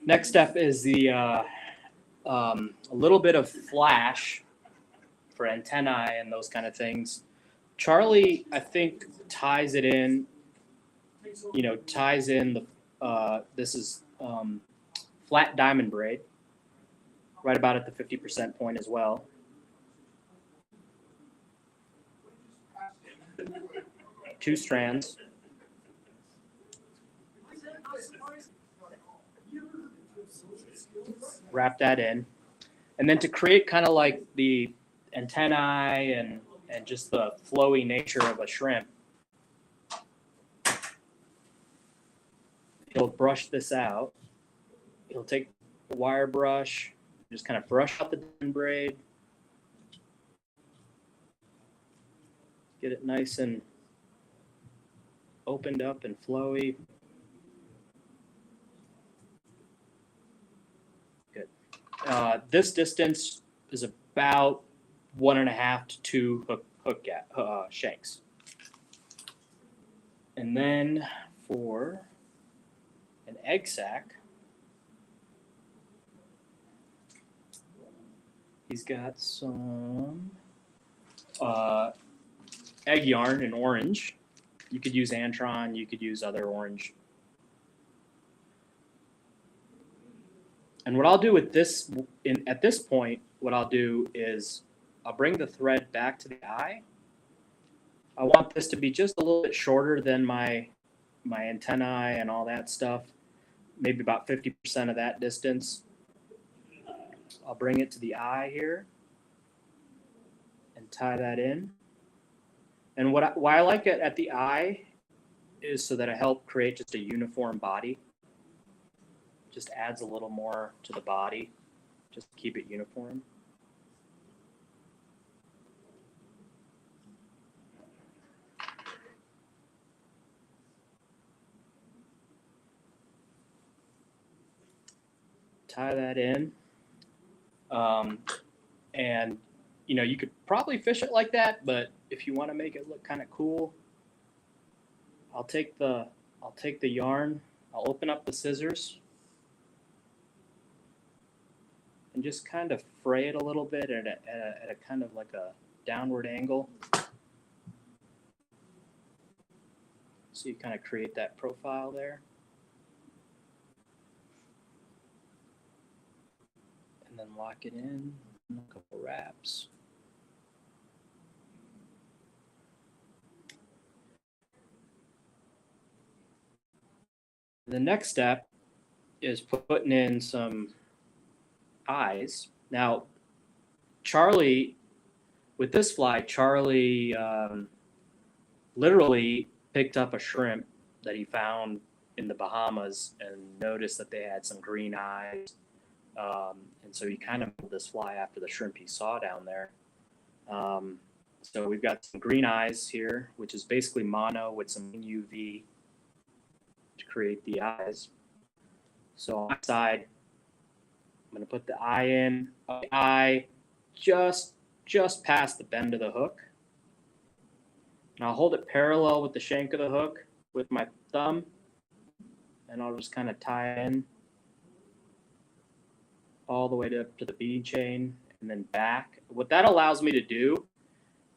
Next step is the a little bit of flash for antennae and those kind of things. Charlie, I think, ties it in. Ties in the this is flat diamond braid, right about at the 50% point as well. Two strands. Wrap that in. And then to create kind of like the antennae and just the flowy nature of a shrimp, he'll brush this out. He'll take a wire brush, just kind of brush out the diamond braid. Get it nice and opened up and flowy. Good. This distance is about 1.5 to 2 hook shanks. And then for an egg sac, he's got some egg yarn in orange. You could use Antron, you could use other orange. And what I'll do with this, at this point, what I'll do is I'll bring the thread back to the eye. I want this to be just a little bit shorter than my antennae and all that stuff, maybe about 50% of that distance. I'll bring it to the eye here and tie that in. And why I like it at the eye is so that I help create just a uniform body. Just adds a little more to the body, just to keep it uniform. Tie that in. And you could probably fish it like that, but if you want to make it look kind of cool, I'll take the yarn, I'll open up the scissors and just kind of fray it a little bit at a kind of like a downward angle. So you kind of create that profile there. And then lock it in, a couple wraps. The next step is putting in some eyes. Now, Charlie, with this fly, Charlie literally picked up a shrimp that he found in the Bahamas and noticed that they had some green eyes. And so he kind of pulled this fly after the shrimp he saw down there. So we've got some green eyes here, which is basically mono with some UV to create the eyes. So on the side, I'm going to put the eye in. The eye just just past the bend of the hook. And I'll hold it parallel with the shank of the hook with my thumb, and I'll just kind of tie it in all the way to the bead chain and then back. What that allows me to do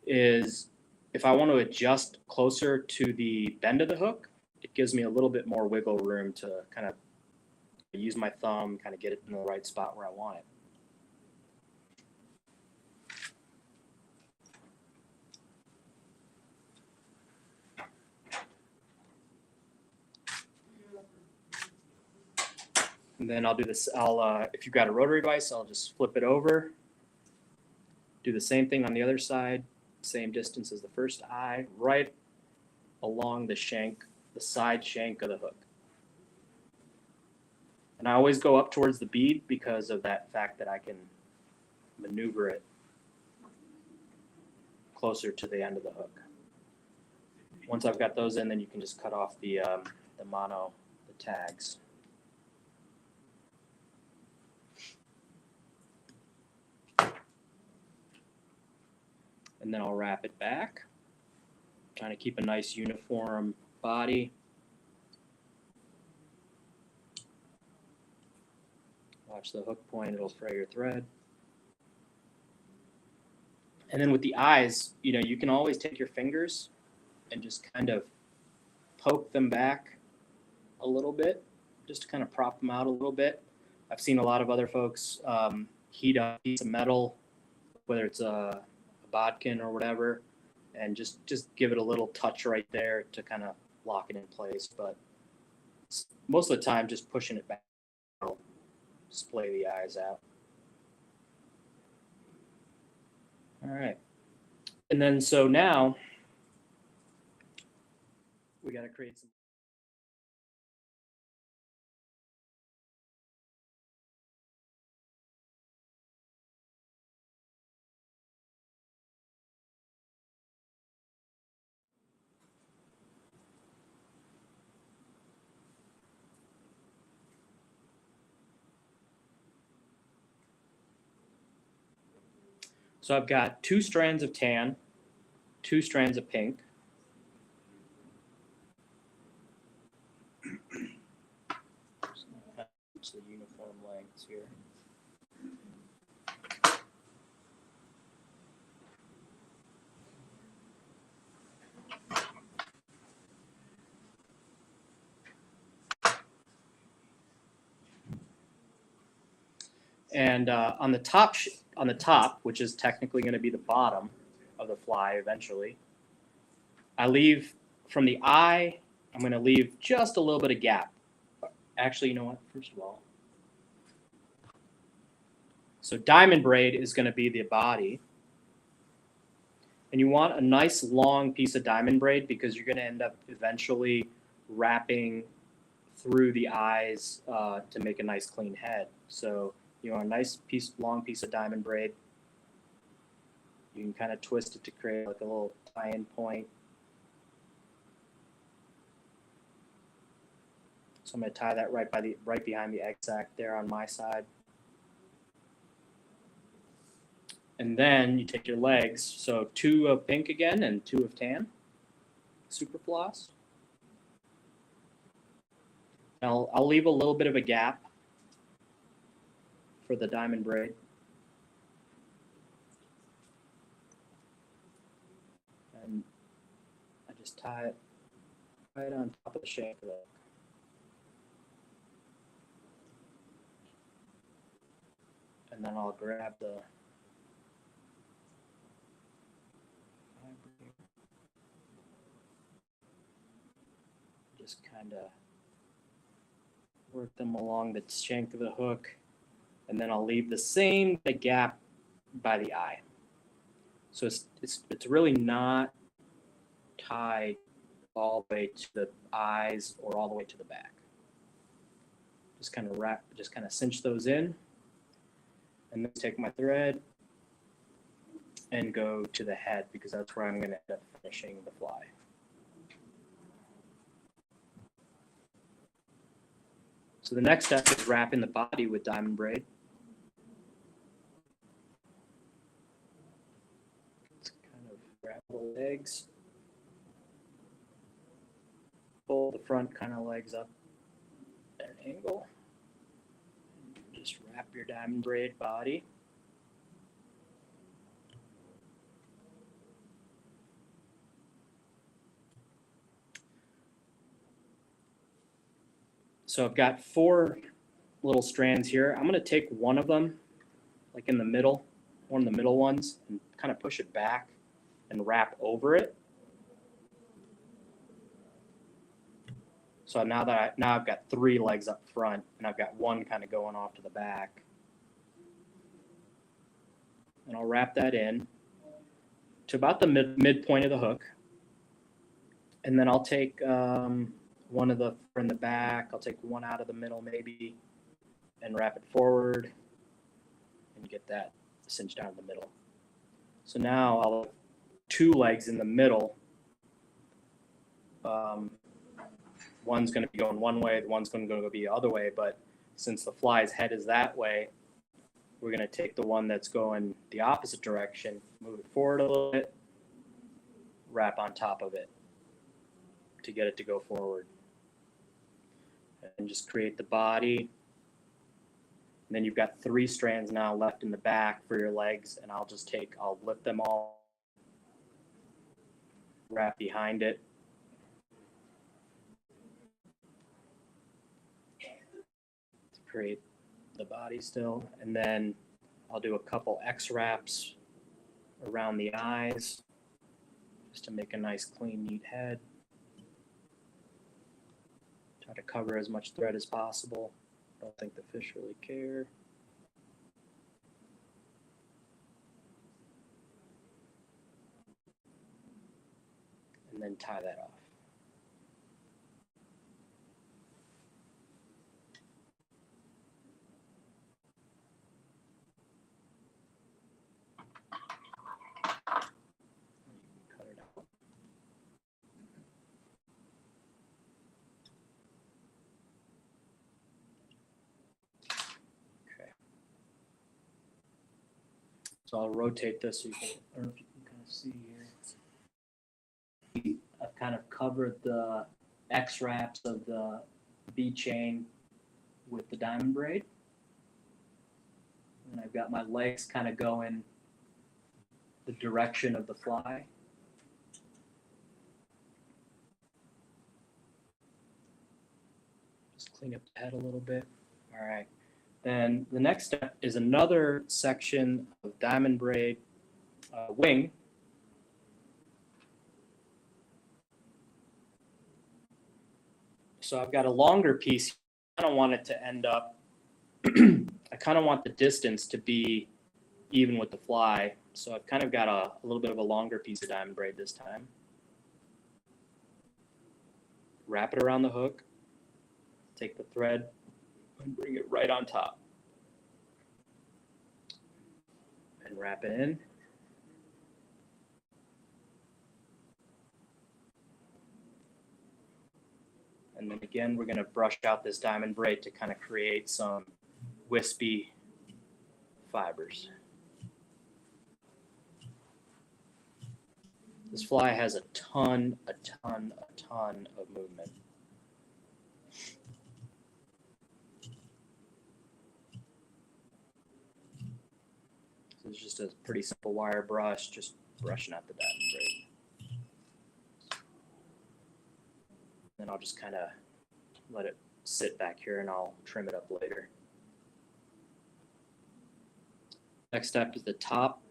is if I want to adjust closer to the bend of the hook, it gives me a little bit more wiggle room to kind of use my thumb, kind of get it in the right spot where I want it. And then I'll do this, if you've got a rotary vise, I'll just flip it over. Do the same thing on the other side, same distance as the first eye, right along the shank, the side shank of the hook. And I always go up towards the bead because of that fact that I can maneuver it closer to the end of the hook. Once I've got those in, then you can just cut off the tags. And then I'll wrap it back, trying to keep a nice uniform body. Watch the hook point, it'll fray your thread. And then with the eyes, you can always take your fingers and just kind of poke them back a little bit, just to kind of prop them out a little bit. I've seen a lot of other folks heat up a piece of metal, whether it's a bodkin or whatever, and just give it a little touch right there to kind of lock it in place. But most of the time, just pushing it back will splay the eyes out. All right. And then so now we got to create some. So I've got 2 strands of tan, 2 strands of pink. It's the uniform lengths here. And on the top, which is technically going to be the bottom of the fly eventually, I leave from the eye, I'm going to leave just a little bit of gap. Actually, you know what? First of all, so diamond braid is going to be the body. And you want a nice long piece of diamond braid because you're going to end up eventually wrapping through the eyes to make a nice clean head. So you want a nice long piece of diamond braid. You can kind of twist it to create like a little tie-in point. So I'm going to tie that right behind the egg sac there on my side. And then you take your legs, so 2 of pink again and 2 of tan, super floss. I'll leave a little bit of a gap for the diamond braid. And I just tie it right on top of the shank of the hook. And then I'll grab the just kind of work them along the shank of the hook, and then I'll leave the same gap by the eye. So it's really not tied all the way to the eyes or all the way to the back. Just kind of cinch those in, and then take my thread and go to the head because that's where I'm going to end up finishing the fly. So the next step is wrapping the body with diamond braid. the legs. Pull the front kind of legs up at an angle. Just wrap your diamond braid body. So I've got 4 little strands here. I'm going to take one of them, like in the middle, one of the middle ones, and kind of push it back and wrap over it. So now I've got 3 legs up front, and I've got one kind of going off to the back. And I'll wrap that in to about the midpoint of the hook. And then I'll take one of the in the back. I'll take one out of the middle maybe and wrap it forward and get that cinched down in the middle. So now I'll have 2 legs in the middle. One's going to be going one way, one's going to go the other way, but since the fly's head is that way, we're going to take the one that's going the opposite direction, move it forward a little bit, wrap on top of it to get it to go forward. And just create the body. And then you've got 3 strands now left in the back for your legs, and I'll lift them all, wrap behind it. To create the body still. And then I'll do a couple X wraps around the eyes just to make a nice, clean, neat head. Try to cover as much thread as possible. Don't think the fish really care. And then tie that off. Cut it out. Okay. So I'll rotate this so you can, I don't know if you can kind of see here. I've kind of covered the X wraps of the V chain with the diamond braid. And I've got my legs kind of going the direction of the fly. Just clean up the head a little bit. All right. Then the next step is another section of diamond braid wing. So I've got a longer piece. I don't want it to end up, I kind of want the distance to be even with the fly. So I've kind of got a little bit of a longer piece of diamond braid this time. Wrap it around the hook, take the thread and bring it right on top. And wrap it in. And then again, we're going to brush out this diamond braid to kind of create some wispy fibers. This fly has a ton of movement. So it's just a pretty simple wire brush, just brushing out the diamond braid. Then I'll just kind of let it sit back here and I'll trim it up later. Next step is the top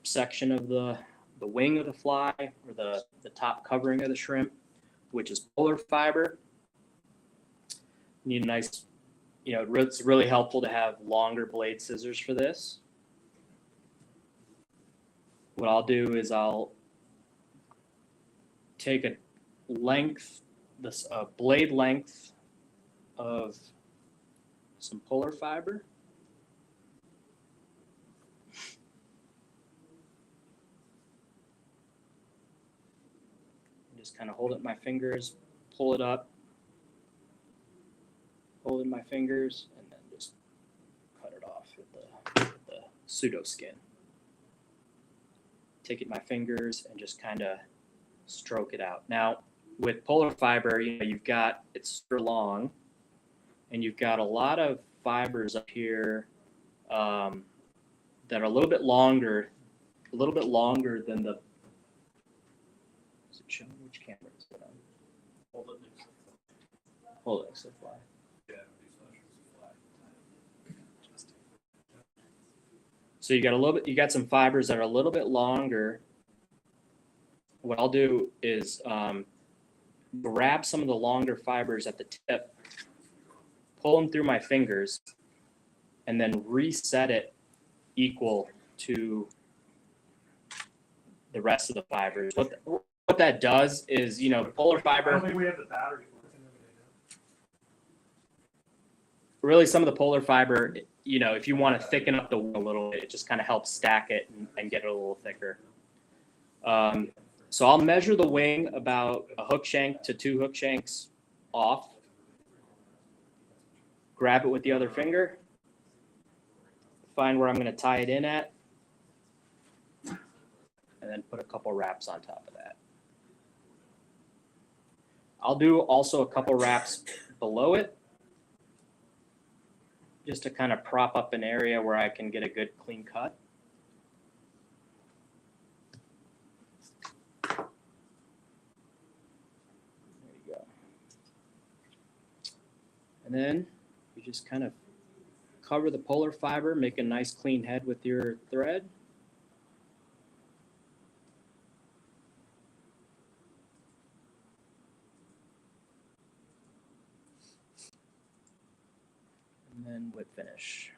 section of the wing of the fly, or the top covering of the shrimp, which is polar fiber. You need a nice, it's really helpful to have longer blade scissors for this. What I'll do is I'll take a length, this blade length of some polar fiber. Just kind of hold it in my fingers, pull it up, hold it in my fingers, and then just cut it off with the pseudo skin. take it in my fingers and just kind of stroke it out. Now, with polar fiber, you've got, it's super long, and you've got a lot of fibers up here that are a little bit longer than the. Is it showing which camera is it on? Hold it, so fly. So you got some fibers that are a little bit longer. What I'll do is grab some of the longer fibers at the tip, pull them through my fingers, and then reset it equal to the rest of the fibers. What that does is, polar I fiber. don't think we have the battery for it. Really, some of the polar fiber, if you want to thicken up the wing a little bit, it just kind of helps stack it and get it a little thicker. So I'll measure the wing about a hook shank to 2 hook shanks off. Grab it with the other finger. Find where I'm going to tie it in at. And then put a couple wraps on top of that. I'll do also a couple wraps below it, just to kind of prop up an area where I can get a good clean cut. There you go. And then you just kind of cover the polar fiber, make a nice clean head with your thread. And then whip finish.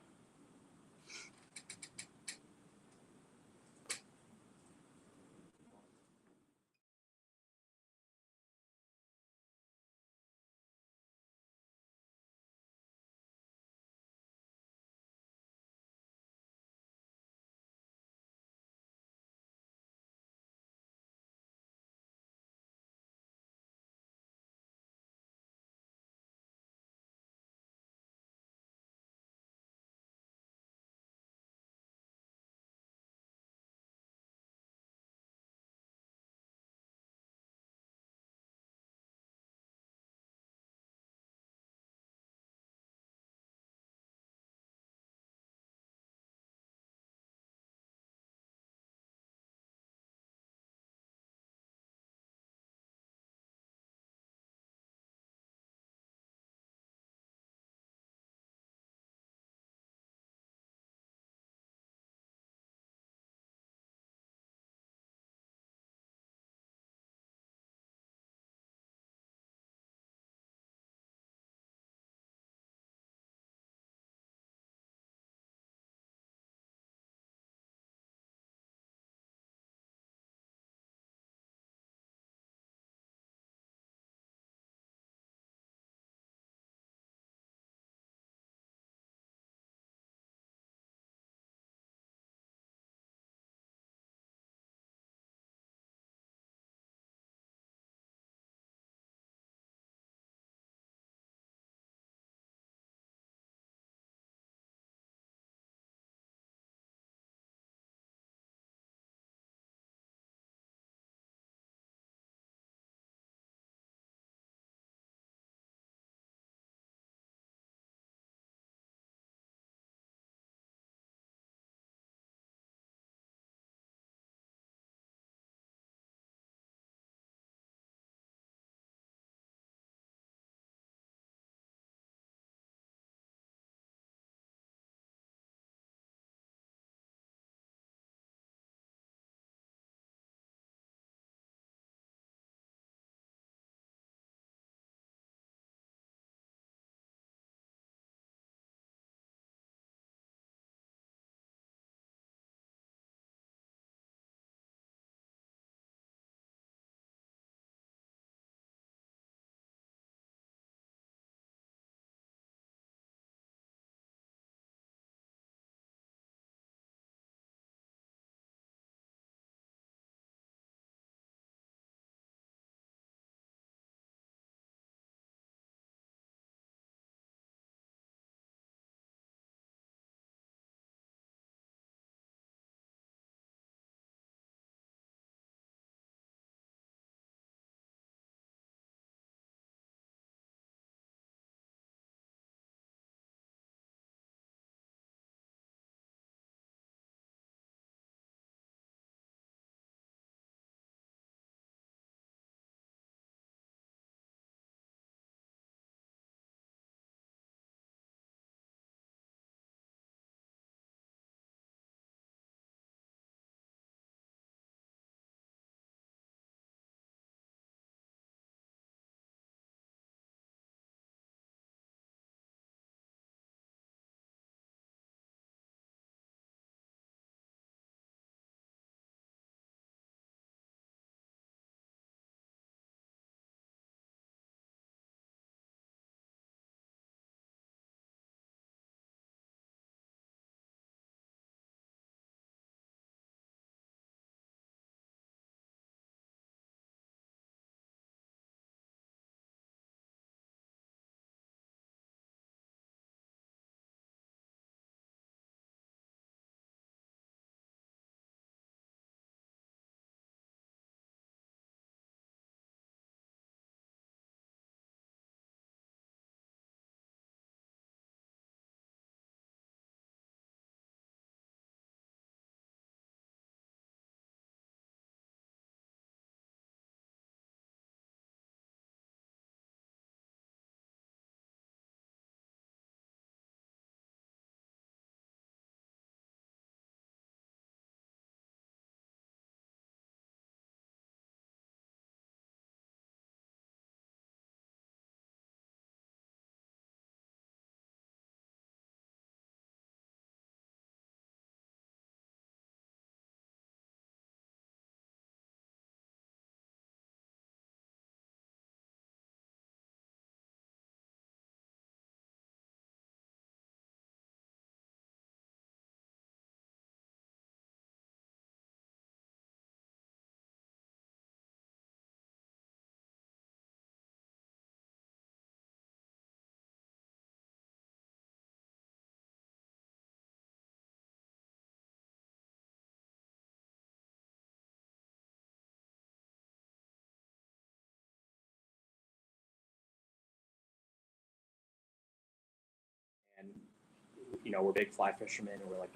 we're big fly fishermen, and we're like,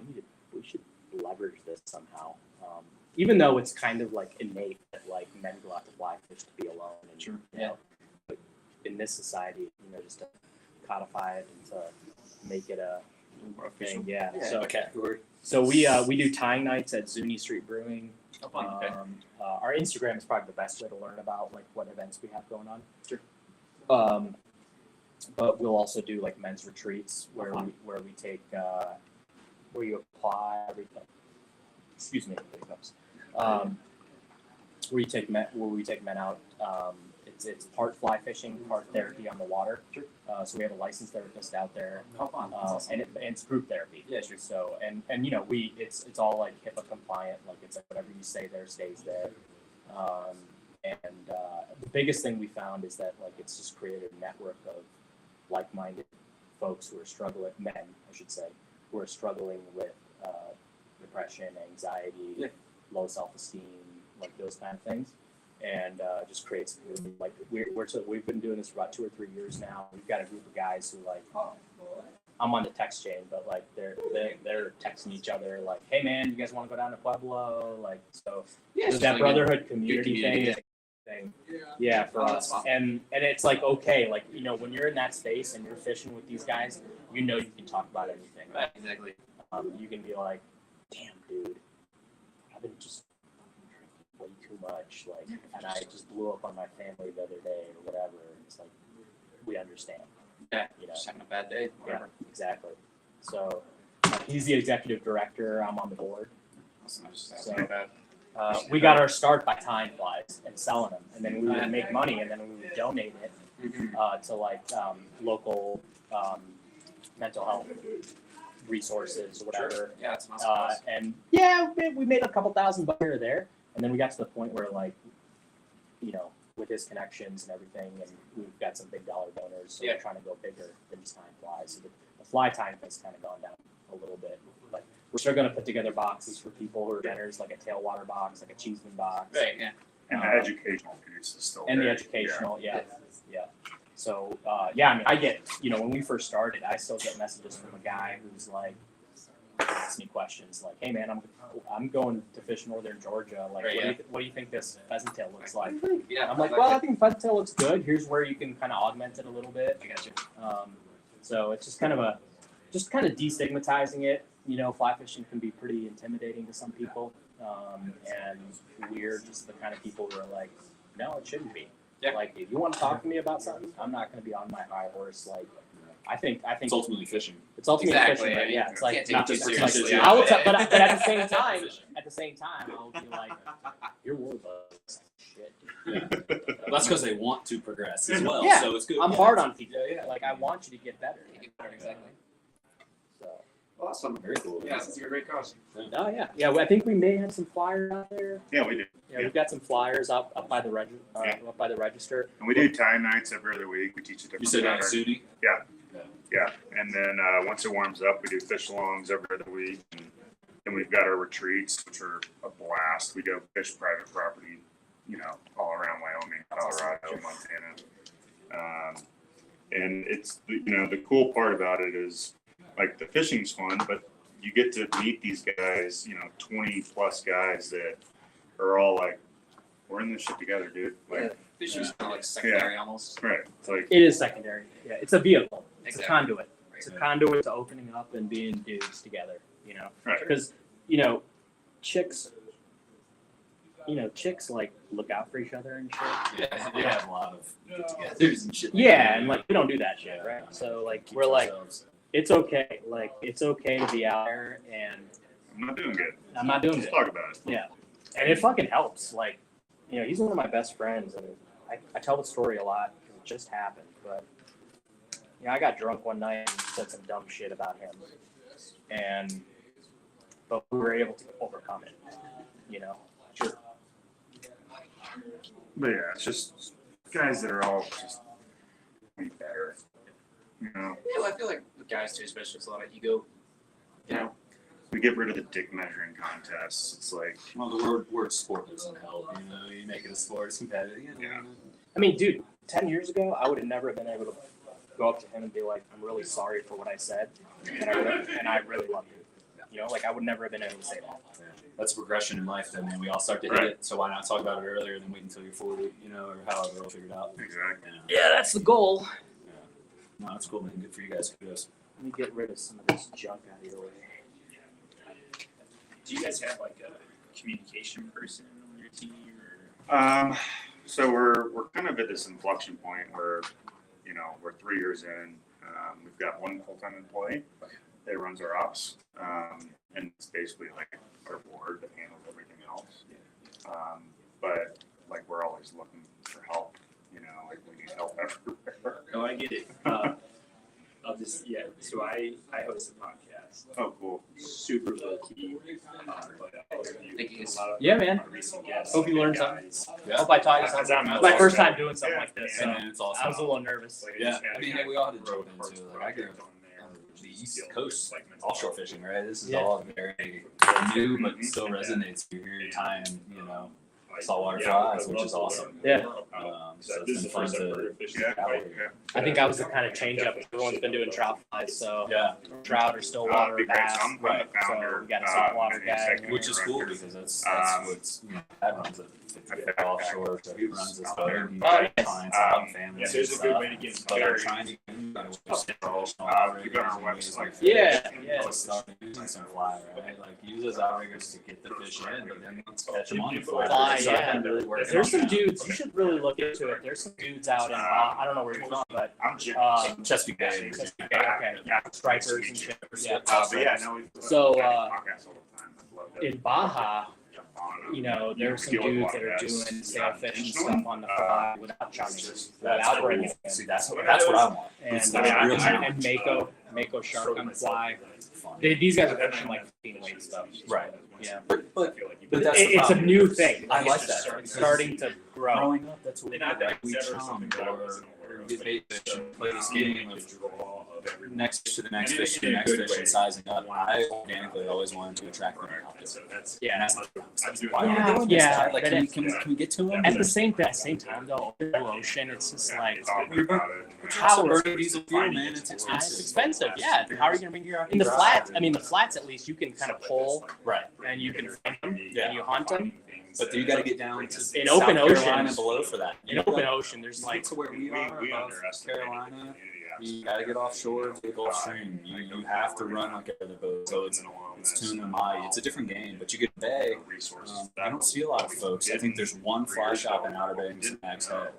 we should leverage this somehow. Even though it's kind of like innate that like men go out to fly fish to be alone, and you know, but in this society, just to codify it and to make it a thing. Yeah. So we do tying nights at Zuni Street Brewing. Our Instagram is probably the best way to learn about like what events we have going on. Sure. But we'll also do like men's retreats where we take where you apply everything. Excuse me, where we take men out. It's part fly fishing, part therapy on the water. Sure. So we have a licensed therapist out there, and it's group therapy. Yeah, sure. So and it's all like HIPAA compliant. Like it's like whatever you say there stays there. The biggest thing we found is that like it's just created a network of like-minded folks who are struggling, men, I should say, who are struggling with depression, anxiety, low self-esteem, like those kind of things. And just creates like we've been doing this for about 2 or 3 years now. We've got a group of guys who like I'm on the text chain, but like they're texting each other like, hey man, you guys want to go down to Pueblo? Like so there's that brotherhood community thing. Yeah, for us. And it's like okay, like when you're in that space and you're fishing with these guys, you can talk about anything. Right? Exactly. You can be like, damn dude, I've been just way too much, like, and I just blew up on my family the other day or whatever. And it's like, we understand. Yeah, just having a bad day. Whatever. Yeah, exactly. So he's the executive director. I'm on the board. So we got our start by tying flies and selling them, and then we would make money, and then we would donate it to like local mental health resources or whatever. Sure. Yeah, it's awesome. And we made a couple $1,000 here or there. And then we got to the point where, like, with his connections and everything, and we've got some big dollar donors, so we're trying to go bigger than just tying flies. So the fly tying has kind of gone down a little bit. But we're still going to put together boxes for people who are beginners, like a tailwater box, like a Cheeseman box. Right, yeah. And the educational piece is still and there. The educational, yeah. So, I mean, I get, when we first started, I still get messages from a guy who's like, ask me questions like, hey man, I'm going to fish northern Georgia. Like, what do you think this pheasant tail looks like? Yeah, I'm like, well, I think pheasant tail looks good. Here's where you can kind of augment it a little bit. I got you. So it's just kind of destigmatizing it. Fly fishing can be pretty intimidating to some people, and we're just the kind of people who are like, no, it shouldn't be. Yeah. Like, if you want to talk to me about something, I'm not going to be on my high horse. Like, I think it's ultimately fishing. It's ultimately fishing, right? Yeah. It's like not just seriously. I will but at the same time, I'll be like, you're world bugs. Shit. Yeah. That's because they want to progress as well. Yeah. So it's good. I'm hard on people. Yeah. Like I want you to get better. Exactly. So awesome. Very cool. Yeah, it's a great cause. Oh yeah. Yeah. I think we may have some flyers out there. Yeah, we do. Yeah, we've got some flyers up by the register. And we do time nights every other week. We teach a different. You said on Zuni? Yeah. Yeah, and then once it warms up, we do fish alongs every other week, and then we've got our retreats, which are a blast. We go fish private property, all around Wyoming, Colorado, Montana, and it's the cool part about it is like the fishing's fun, but you get to meet these guys, 20 plus guys that are all like, we're in this shit together, dude. Like fishing's kind of like secondary almost. Right. It's like it is secondary. Yeah, it's a vehicle. It's a conduit. It's a conduit to opening up and being dudes together, Right. Because, chicks like look out for each other and shit. Yeah, they have a lot of get-togethers and shit. Yeah, and like we don't do that shit, right? So like we're like, it's okay. Like it's okay to be out there, and I'm not doing good. Let's talk about it. Yeah, and it fucking helps. Like, he's one of my best friends, and I tell the story a lot because it just happened, but. I got drunk one night and said some dumb shit about him, but we were able to overcome it, Sure. But yeah, it's just guys that are all just be better, Yeah, well, I feel like with guys too, especially, it's a lot of ego. We get rid of the dick measuring contests. It's like, well, the word sport doesn't help. You make it a sport, it's competitive. I mean, dude, 10 years ago, I would have never been able to go up to him and be like, I'm really sorry for what I said, and I really love you. You know, like I would never have been able to say that. That's a progression in life, then, man. We all start to hit it, so why not talk about it earlier than wait until you're 40, you know, or however we'll figure it out. Exactly. Yeah, that's the goal. No, that's cool, man. Good for you guys. Kudos. Let me get rid of some of this junk out of your way. Do you guys have like a communication person on your team? Or? So we're kind of at this inflection point where, you know, we're 3 years in. We've got one full-time employee that runs our ops, and it's basically like our board that handles everything else. But like we're always looking for help. You know, like we need help everywhere. No, I get it. I'll just So I host a podcast. Oh, cool. Super low key. But Thank you. a lot of Yeah, man. recent guests. Hope you learned guys. something. Hope I taught you something. It's my first time doing something like this. So Man, it's awesome. I was a little nervous. Yeah, I mean, hey, we all had to jump into it. Like, I grew up on the East Coast, like offshore fishing, right? This is all very new, but still resonates. You're here tying, you know, saltwater flies, which is awesome. Yeah. So it's been fun to I think I was the kind of change up. Everyone's been doing trout flies, so trout or stillwater, bass. Right. So we got a saltwater guy. Which is cool because that's what's, you know, Dad runs it. Offshore, so he runs this boat. He finds out families. There's a good way to get But I'm started. trying to start using some fly, right? Like use those outriggers to get the fish in, but then let's catch them on the fly. So I've been really working There's on some that. dudes, you should really look into it. There's some dudes out in, I don't know where you're from, but Chesapeake Bay. okay, stripers and shit. Yeah. But yeah, no, So, in Baja, you know, there's some dudes that are doing sailfish and stuff on the fly without chucking, without bringing it in. See, that's what I want. And Mako shark on the fly. These guys are fishing like 15 weight stuff. Right. Yeah. But that's It's a new thing. I like that. It's starting to grow. Growing up, that's what we did. Like we chum or get bait fish and play this game of next fish to the next fish to the next fish and sizing up. I organically always wanted to attract them out there. Yeah. And that's why we're doing this. Yeah. Like, can we get to them? At the same time, though, the ocean, it's just like How burning diesel fuel, man? It's it's expensive. expensive. Yeah. How are you gonna bring your in the flats? I mean, the flats at least you can kind of pull Right. and you can find them Yeah. and you hunt them. But you got to get down to In South open Carolina ocean and below for that. In open ocean, there's like to where we are above Carolina. You got to get offshore to the Gulf Stream. You have to run like other boats. So it's tuna, mahi. It's a different game. But you get bay. I don't see a lot of folks. I think there's one fly shop in Outer Banks and Max Head.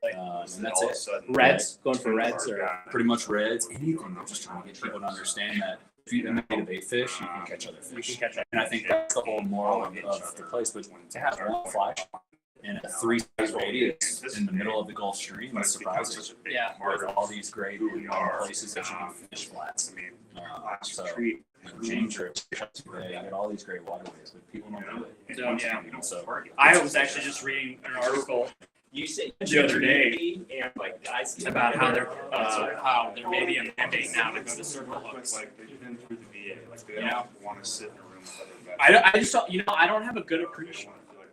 And that's it. reds, going for reds or Pretty much reds. Anything. I'm just trying to get people to understand that if you imitate a bait fish, you can catch other fish. And I think that's the whole moral of the place. But to have one fly shop in a 3-state radius in the middle of the Gulf Stream is surprising. yeah. With all these great places that you can fish flats. So James Trip, I got all these great waterways, but people don't do it. So, yeah. So I was actually just reading an article You said the other day and like guys about how there may be a mandate now to go to circle hooks. They don't want to sit in a room with other I just don't, I don't have a good appreciation for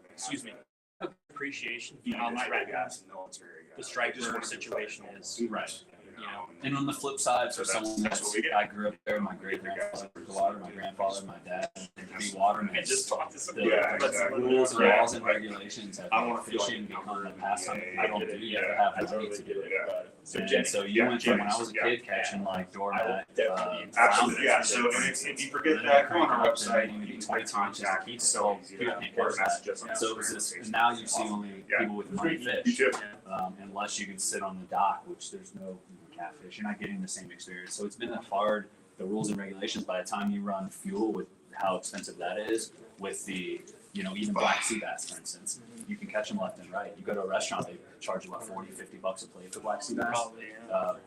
how the striker situation is. right. And on the flip side, for someone that's I grew up there, my great grandfather was a water, my grandfather, my dad, and to be watermen. The rules and laws and regulations have made fishing become a pastime that people don't do. You have to have the money to do it. And so you went from when I was a kid catching like doormat. Absolutely, yeah. So if you forget that, go on our website. Maybe 20 times just keep so people can't catch that. So it was this, and now you see only people with money fish, unless you can sit on the dock, which there's no catfish. You're not getting the same experience. So it's been hard. The rules and regulations. By the time you run fuel with how expensive that is, with the even black sea bass, for instance, you can catch them left and right. You go to a restaurant, they charge you $40-50 a plate for black sea bass.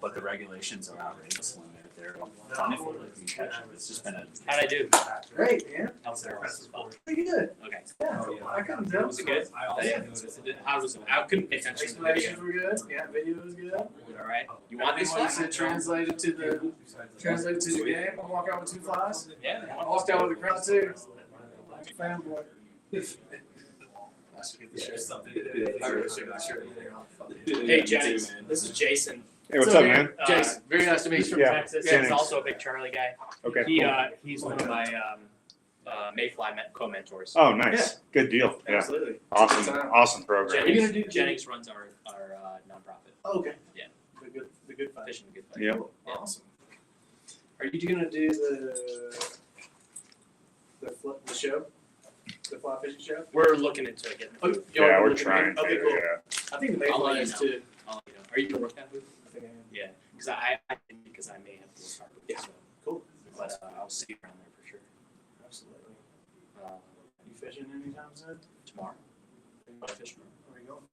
But the regulations are outrageous when they're plentiful. You can catch them. It's just been a. How'd I do? Great, man. Pretty good. Okay. Yeah, I couldn't tell. Was it good? How was it? I couldn't pay attention to the video. Explanations were good. Yeah, video was good. All right. You want this one? Translated to the game. I walk out with 2 flies. Yeah. I walked out with a crowd too. Fanboy. Hey, James. This is Jason. Hey, what's up, man? Jason, very nice to meet you from Yeah, Texas. Jennings. He's also a big Charlie guy. Okay. He's one of my Mayfly co-mentors. Oh, nice. Good deal. Yeah. Absolutely. Awesome program. Jennings runs our nonprofit. Oh, okay. Yeah. The good fight. Fishing the good fight. Yep. Yeah. Awesome. Are you gonna do the show? The fly fishing show? We're looking into it. Getting Oh, Yeah, we're trying to. Okay, cool. Yeah. I think the main I'll let one you is know. to. I'll let you know. Are you gonna work that booth? I think I am. Yeah, because I may have to start with Yeah. this. So, Cool. but I'll see you around there for sure. Absolutely. You fishing anytime soon? Tomorrow. I'll fish tomorrow. Where you going?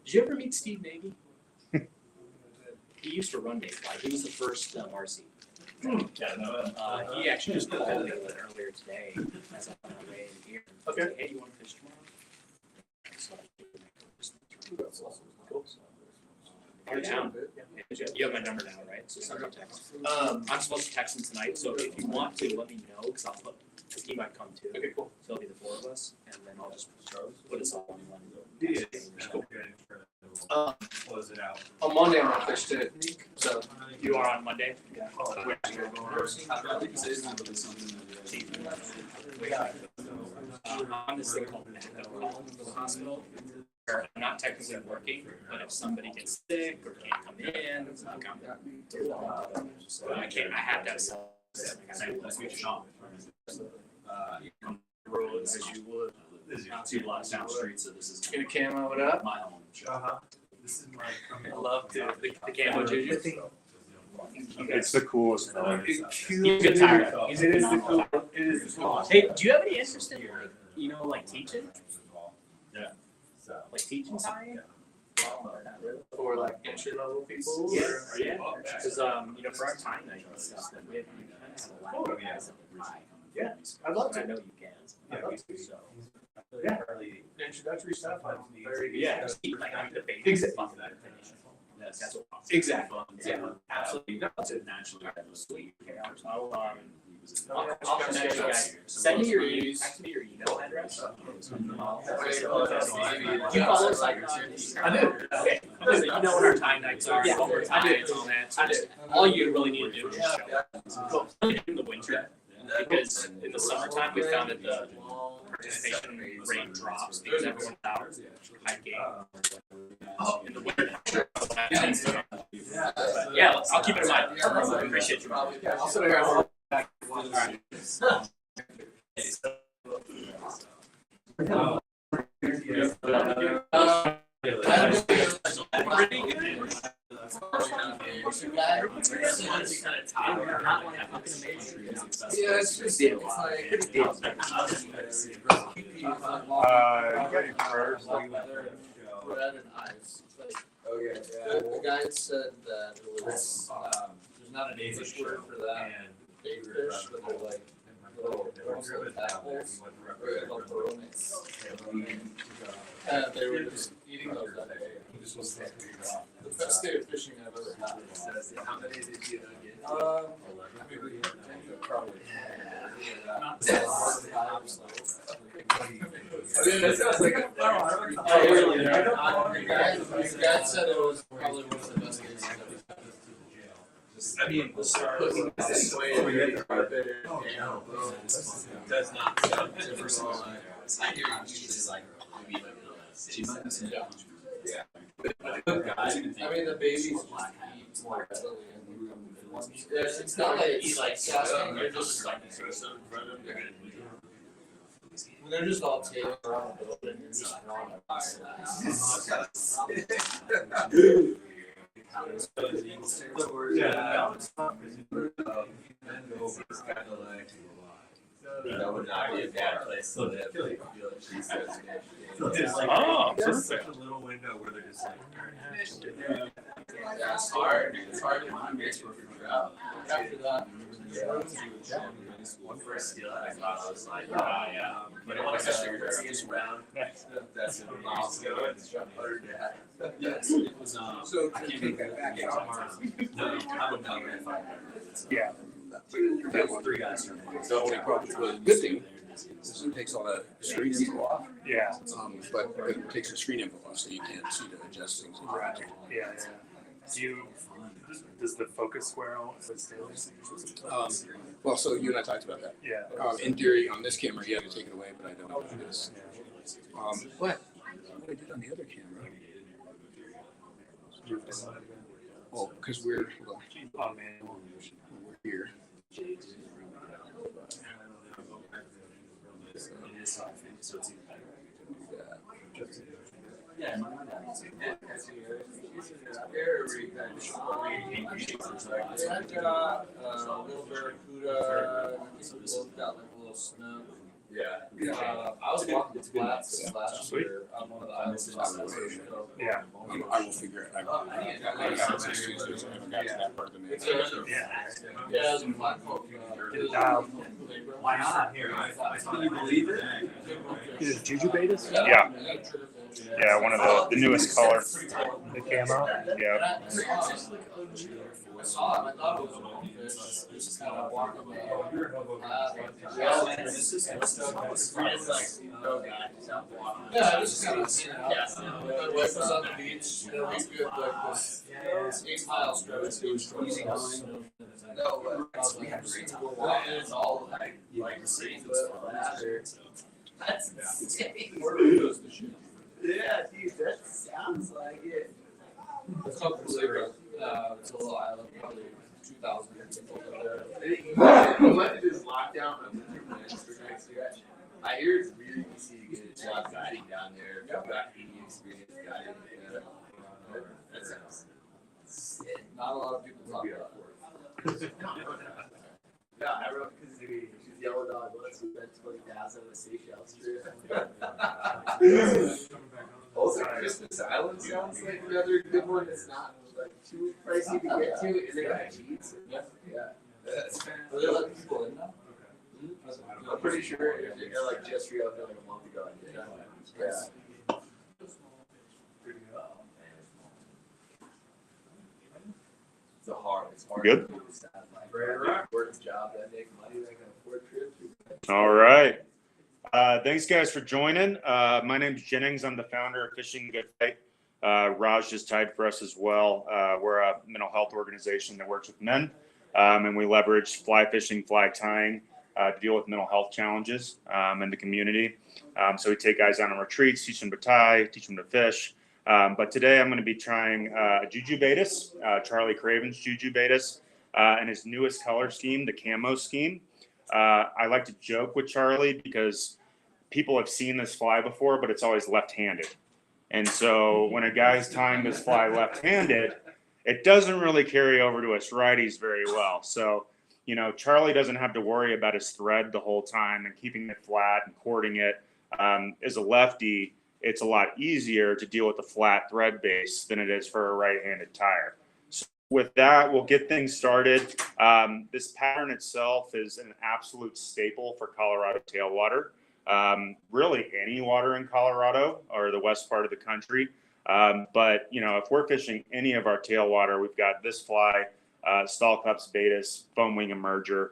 Did you ever meet Steve Nagy? He used to run Mayfly. He was the first RC. He actually just called me earlier today as I'm on my way in here. Okay. Hey, you want to fish tomorrow? So Cool. You're down. You have my number now, right? So send me a text. I'm supposed to text him tonight, so if you want to, let me know, because he might come too. Okay, cool. So it'll be the four of us, and then I'll just put us all in one. Yeah. Cool. Close it out. On Monday I'm gonna fish too. So You are on Monday? I'm on this thing called backup call for the hospital. Where I'm not technically working, but if somebody gets sick or can't come in, so I can't. I have to have some. Roads as you would. Not too lots down the street, so this is gonna camo it up. my home. This is my. I love to the camo Juju. It's the coolest thing. You get tired. It is the cool. It is the cool. Hey, do you have any interest in like teaching? Yeah. So. Like teaching tying? For like entry level people. Yeah, yeah. Because for our time night and stuff, like we have a lot of guys that would try. Yeah, I'd love to. I know you can. I'd love to. So. Yeah. The introductory stuff. I'm very good. Yeah, like I'm the baby. Exactly. That's what. Exactly. Yeah, absolutely. Naturally, I was sweet. I'll connect you guys. Send me your email address. Do you follow Signature? I do. Okay. So you know what our time nights are. Yeah, what we're I do. and all that. I do. All you really need to do is just show up. In the winter, because in the summertime we found that the participation rate drops because everyone's out hiking. In the winter. Yeah, I'll keep it in mind. I appreciate you. I'll sit here and back. All right. Yeah, it's just it's like Getting first. Okay, the guy said that it was, there's not an English word for that, big fish, but they're like little apples, or called barones. And they were just eating those that day. The best day of fishing I've ever had. How many did you get? I mean, we probably. I mean, that sounds like a. The guy said it was probably one of the best days he's ever had. I mean, Putting this way in the carpet and does not sound typical. I hear you just like maybe yeah. I mean the babies just eat more readily and it's not like it's like disgusting, they're just like they're just all tailing around the building and just gnawing That would not be a bad place to live. Oh, Just such a little window where they're just like. yeah, it's hard. It's hard to find mates for trout. After that, One first deal I thought I was like, yeah. But it was just round. That's a milestone. Yes, it was. so I to can't take that back in tomorrow. No, I would not if I. Yeah. That was 3 guys from. The only problem with the good thing is it takes all the screen info off. Yeah. But it takes the screen info off, so you can't see to adjust things. Yeah. Does the focus square on what's there? Well, so you and I talked about that. Yeah. In theory, on this camera, he had to take it away, but I don't know what it is. But what I did on the other camera. Oh, because we're here. Yeah. A little barracuda, both got like a little snook. Yeah. I was walking the flats last year on one of the islands. Yeah. I will figure it out. I haven't got to that part of the name. Yeah, it's a flat folk. Why not? Here, can you believe it? Is it Juju baetis? Yeah. Yeah, one of the newest color. The camo? Yeah. I saw it, I thought it was a bonefish, just kind of walking the yeah, I just kind of sitting out. My wife was on the beach, we had like this 8-mile stretch. Easy going. No, but we had great time. It's all like the same. That's insane. Yeah, dude, that sounds like it. It's called Craven. It's a little island, probably 2,000 people there. You went to this lockdown on the next year. I hear it's really easy to get a job guiding down there. If you've got any experience guiding, that sounds sick. Not a lot of people talk about it. Yeah, I wrote because she's yellow dog. Let's spend 20,000 on the Seychelles trip. Also, Christmas Island sounds like another good one that's not like too pricey to get to, and they got cheats. Yeah. Are they letting people in now? I'm pretty sure if you're like just re-up like a month ago. Yeah. It's hard. Good. Work a job that make money that can afford trips. All right. Thanks, guys, for joining. My name's Jennings. I'm the founder of Fishing Good Fight. Raj just tied for us as well. We're a mental health organization that works with men, and we leverage fly fishing, fly tying to deal with mental health challenges in the community. So we take guys out on retreats, teach them to tie, teach them to fish. But today I'm going to be trying a Juju baetis, Charlie Craven's Juju baetis, and his newest color scheme, the camo scheme. I like to joke with Charlie because people have seen this fly before, but it's always left-handed. And so when a guy's tying this fly left-handed, it doesn't really carry over to us righties very well. So, you know, Charlie doesn't have to worry about his thread the whole time and keeping it flat and cording it. As a lefty, it's a lot easier to deal with a flat thread base than it is for a right-handed tyer. So with that, we'll get things started. This pattern itself is an absolute staple for Colorado tailwater. Really any water in Colorado or the west part of the country. But, you know, if we're fishing any of our tailwater, we've got this fly, stall cups, baetis, foam wing emerger,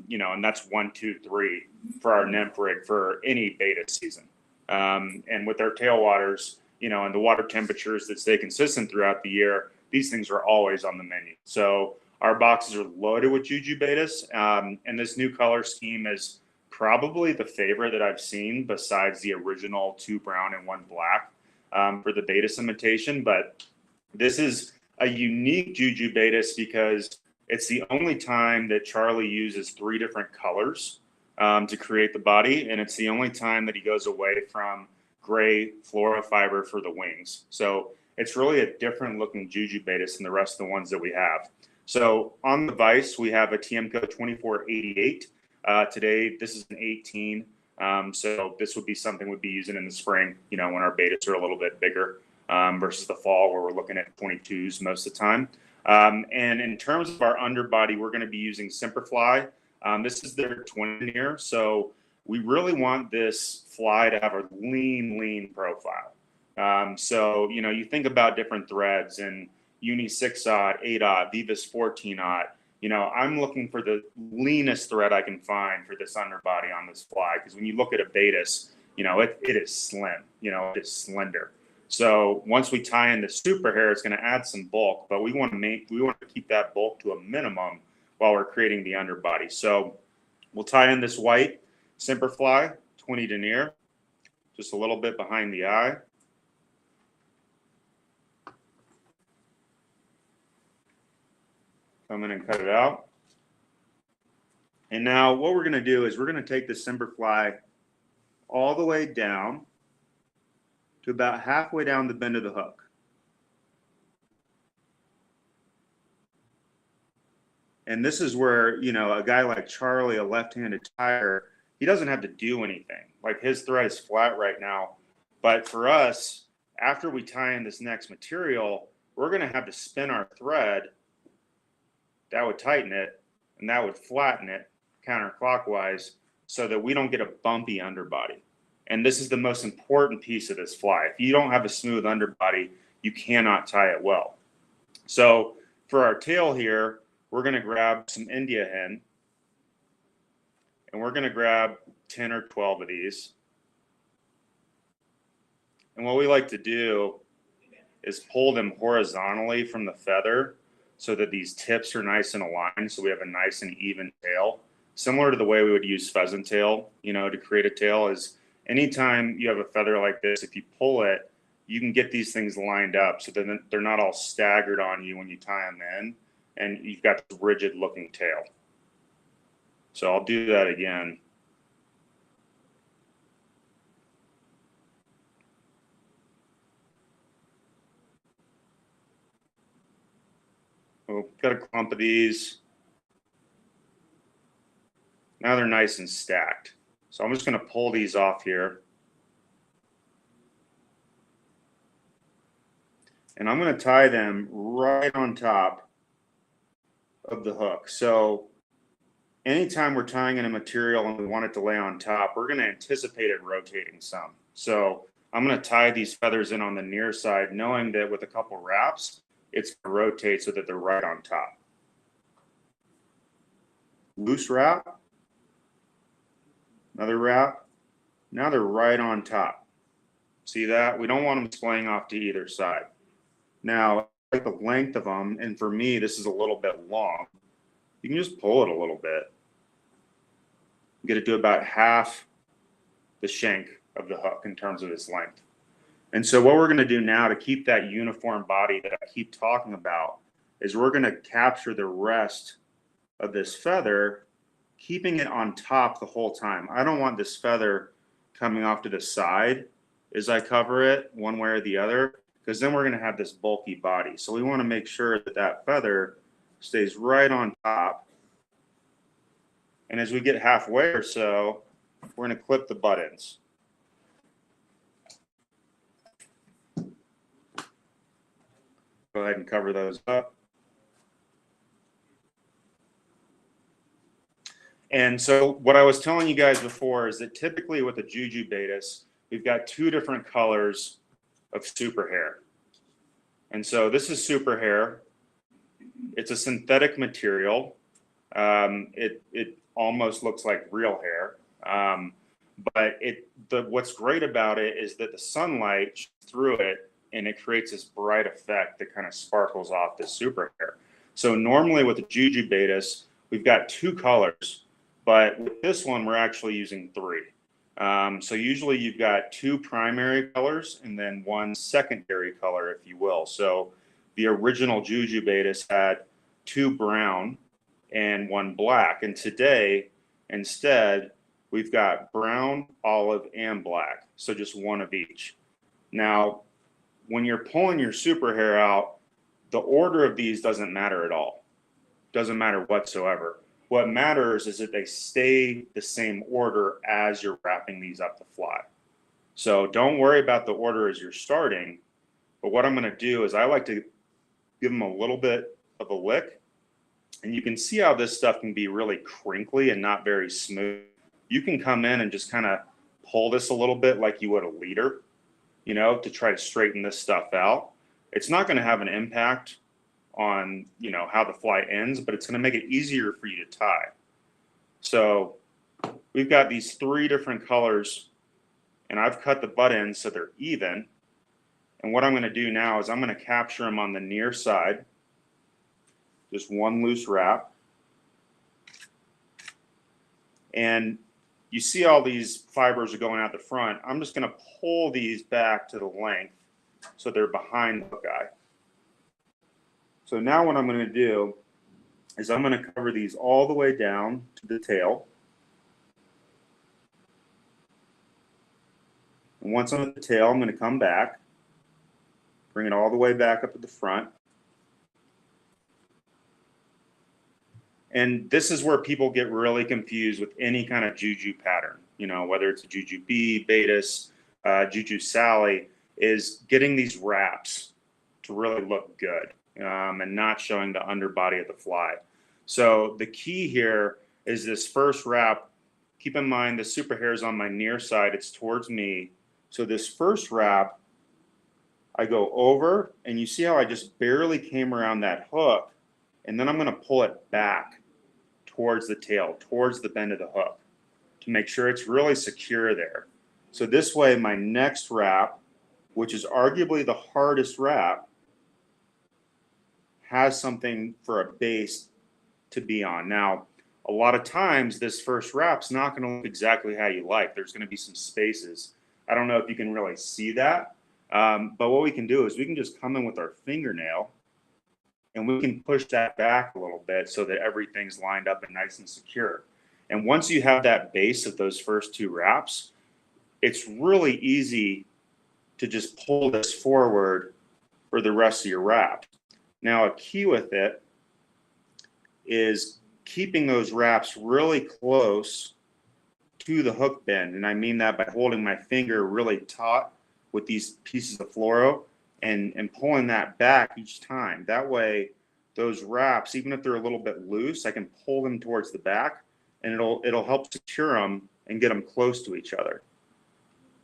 you know, and that's 1, 2, 3 for our nymph rig for any baetis season. And with our tailwaters, you know, and the water temperatures that stay consistent throughout the year, these things are always on the menu. So our boxes are loaded with Juju baetis, and this new color scheme is probably the favorite that I've seen besides the original 2 brown and 1 black for the baetis imitation. But this is a unique Juju baetis because it's the only time that Charlie uses 3 different colors to create the body. And it's the only time that he goes away from gray flora fiber for the wings. So it's really a different looking Juju baetis than the rest of the ones that we have. So on the vise, we have a TMCO 2488. Today, this is an 18. So this would be something we'd be using in the spring, you know, when our baetis are a little bit bigger versus the fall where we're looking at 22s most of the time. And in terms of our underbody, we're going to be using Simperfly. This is their twin here. So we really want this fly to have a lean profile. So, you know, you think about different threads and Uni 6-aught, 8-aught, Vivus 14-aught. You know, I'm looking for the leanest thread I can find for this underbody on this fly. Because when you look at a baetis, you know, it is slim, you know, it is slender. So once we tie in the super hair, it's going to add some bulk, but we want to keep that bulk to a minimum while we're creating the underbody. So we'll tie in this white Semperfly 20 denier, just a little bit behind the eye. Come in and cut it out. And now what we're going to do is we're going to take the Semperfly all the way down to about halfway down the bend of the hook. And this is where, you know, a guy like Charlie, a left-handed tyer, he doesn't have to do anything. Like his thread is flat right now. But for us, after we tie in this next material, we're going to have to spin our thread. That would tighten it, and that would flatten it counterclockwise so that we don't get a bumpy underbody. And this is the most important piece of this fly. If you don't have a smooth underbody, you cannot tie it well. So for our tail here, we're going to grab some India hen, and we're going to grab 10 or 12 of these. And what we like to do is pull them horizontally from the feather so that these tips are nice and aligned, so we have a nice and even tail. Similar to the way we would use pheasant tail, you know, to create a tail is anytime you have a feather like this, if you pull it, you can get these things lined up so that they're not all staggered on you when you tie them in, and you've got this rigid looking tail. So I'll do that again. We've got a clump of these. Now they're nice and stacked. So I'm just going to pull these off here. And I'm going to tie them right on top of the hook. So anytime we're tying in a material and we want it to lay on top, we're going to anticipate it rotating some. So I'm going to tie these feathers in on the near side, knowing that with a couple wraps, it's going to rotate so that they're right on top. Loose wrap. Another wrap. Now they're right on top. See that? We don't want them splaying off to either side. Now, I like the length of them, and for me, this is a little bit long. You can just pull it a little bit. Get it to about half the shank of the hook in terms of its length. And so what we're going to do now to keep that uniform body that I keep talking about is we're going to capture the rest of this feather, keeping it on top the whole time. I don't want this feather coming off to the side as I cover it one way or the other, because then we're going to have this bulky body. So we want to make sure that that feather stays right on top. And as we get halfway or so, we're going to clip the buttons. Go ahead and cover those up. And so what I was telling you guys before is that typically with a Juju baetis, we've got two different colors of super hair. And so this is super hair. It's a synthetic material. It almost looks like real hair. But what's great about it is that the sunlight shines through it and it creates this bright effect that kind of sparkles off the super hair. So normally with the Juju baetis, we've got two colors, but with this one, we're actually using three. So usually you've got two primary colors and then one secondary color, if you will. So the original Juju baetis had two brown and one black. And today, instead, we've got brown, olive, and black. So just one of each. Now, when you're pulling your super hair out, the order of these doesn't matter at all. Doesn't matter whatsoever. What matters is that they stay the same order as you're wrapping these up the fly. So don't worry about the order as you're starting. But what I'm going to do is I like to give them a little bit of a lick. And you can see how this stuff can be really crinkly and not very smooth. You can come in and just kind of pull this a little bit like you would a leader, you know, to try to straighten this stuff out. It's not going to have an impact on, you know, how the fly ends, but it's going to make it easier for you to tie. So we've got these three different colors, and I've cut the butt ends so they're even. And what I'm going to do now is I'm going to capture them on the near side. Just one loose wrap. And you see all these fibers are going out the front. I'm just going to pull these back to the length so they're behind the hook eye. So now what I'm going to do is I'm going to cover these all the way down to the tail. And once I'm at the tail, I'm going to come back, bring it all the way back up to the front. And this is where people get really confused with any kind of Juju pattern, you know, whether it's a Juju B, baetis, Juju Sally, is getting these wraps to really look good and not showing the underbody of the fly. So the key here is this first wrap. Keep in mind the super hair is on my near side, it's towards me. So this first wrap, I go over, and you see how I just barely came around that hook, and then I'm going to pull it back towards the tail, towards the bend of the hook, to make sure it's really secure there. So this way, my next wrap, which is arguably the hardest wrap, has something for a base to be on. Now, a lot of times, this first wrap's not going to look exactly how you like. There's going to be some spaces. I don't know if you can really see that, but what we can do is we can just come in with our fingernail and we can push that back a little bit so that everything's lined up and nice and secure. And once you have that base of those first two wraps, it's really easy to just pull this forward for the rest of your wrap. Now, a key with it is keeping those wraps really close to the hook bend. And I mean that by holding my finger really taut with these pieces of fluoro and pulling that back each time. That way, those wraps, even if they're a little bit loose, I can pull them towards the back, and it'll help secure them and get them close to each other.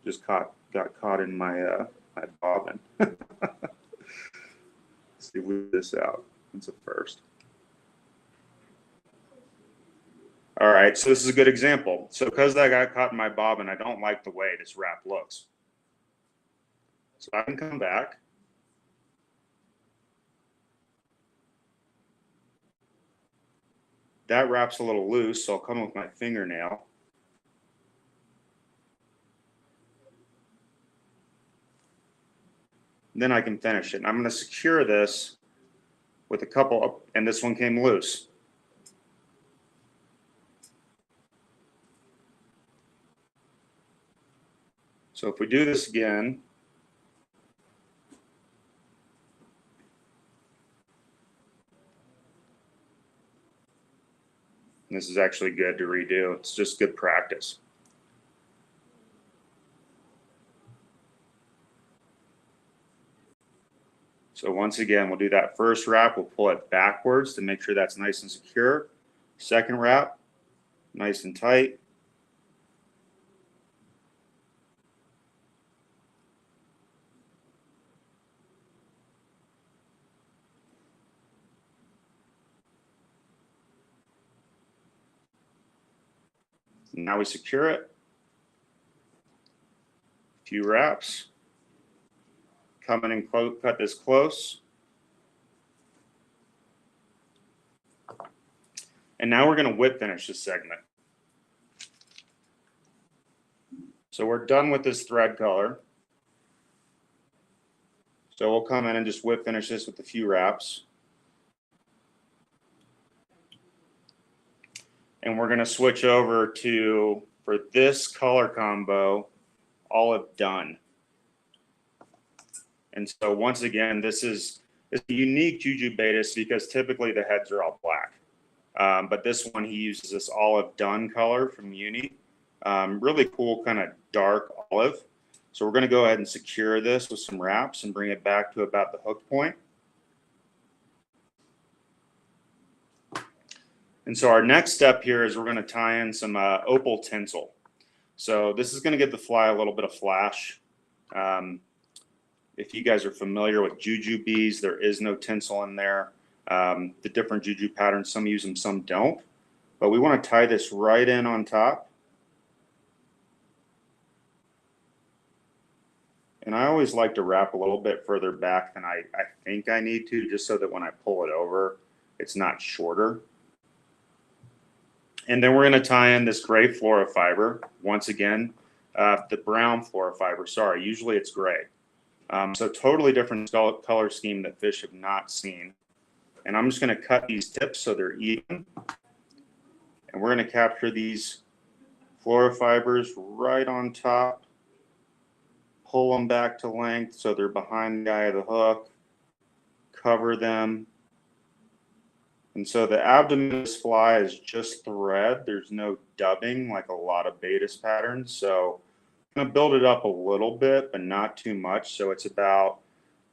Just got caught in my my bobbin. Let's see, weave this out. That's a first. All right, so this is a good example. So because I got caught in my bobbin, I don't like the way this wrap looks. So I can come back. That wrap's a little loose, so I'll come with my fingernail. Then I can finish it. And I'm going to secure this with a couple, and this one came loose. So if we do this again, this is actually good to redo. It's just good practice. So once again, we'll do that first wrap. We'll pull it backwards to make sure that's nice and secure. Second wrap, nice and tight. Now we secure it. A few wraps. Come in and cut this close. And now we're going to whip finish this segment. So we're done with this thread color. So we'll come in and just whip finish this with a few wraps. And we're going to switch over to, for this color combo, olive dun. And so once again, this is a unique Juju baetis because typically the heads are all black. But this one, he uses this olive dun color from Uni. Really cool, kind of dark olive. So we're going to go ahead and secure this with some wraps and bring it back to about the hook point. And so our next step here is we're going to tie in some opal tinsel. So this is going to give the fly a little bit of flash. If you guys are familiar with Juju bees, there is no tinsel in there. The different Juju patterns, some use them, some don't. But we want to tie this right in on top. And I always like to wrap a little bit further back than I think I need to, just so that when I pull it over, it's not shorter. And then we're going to tie in this gray flora fiber. Once again, the brown flora fiber, sorry, usually it's gray. So totally different color scheme that fish have not seen. And I'm just going to cut these tips so they're even. And we're going to capture these flora fibers right on top. Pull them back to length so they're behind the eye of the hook. Cover them. And so the abdomen of this fly is just thread. There's no dubbing like a lot of baetis patterns. So I'm going to build it up a little bit, but not too much. So it's about,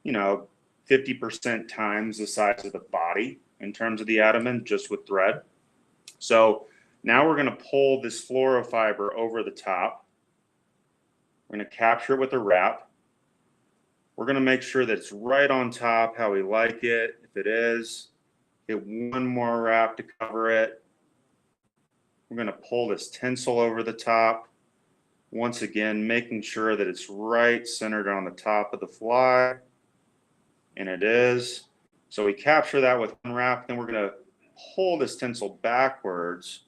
50% times the size of the body in terms of the abdomen, just with thread. So now we're going to pull this flora fiber over the top. We're going to capture it with a wrap. We're going to make sure that it's right on top how we like it. If it is, get one more wrap to cover it. We're going to pull this tinsel over the top. Once again, making sure that it's right centered on the top of the fly. And it is. So we capture that with one wrap. Then we're going to pull this tinsel backwards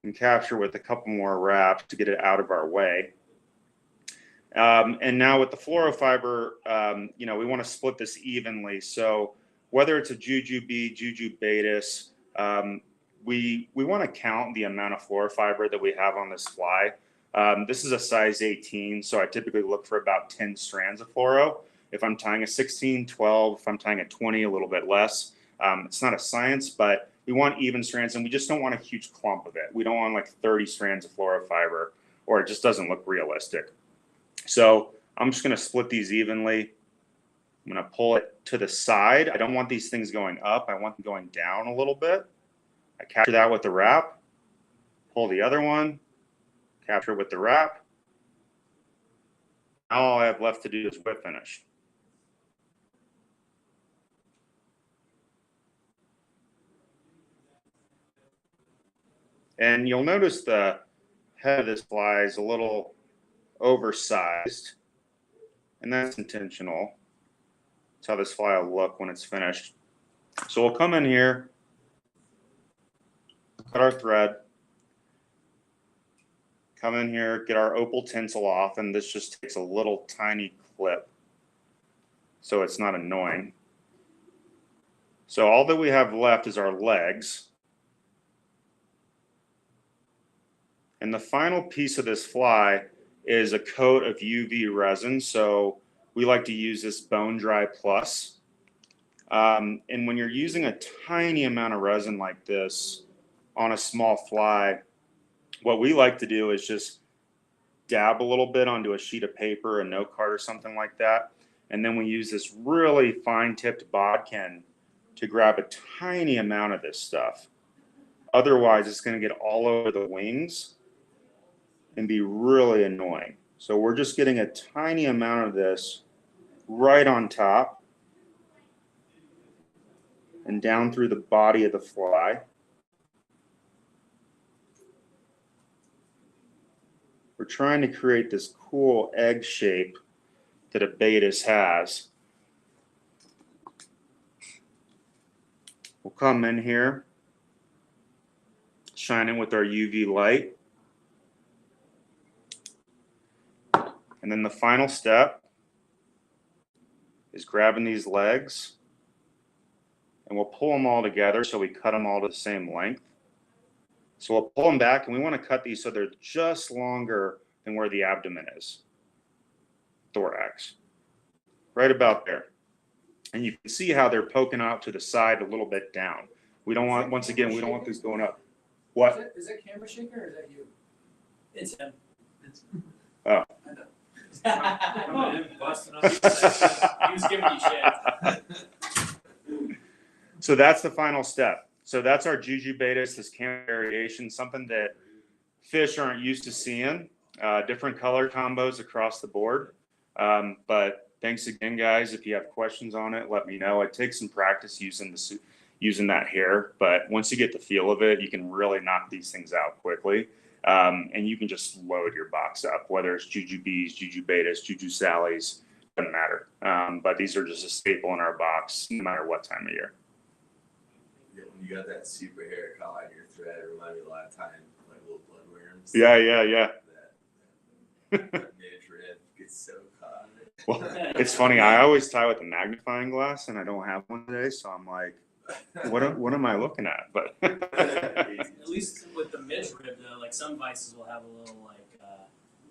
and capture with a couple more wraps to get it out of our way. And now with the flora fiber, we want to split this evenly. So whether it's a Juju B, Juju baetis, we want to count the amount of flora fiber that we have on this fly. This is a size 18, so I typically look for about 10 strands of fluoro. If I'm tying a 16, 12, if I'm tying a 20, a little bit less. It's not a science, but we want even strands, and we just don't want a huge clump of it. We don't want like 30 strands of flora fiber, or it just doesn't look realistic. So I'm just going to split these evenly. I'm going to pull it to the side. I don't want these things going up. I want them going down a little bit. I capture that with the wrap. Pull the other one. Capture it with the wrap. Now all I have left to do is whip finish. And you'll notice the head of this fly is a little oversized, and that's intentional. That's how this fly will look when it's finished. So we'll come in here, cut our thread, come in here, get our opal tinsel off, and this just takes a little tiny clip so it's not annoying. So all that we have left is our legs. And the final piece of this fly is a coat of UV resin. So we like to use this Bone Dry Plus. And when you're using a tiny amount of resin like this on a small fly, what we like to do is just dab a little bit onto a sheet of paper, a note card or something like that. And then we use this really fine tipped bodkin to grab a tiny amount of this stuff. Otherwise, it's going to get all over the wings and be really annoying. So we're just getting a tiny amount of this right on top and down through the body of the fly. We're trying to create this cool egg shape that a baetis has. We'll come in here, shine in with our UV light. And then the final step is grabbing these legs, and we'll pull them all together so we cut them all to the same length. So we'll pull them back, and we want to cut these so they're just longer than where the abdomen is, thorax, right about there. And you can see how they're poking out to the side a little bit down. We don't want, once again, we don't want these going up. What? Is that camera shaker or is that you? It's him. Oh. He was giving you shit. So that's the final step. So that's our Juju baetis, this camera variation, something that fish aren't used to seeing, different color combos across the board. But thanks again, guys. If you have questions on it, let me know. It takes some practice using that hair, but once you get the feel of it, you can really knock these things out quickly. And you can just load your box up, whether it's Juju B's, Juju Baetis, Juju Sally's, doesn't matter. But these are just a staple in our box, no matter what time of year. Yeah, when you got that super hair caught in your thread, it reminded me a lot of time, like little bloodworms. Yeah. That midge rib gets so caught. Well, it's funny. I always tie with a magnifying glass, and I don't have one today, so I'm like, what am I looking at? But At least with the midge rib though, like some vices will have a little like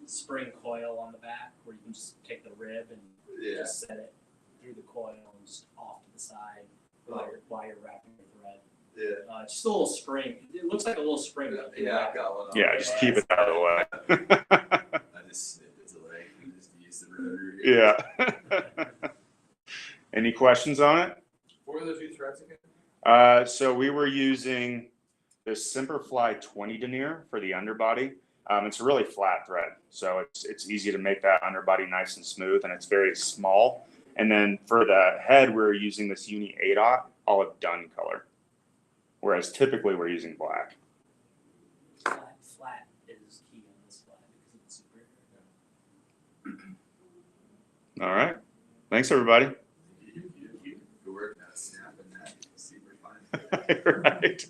spring coil on the back where you can just take the rib and just set it through the coil and just off to the side while you're wrapping your thread. Yeah. Just a little spring. It looks like a little spring. Yeah, I got one. yeah, just keep it out of the way. I just snipped its leg and just used the rotary. Yeah. Any questions on it? What were the two threads again? So we were using this Simperfly 20 denier for the underbody. It's a really flat thread, so it's easy to make that underbody nice and smooth, and it's very small. And then for the head, we're using this Uni 8/0 olive dun color, whereas typically we're using black. Flat is key on this flat because it's super. All right. Thanks, everybody. Good work now, snapping that super fine. Right.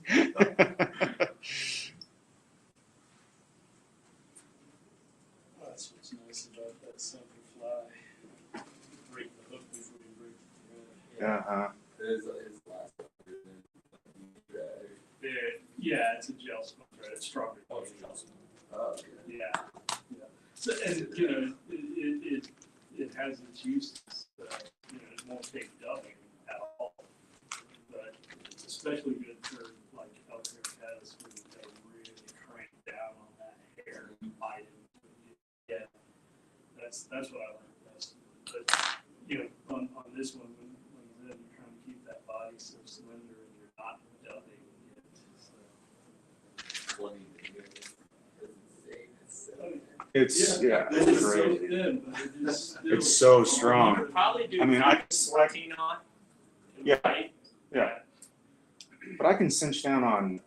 That's what's nice about that Simperfly. Break the hook before you break the thread. Uh-huh. It's last one. Yeah, it's a gel spun thread. It's stronger. Oh, it's gel spun. Oh, okay. Yeah. So, and you know, it has its uses. You know, it won't take dubbing at all, but it's especially good for like elk hair Caddis when they really crank down on that hair and bite it. Yeah, that's what I like best. But you know, on this one, when you're trying to keep that body so slender and you're not dubbing it. So. It's Yeah, it's it's so crazy. thin, but it is still- It's so strong. Probably do I mean, I 14 on. Yeah. Right? Yeah. But I can cinch down on,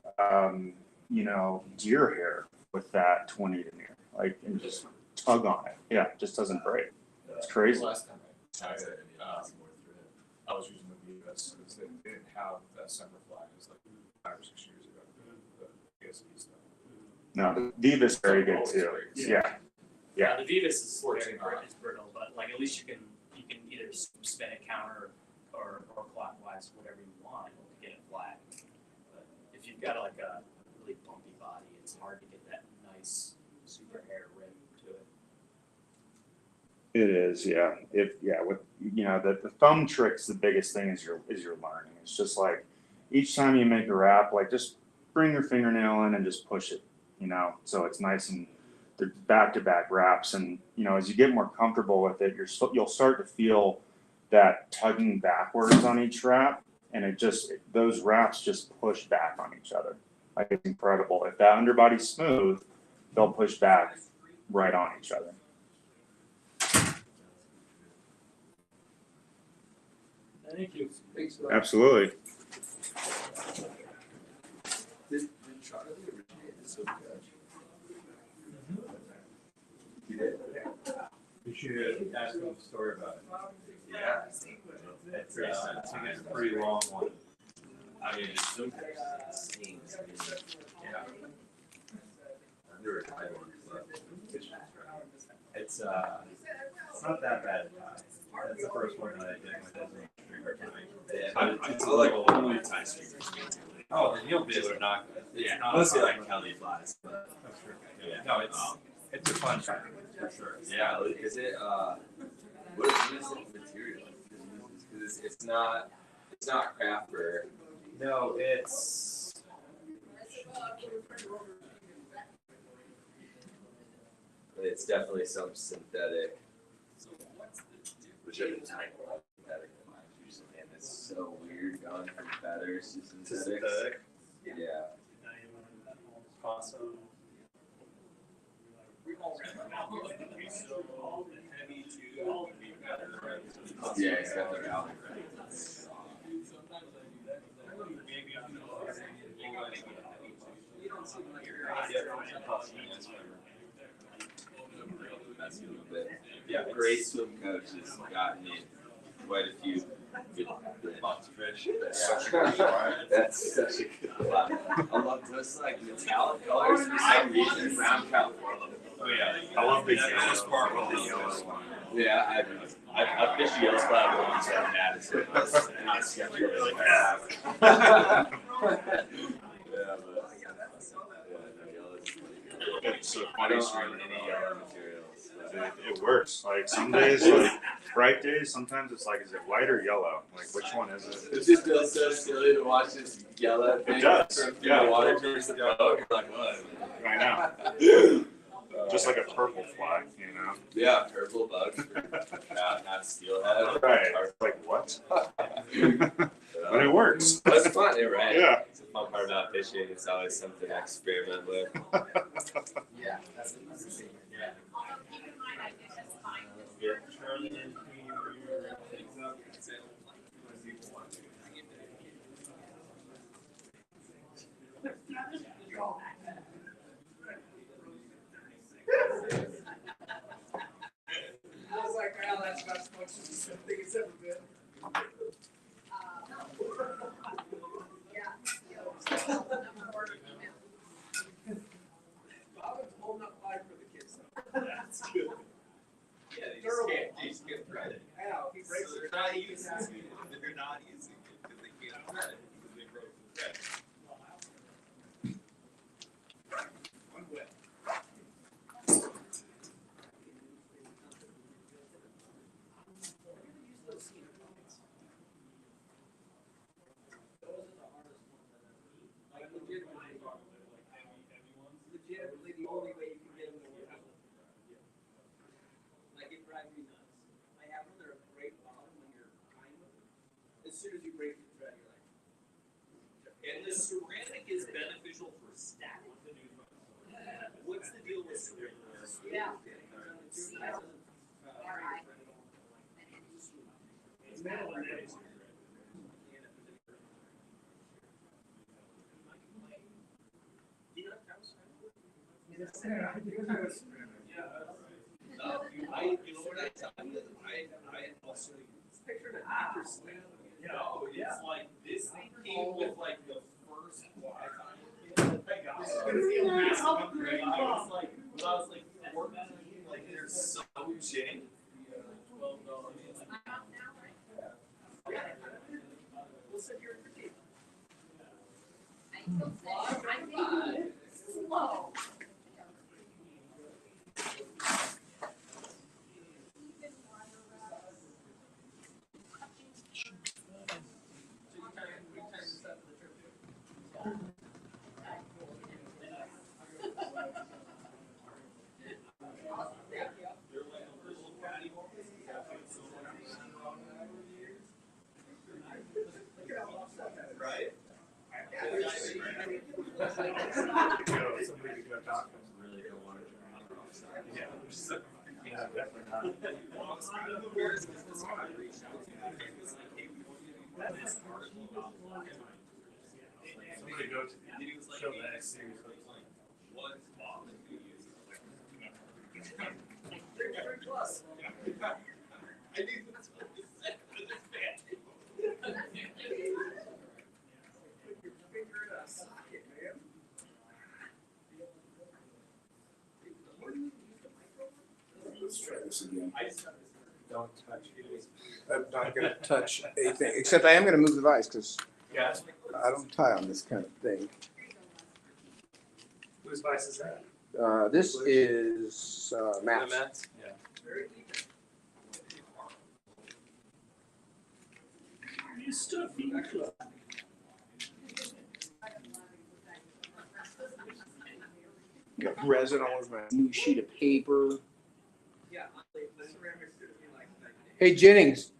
you know, deer hair with that 20 denier, like, and just tug on it. Yeah, it just doesn't break. It's crazy. Last time I tried it, I was using the US because they didn't have that Simperfly. It was like 5 or 6 years ago. The ASB stuff. No, the Viva's very good too. Yeah. Yeah. The Vivas is it's brittle, but like at least you can either spin it counter or clockwise, whatever you want to get it flat. But if you've got like a really bumpy body, it's hard to get that nice super hair rib to it. It is, yeah. With you know, the thumb trick's the biggest thing is your learning. It's just like each time you make a wrap, like just bring your fingernail in and just push it, you know, so it's nice and the back-to-back wraps. And you know, as you get more comfortable with it, you'll start to feel that tugging backwards on each wrap, and those wraps just push back on each other. Like it's incredible. If that underbody's smooth, they'll push back right on each other. Thank you. Thanks, Absolutely. Did Charlie originate this with Judge? You did? You should ask them a story about it. Yeah. It's a pretty long one. I mean, it's so yeah. I've never tried one. It's not that bad. That's the first one that I did with Disney. It's a little only tie streamers. Oh, then you'll be able to knock it. Yeah, mostly like Kelly flies, but Yeah. No, it's a fun track for sure. yeah, is it what is the material? Because it's not craft burr. No, it's It's definitely some synthetic. Which I've been tying a lot of synthetic in mine usually, and it's so weird going from feathers to synthetics. Yeah. awesome. Yeah, it's got the rally ready. You don't see But yeah, great swim coach has gotten me quite a few good box fish. Such a good fly. That's such a good fly. I love those like metallic colors for some reason. Brown California. Oh yeah, I love the yellow part with the yellow one. Yeah, I fished yellow spot once at Caddis. It was not sketchy. Really bad. It's so funny streaming any yellow materials. It works. Like some days, like bright days, sometimes it's like, is it white or yellow? Like which one is it? It just feels so silly to watch this yellow thing. It does. From Yeah. the water towards the boat. You're like, what? I know. Just like a purple fly, you know? Yeah, purple bugs. Not steelhead. Right. Like what? But it works. That's fun, right? Yeah. It's the fun part about fishing. It's always something to experiment with. Yeah. I was like, well, that's about as much as I think it's ever been. Robin's holding up five for the kids. That's good. Yeah, they just can't thread it. I know, he breaks it. They're not using it. They're not using it because they can't thread it because they broke the thread. One whip. Legitimately, the only way you can get them to work. Like it drives me nuts. I have them, they're a great bottom when you're tying them. As soon as you break the thread, you're like. And the ceramic is beneficial for stacking. What's the deal with ceramic? Yeah. You know what I tell you? I also picture the actress. No, it's like this thing came with like the first Wi-Fi. This is gonna be a massive upgrade. I was like, when I was like 14, like they're so cheap. We'll sit here for tea. I'm slow. Right? I knew that's what you said, but it's bad. Put your finger in a socket, man. Let's try this again. Don't touch it. I'm not gonna touch anything, except I am gonna move the vise, because Yeah. I don't tie on this kind of thing. Whose vice is that? This is Matt's. Yeah. You stuffy club. Got resin all over my new sheet of paper. Yeah, the ceramics gonna be like. Hey Jennings.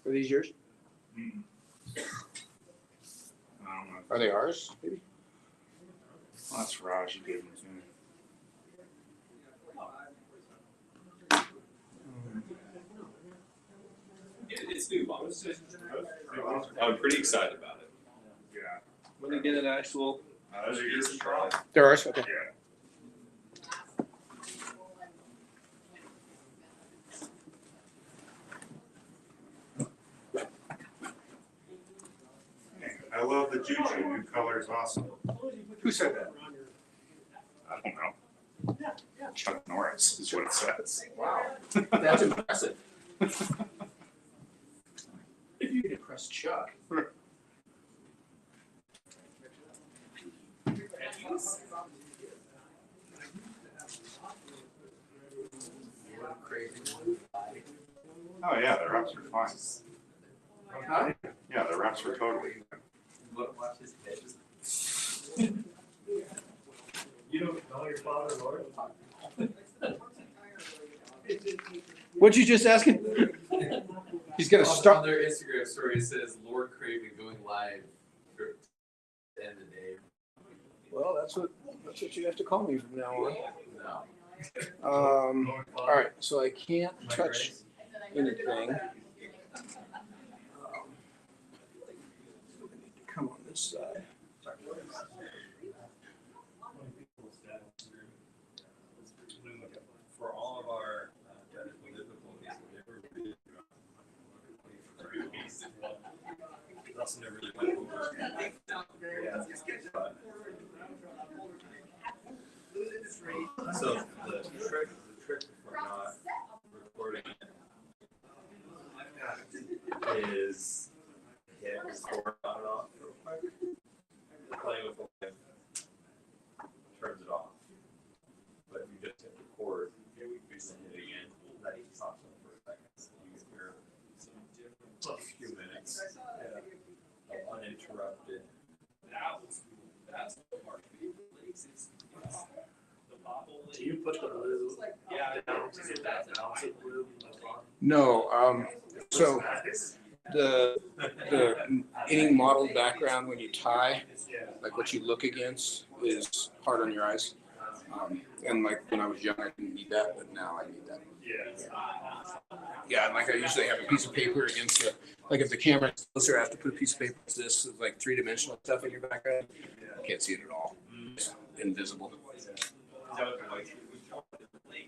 Are these yours? I don't know. Are they ours? Maybe. Well, that's Raj. You gave them to me. It's new, Bob. I'm pretty excited about it. Yeah. When they get an actual. Those are yours, Charlie. There are, okay. Yeah. I love the Juju. New color is awesome. Who said that? I don't know. Chuck Norris is what it says. Wow. That's impressive. If you can impress Chuck. Oh yeah, the reps are fine. Huh? Yeah, the reps are totally. Watch his pitches. You don't know your father, Lord? What'd you just ask him? He's gonna On start. their Instagram story, it says Lord Craven going live for the end of the day. Well, that's what you have to call me from now on. No. All right, so I can't touch anything. Come on this side. For all of our technical difficulties, that's never really went over. So the trick for not recording is hit record on and off real quick. Playing with the live turns it off. But if you just hit record, and hit it again, that stops it for a second. So you hear a few minutes of uninterrupted. That's the part. Do you put the blue down to get that balance of blue? No, so the any model background when you tie, like what you look against, is hard on your eyes. And like when I was young, I didn't need that, but now I need that. Yeah, and like I usually have a piece of paper against the, like if the camera's closer, I have to put a piece of paper. This is like three-dimensional stuff in your background. I can't see it at all. It's invisible.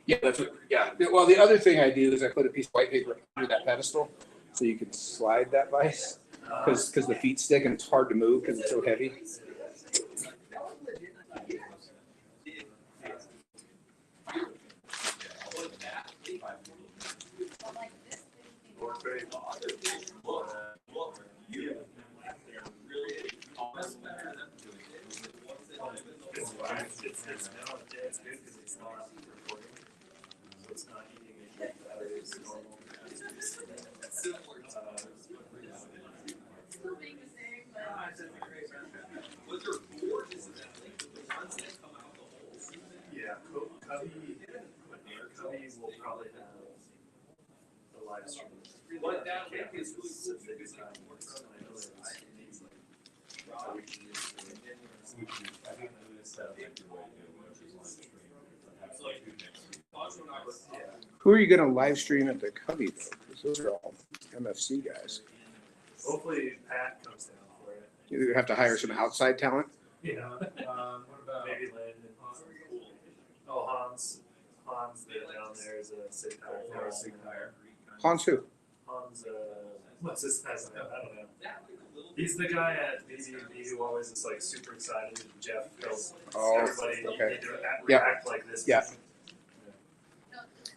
Yeah, that's what, yeah. Well, the other thing I do is I put a piece of white paper under that pedestal so you can slide that vise because the feet stick and it's hard to move because it's so heavy. It's now it's good because it's not recording. So it's not eating anything that is normal. Yeah, Cubby will probably have the live stream. What that link is really Since they design works, and I know that it's like, so we can use I think I'm gonna set up like the way to do it, which is live stream. So like, Who are you going to live stream at the Cubby though? Because those are all MFC guys. hopefully Pat comes down for it. You have to hire some outside talent. Yeah. What about maybe Landon? Oh, Hans down there is a Sig Tyer. Hans who? Hans, what's his last name? I don't know. He's the guy at BZB who always is like super excited. Jeff tells everybody okay. they do react like this. Yeah.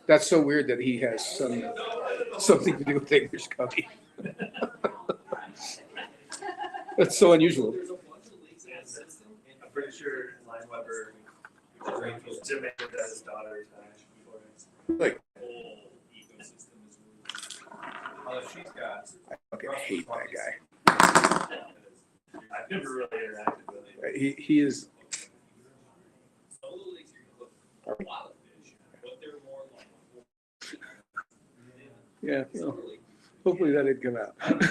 That's so weird that he has something to do with English Cubby. That's so unusual. I'm pretty sure Line Weber demanded that his daughter retire. Like, She's got. I fucking hate that guy. I've never really interacted with him. He is. Yeah. Well, hopefully that didn't come out. Craven's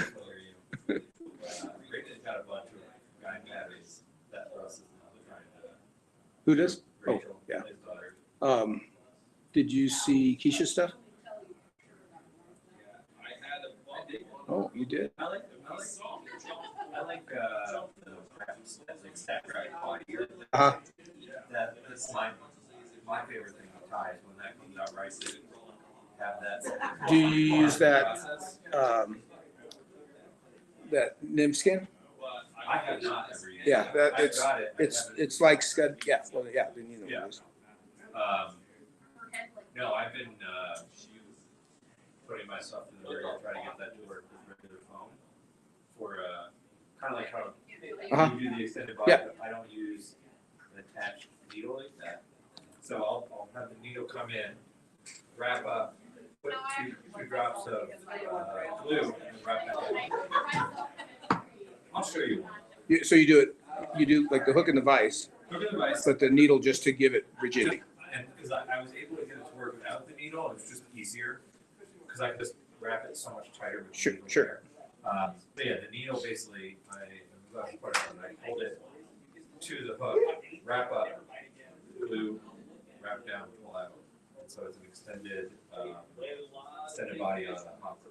got a bunch of guy Caddis that Russ is now trying to. Who does? Oh, Rachel, yeah. his daughter. Did you see Keisha's stuff? Oh, you did. I like the graphic like stack right on here. Uh-huh. That's my favorite thing with ties when that comes out right. To have that. Do you use that process. that nymph skin? I have not ever used Yeah, it. that I've it's got it. I haven't- it's like scud. Yeah, well, yeah, then you know Yeah. what it is. No, I've been putting myself in the area to try to get that to work with regular foam for kind of like how you do the extended body. Yeah. I don't use an attached needle like that. So I'll have the needle come in, wrap up, put two drops of glue, and wrap that. I'll show you one. So you do like the hook and the vise, Hook and the vise. but the needle just to give it rigidity. And because I was able to get it to work without the needle, it's just easier because I can just wrap it so much tighter with the Sure, needle sure. there. But yeah, the needle basically, I hold it to the hook, wrap up, glue, wrap down, pull out. And so it's an extended body on a hopper.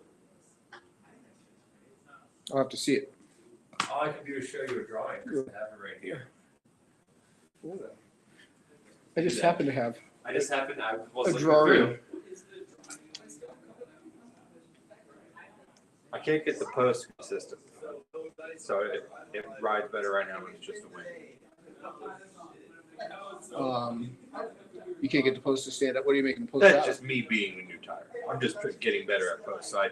I'll have to see it. All I can do is show you a drawing. I have it right here. I just happen to have I was a looking drawer. through. I can't get the post consistent, so it rides better right now when it's just a wing. You can't get the post to stand up. What are you making the post That's out? just me being a new tire. I'm just getting better at post, so I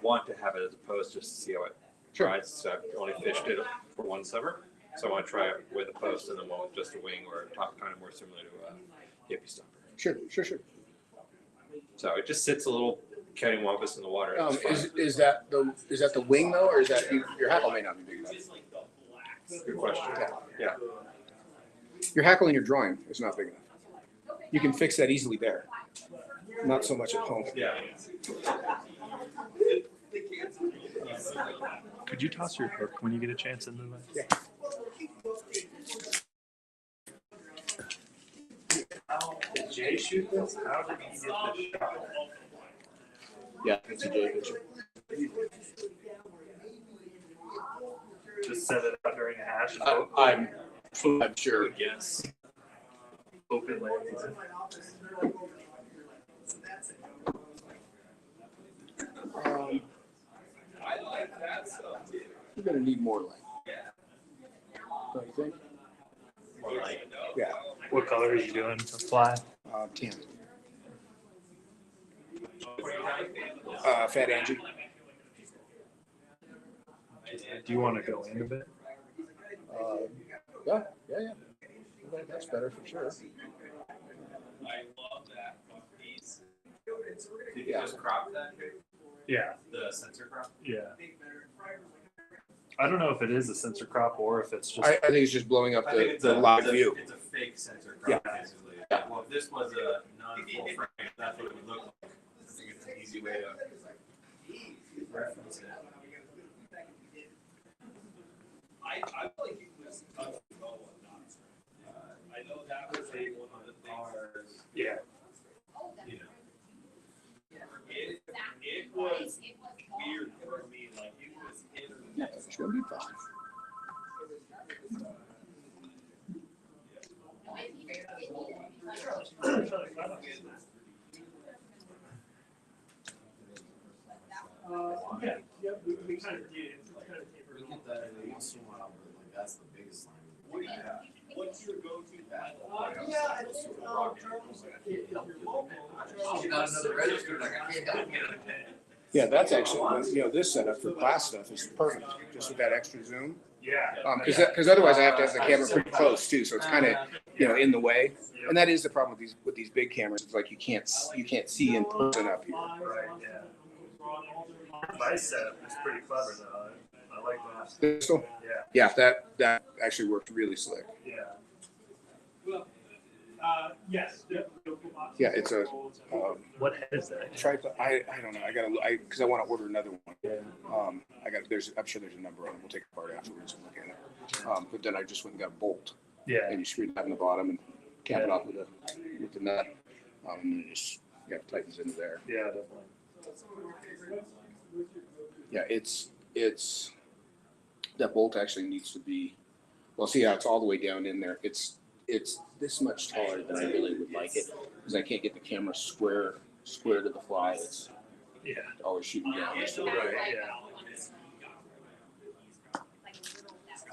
want to have it as a post just to see how it rides. So I've only fished it for one summer, so I want to try it with a post and then one with just a wing or a top, kind of more similar to a hippie stomper. Sure. So it just sits a little cattywampus in the water. Is that the wing though, or is that your hackle may not be big enough? Good question. Yeah. Your hackle in your drawing is not big enough. You can fix that easily there. Not so much at home. Yeah. Could you toss your hook when you get a chance in the vise? Yeah. Did Jay shoot this? How did he get this shot? Yeah, it's a J picture. Just set it out during a hash and I'm sure. Yes. open landings. I like that stuff. You're gonna need more light. Don't you think? More light. Yeah. What color are you doing? A fly? Tan. Fat Angie. Do you want to go in a bit? Yeah. That's better for sure. I love that piece. Did you just crop that? Yeah. The sensor crop? Yeah. I don't know if it is a sensor crop or if it's just. I think it's just blowing up I think the live view. It's a fake sensor crop, basically. Well, if this was a non-full frame, that's what it would look like. I think it's an easy way to reference it. I feel like you was touching no one not. I know that was one of the things. Yeah. You know. It was weird for me, like it was hit or Yeah, miss. it's gonna be fine. We kind of did. We get that every once in a while, but like that's the biggest line. What do you have? What's your go-to battle? She's got another register, like I can't help you. Yeah, that's actually, this setup for class stuff is perfect, just with that extra zoom. Yeah. Because otherwise I have to have the camera pretty close too, so it's kind of, in the way. And that is the problem with these big cameras. It's like you can't see in person up here. Right, yeah. My setup is pretty clever though. I like that. Pistol? Yeah. Yeah, that actually worked really slick. Yeah. Yes. Yeah, it's a What head is that? tripod. I don't know. Because I want to order another one. I'm sure there's a number on it. We'll take it apart afterwards and look at it. But then I just went and got a bolt. Yeah. And you screw that in the bottom and cap it off with the nut. And then you just tightens into there. Yeah, definitely. Yeah, it's that bolt actually needs to be Well, see how it's all the way down in there. It's this much taller than I really would like it because I can't get the camera square to the fly. It's always shooting down. Just a little bit. Right, yeah.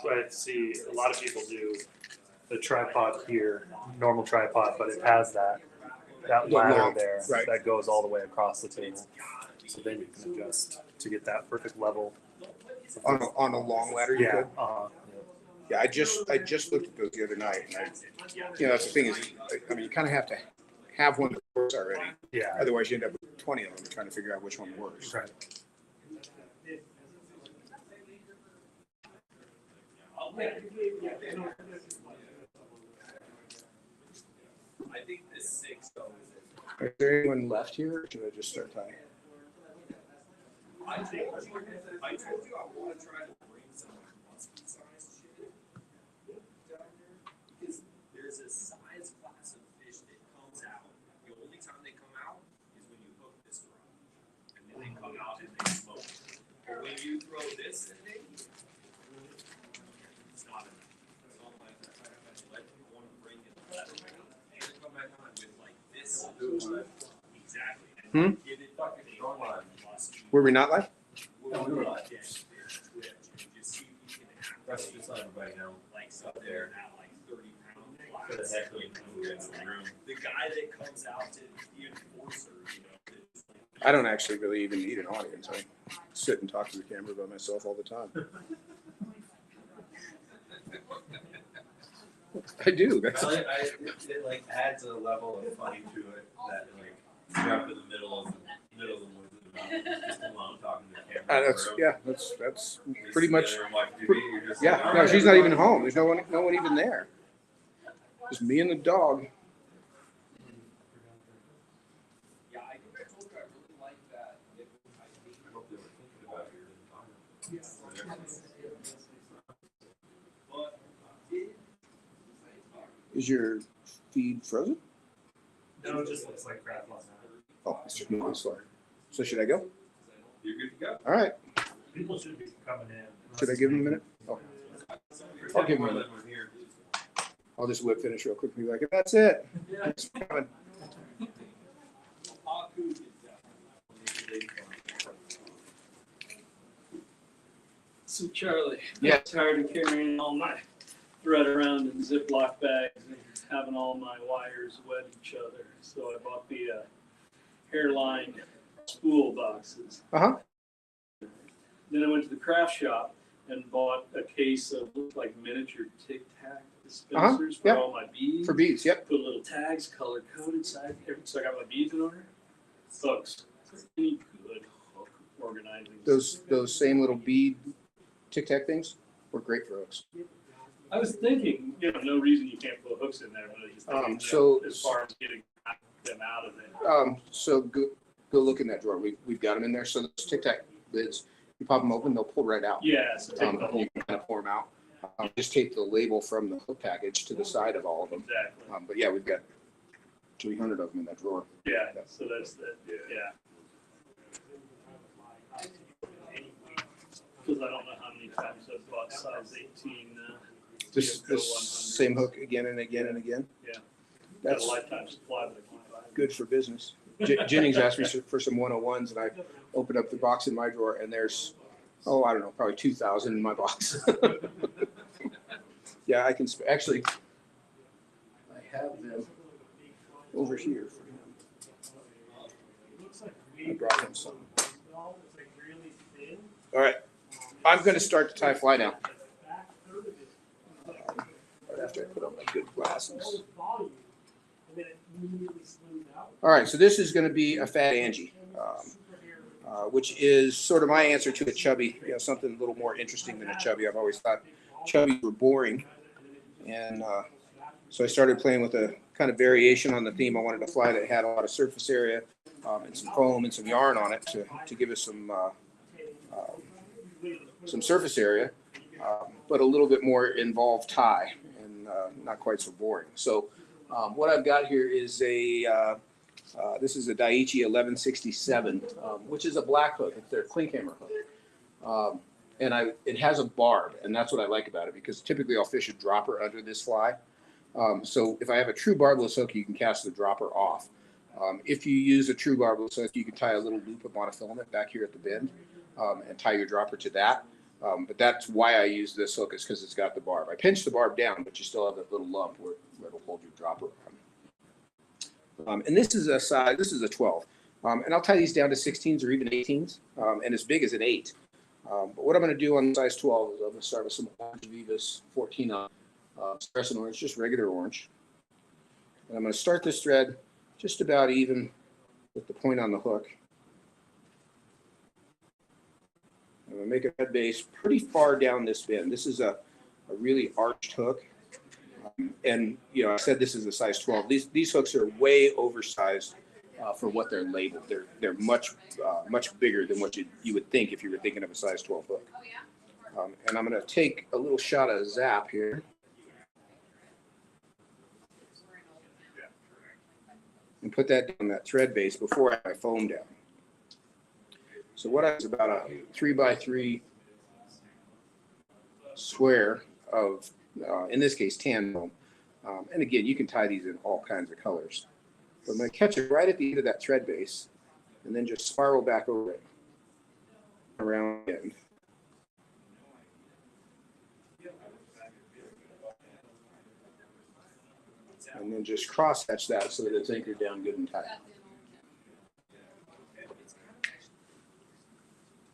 So I see a lot of people do the tripod here, normal tripod, but it has that ladder there that goes all the way across the table. So then you can adjust to get that perfect level. On a long ladder, you could? Uh-huh. Yeah, I just looked at those the other night, and that's the thing is, I mean, you kind of have to have one that works already. Yeah. Otherwise, you end up with 20 of them trying to figure out which one works. Right. I think the 6 though is it. Is there anyone left here, or should I just start tying? I told you I want to try to bring some musky size shit down there because there's a size class of fish that comes out. The only time they come out is when you hook this rod, and then they come out and they smoke. But when you throw this in there, it's not enough. It's not like that. Like you want to bring it and come back on with like this. Exactly. And give it fucking Were we not live? No, we were live. That's just let everybody know. Like up there at like 30 pounds. For the heck of it, we're in the room. The guy that comes out to the enforcer, you know. I don't actually really even need an audience. I sit and talk to the camera by myself all the time. I do. It like adds a level of funny to it that like you're up in the middle of the woods just alone talking to the camera. That's pretty much. Yeah, no, she's not even home. There's no one even there. Just me and the dog. Yeah, I think I told her I really like that. I hope they were thinking about it. Is your feed frozen? No, it just looks like crap on that. Oh, it's just moving slower. So should I go? You're good to go. All right. People should be coming in. Should I give him a minute? Oh. I'll give him a minute. I'll just whip finish real quick and be like, that's it. It's coming. So Charlie, Yeah. I'm tired of carrying all my thread around in Ziploc bags and having all my wires wet each other. So I bought the hairline spool boxes. Uh-huh. Then I went to the craft shop and bought a case of looked like miniature Tic Tac dispensers for Yep. all my beads. For beads, yep. Put little tags, color coded side. So I got my beads in order. Hooks. Any good hook organizing. Those same little bead Tic Tac things were great for hooks. I was thinking, no reason you can't put hooks in there, but I was just thinking, so- as far as getting them out of it. So go look in that drawer. We've got them in there. So those Tic Tac lids, you pop them open, they'll pull right out. Yeah, so take the whole. You can kind of pour them out. Just tape the label from the hook package to the side of all of them. Exactly. But yeah, we've got 300 of them in that drawer. Yeah, so that's the, yeah. Because I don't know how many times I've bought size 18. This same hook again and again and again. Yeah. Got a That's lifetime supply, but I keep buying. good for business. Jennings asked me for some 101s, and I opened up the box in my drawer, and there's, I don't know, probably 2,000 in my box. Yeah, I can actually. I have them over here for him. I brought him some. All right, I'm going to start to tie fly now. Right after I put on my good glasses. All right, so this is going to be a fat Angie, which is sort of my answer to a chubby, something a little more interesting than a chubby. I've always thought chubbies were boring. And so I started playing with a kind of variation on the theme. I wanted a fly that had a lot of surface area and some foam and some yarn on it to give us some surface area, but a little bit more involved tie and not quite so boring. So what I've got here is this is a Daiichi 1167, which is a black hook. It's their clinkhammer hook. and it has a barb, and that's what I like about it, because typically I'll fish a dropper under this fly. So if I have a true barbless hook, you can cast the dropper off. If you use a true barbless hook, you can tie a little loop of monofilament back here at the bend and tie your dropper to that. But that's why I use this hook, is because it's got the barb. I pinch the barb down, but you still have that little lump where it'll hold your dropper on. And this is a 12. And I'll tie these down to 16s or even 18s, and as big as an 8. But what I'm going to do on size 12 is I'm going to start with some Orange Vivas 14 fluorescent orange, just regular orange. And I'm going to start this thread just about even with the point on the hook. I'm going to make a head base pretty far down this bend. This is a really arched hook. And, you know, I said this is a size 12. These hooks are way oversized for what they're labeled. They're much bigger than what you would think if you were thinking of a size 12 hook. And I'm going to take a little shot of zap here. And put that down that thread base before I have my foam down. So what I have is about a 3x3 square of, in this case, tan foam. And again, you can tie these in all kinds of colors. But I'm going to catch it right at the end of that thread base and then just spiral back over it around the end. And then just cross hatch that so that it's anchored down good and tight.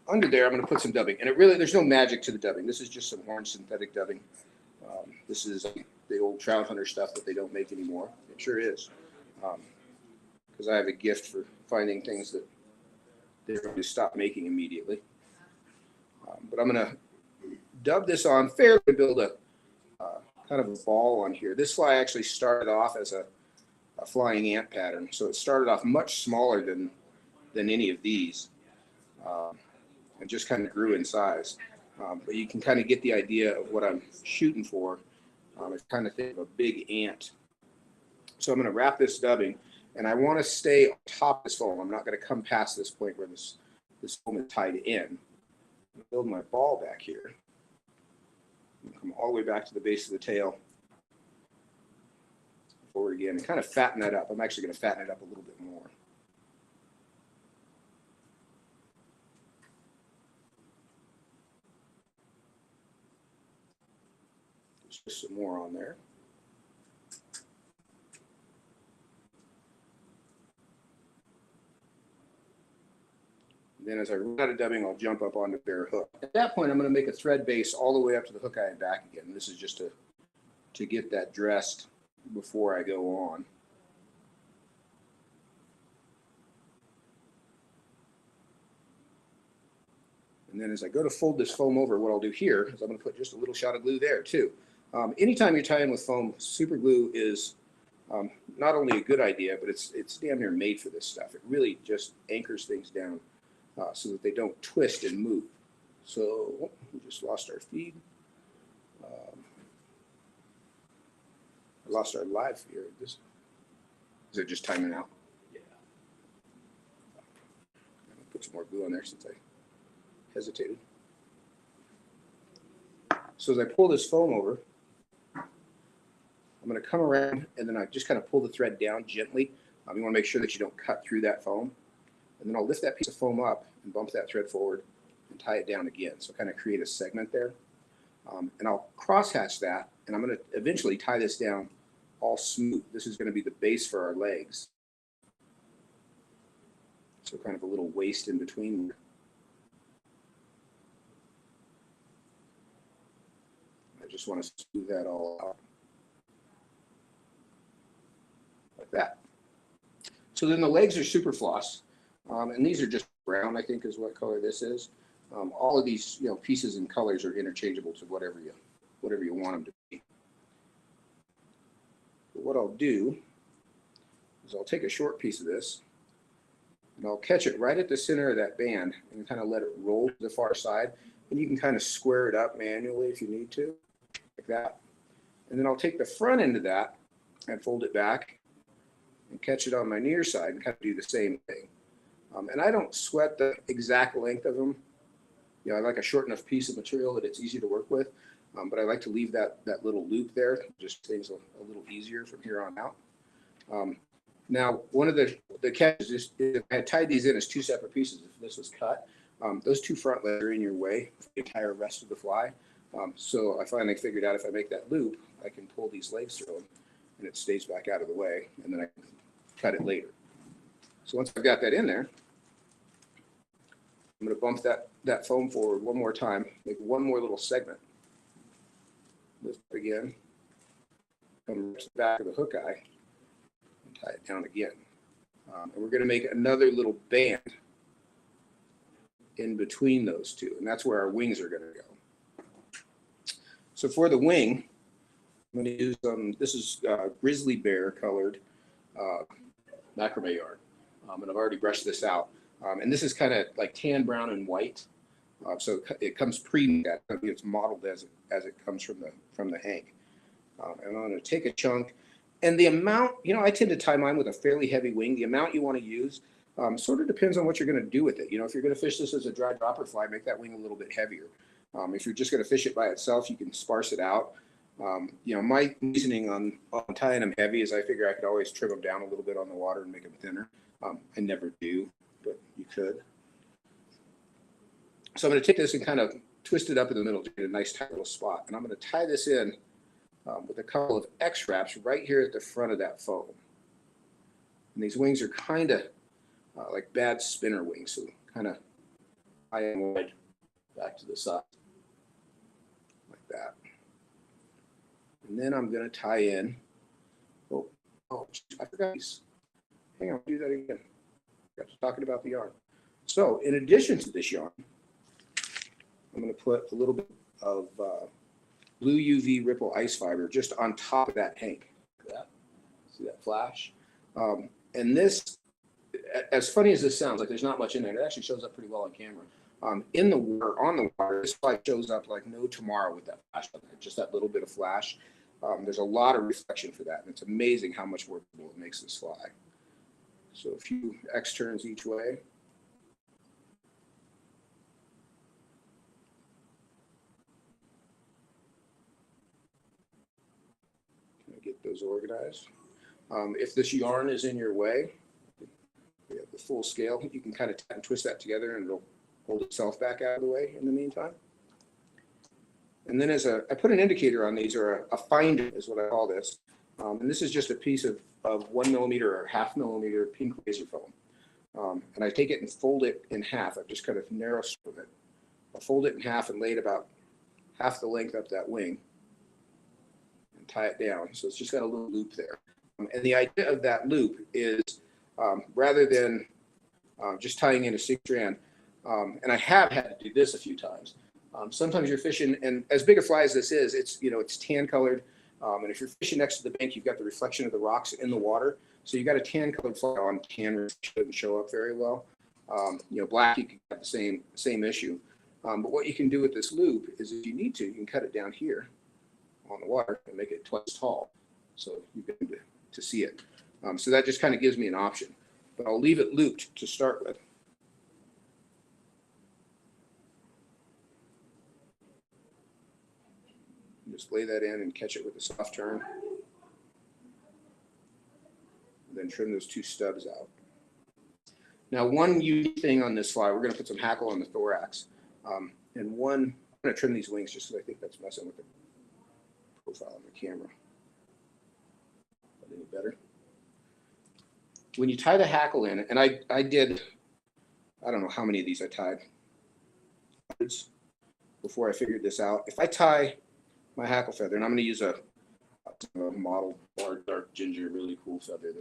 Under there, I'm going to put some dubbing. And there's no magic to the dubbing. This is just some orange synthetic dubbing. This is the old trout hunter stuff that they don't make anymore. It sure is. Because I have a gift for finding things that they're going to stop making immediately. But I'm going to dub this on fairly to build a kind of a ball on here. This fly actually started off as a flying ant pattern. So it started off much smaller than any of these. And just kind of grew in size. But you can kind of get the idea of what I'm shooting for. It's kind of think of a big ant. So I'm going to wrap this dubbing, and I want to stay on top of this foam. I'm not going to come past this point where this foam is tied in. Build my ball back here. Come all the way back to the base of the tail. Forward again, and kind of fatten that up. I'm actually going to fatten it up a little bit more. Just some more on there. And then as I run out of dubbing, I'll jump up onto bare hook. At that point, I'm going to make a thread base all the way up to the hook eye and back again. And this is just to get that dressed before I go on. And then as I go to fold this foam over, what I'll do here is I'm going to put just a little shot of glue there too. Anytime you're tying with foam, super glue is not only a good idea, but it's damn near made for this stuff. It really just anchors things down so that they don't twist and move. So we just lost our feed. I lost our live feed. Is it just timing out? Yeah. Put some more glue on there since I hesitated. So as I pull this foam over, I'm going to come around and then I just kind of pull the thread down gently. You want to make sure that you don't cut through that foam. And then I'll lift that piece of foam up and bump that thread forward and tie it down again. So kind of create a segment there. And I'll cross hatch that, and I'm going to eventually tie this down all smooth. This is going to be the base for our legs. So kind of a little waist in between. I just want to smooth that all out. Like that. So then the legs are super floss. And these are just brown, I think is what color this is. All of these, pieces and colors are interchangeable to whatever you want them to be. But what I'll do is I'll take a short piece of this and I'll catch it right at the center of that band and kind of let it roll to the far side. And you can kind of square it up manually if you need to, like that. And then I'll take the front end of that and fold it back and catch it on my near side and kind of do the same thing. And I don't sweat the exact length of them. you know, I like a short enough piece of material that it's easy to work with. But I like to leave that little loop there, just things a little easier from here on out. Now, one of the catches is if I had tied these in as two separate pieces, if this was cut, those two front legs are in your way for the entire rest of the fly. So I finally figured out if I make that loop, I can pull these legs through them and it stays back out of the way, and then I can cut it later. So once I've got that in there, I'm going to bump that foam forward one more time, make one more little segment. Lift it again, come to the back of the hook eye, and tie it down again. And we're going to make another little band in between those two, and that's where our wings are going to go. So for the wing, I'm going to use this is grizzly bear colored macrame yarn, and I've already brushed this out. And this is kind of like tan, brown, and white. So it comes pre-made. It's modeled as it comes from the hank. And I'm going to take a chunk, and the amount, you know, I tend to tie mine with a fairly heavy wing. The amount you want to use sort of depends on what you're going to do with it. You know, if you're going to fish this as a dry dropper fly, make that wing a little bit heavier. If you're just going to fish it by itself, you can sparse it out. You know, my reasoning on tying them heavy is I figure I could always trim them down a little bit on the water and make them thinner. I never do, but you could. So I'm going to take this and kind of twist it up in the middle to get a nice tight little spot. And I'm going to tie this in with a couple of X wraps right here at the front of that foam. And these wings are kind of like bad spinner wings, so kind of high and wide back to the side, like that. And then I'm going to tie in, oh, I forgot these. Hang on, I'll do that again. Got to talking about the yarn. So in addition to this yarn, I'm going to put a little bit of blue UV ripple ice fiber just on top of that hank. See that flash? And this, as funny as this sounds, like there's not much in there, it actually shows up pretty well on camera. In the water, on the water, this fly shows up like no tomorrow with that flash on there, just that little bit of flash. There's a lot of reflection for that, and it's amazing how much more it makes this fly. So a few X turns each way. Get those organized. If this yarn is in your way, we have the full scale, you can kind of tap and twist that together and it'll hold itself back out of the way in the meantime. And then I put an indicator on these, or a finder is what I call this. And this is just a piece of 1 millimeter or 0.5 millimeter pink laser foam. And I take it and fold it in half. I've just kind of narrow strip it. I'll fold it in half and lay it about half the length up that wing. Tie it down, so it's just got a little loop there. And the idea of that loop is rather than just tying in a 6 strand, and I have had to do this a few times. Sometimes you're fishing, and as big a fly as this is, it's tan colored, and if you're fishing next to the bank, you've got the reflection of the rocks in the water, so you got a tan colored fly on. Tan shouldn't show up very well. You know, black, you can have the same issue. But what you can do with this loop is, if you need to, you can cut it down here on the water and make it twice tall, so you get to see it. So that just kind of gives me an option, but I'll leave it looped to start with. Just lay that in and catch it with a soft turn, and then trim those 2 stubs out. Now, one unique thing on this fly, we're going to put some hackle on the thorax, and I'm going to trim these wings just because I think that's messing with the profile on the camera. Any better? When you tie the hackle in, and I did, I don't know how many of these I tied before I figured this out. If I tie my hackle feather, and I'm going to use a model dark ginger, really cool feather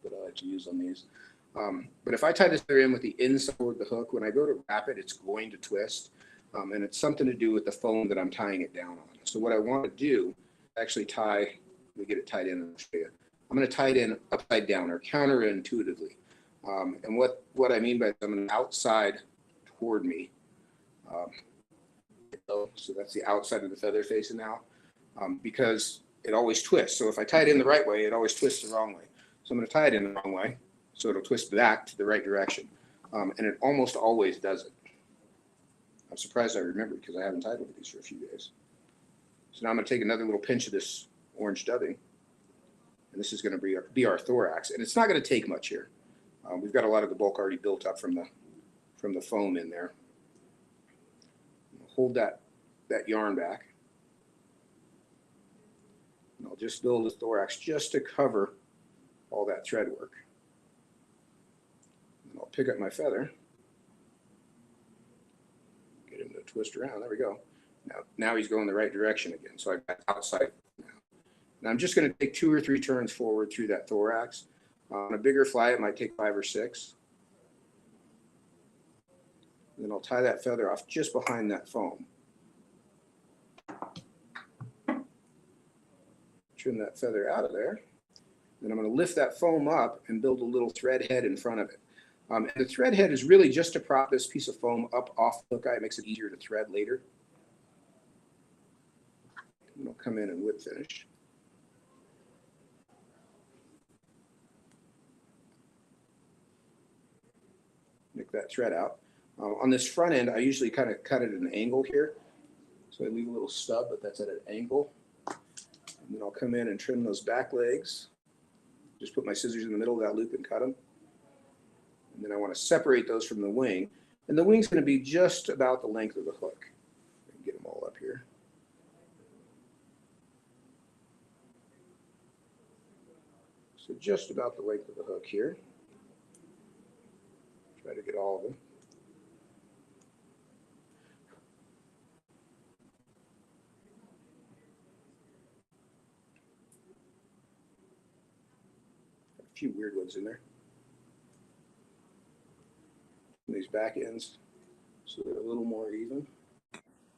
that I like to use on these. But if I tie this feather in with the inside of the hook, when I go to wrap it, it's going to twist. And it's something to do with the foam that I'm tying it down on. So what I want to do, actually tie, let me get it tied in and show you. I'm going to tie it in upside down, or counterintuitively. And what I mean by that, I'm going to outside toward me. So that's the outside of the feather facing out, because it always twists. So if I tie it in the right way, it always twists the wrong way. So I'm going to tie it in the wrong way, so it'll twist back to the right direction. And it almost always does it. I'm surprised I remembered because I haven't tied one of these for a few days. So now I'm going to take another little pinch of this orange dubbing, and this is going to be our thorax. And it's not going to take much here. We've got a lot of the bulk already built up from the foam in there. Hold that yarn back. And I'll just build a thorax just to cover all that thread work. And I'll pick up my feather. Get him to twist around. There we go. Now he's going the right direction again. So I've got outside now. And I'm just going to take 2 or 3 turns forward through that thorax. On a bigger fly, it might take 5 or 6. And then I'll tie that feather off just behind that foam. Trim that feather out of there. Then I'm going to lift that foam up and build a little thread head in front of it. And the thread head is really just to prop this piece of foam up off the hook eye. It makes it easier to thread later. And I'll come in and whip finish. Nick that thread out. On this front end, I usually kind of cut it at an angle here. So I leave a little stub, but that's at an angle. And then I'll come in and trim those back legs. Just put my scissors in the middle of that loop and cut them. And then I want to separate those from the wing. And the wing's going to be just about the length of the hook. Get them all up here. So just about the length of the hook here. Try to get all of them. A few weird ones in there. And these back ends, so they're a little more even.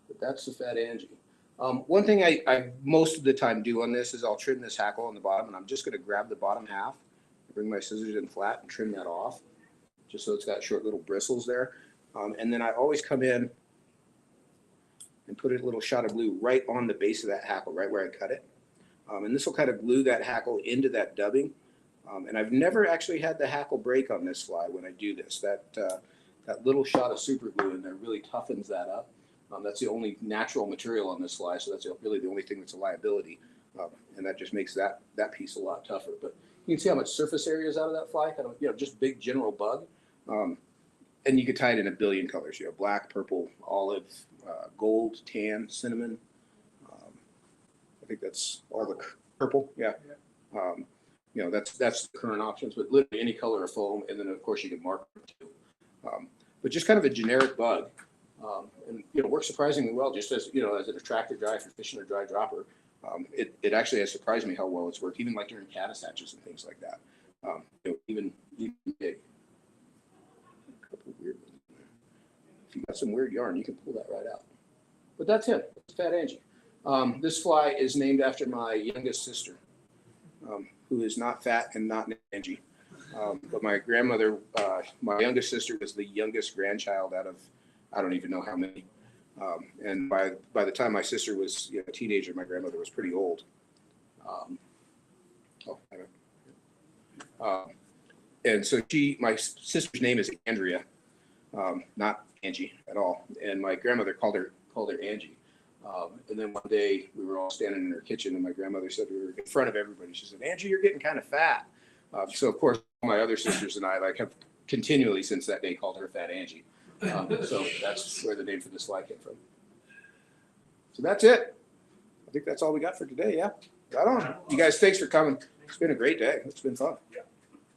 But that's the fat Angie. One thing I most of the time do on this is I'll trim this hackle on the bottom, and I'm just going to grab the bottom half, bring my scissors in flat, and trim that off, just so it's got short little bristles there. And then I always come in and put a little shot of glue right on the base of that hackle, right where I cut it. And this will kind of glue that hackle into that dubbing. And I've never actually had the hackle break on this fly when I do this. That little shot of super glue in there really toughens that up. That's the only natural material on this fly, so that's really the only thing that's a liability. And that just makes that piece a lot tougher. But you can see how much surface area is out of that fly, kind of, just big general bug. And you could tie it in a billion colors, black, purple, olive, gold, tan, cinnamon. I think that's all the purple, yeah. That's the current options, but literally any color of foam, and then of course you can mark it too. But just kind of a generic bug, and works surprisingly well. Just as as an attractor dry for fishing or dry dropper, it actually has surprised me how well it's worked, even like during caddis hatches and things like that. Even big. A couple weird ones in there. If you got some weird yarn, you can pull that right out. But that's it. It's Fat Angie. This fly is named after my youngest sister, who is not fat and not Angie. But my grandmother, my youngest sister, was the youngest grandchild out of I don't even know how many. And by the time my sister was a teenager, my grandmother was pretty old. And so my sister's name is Andrea, not Angie at all. And my grandmother called her Angie. And then one day we were all standing in her kitchen, and my grandmother said to her in front of everybody, she said, "Angie, you're getting kind of fat." So of course, my other sisters and I have continually since that day called her Fat Angie. So that's where the name for this fly came from. So that's it. I think that's all we got for today. Yeah, right on. You guys, thanks for coming. It's been a great day. It's been fun.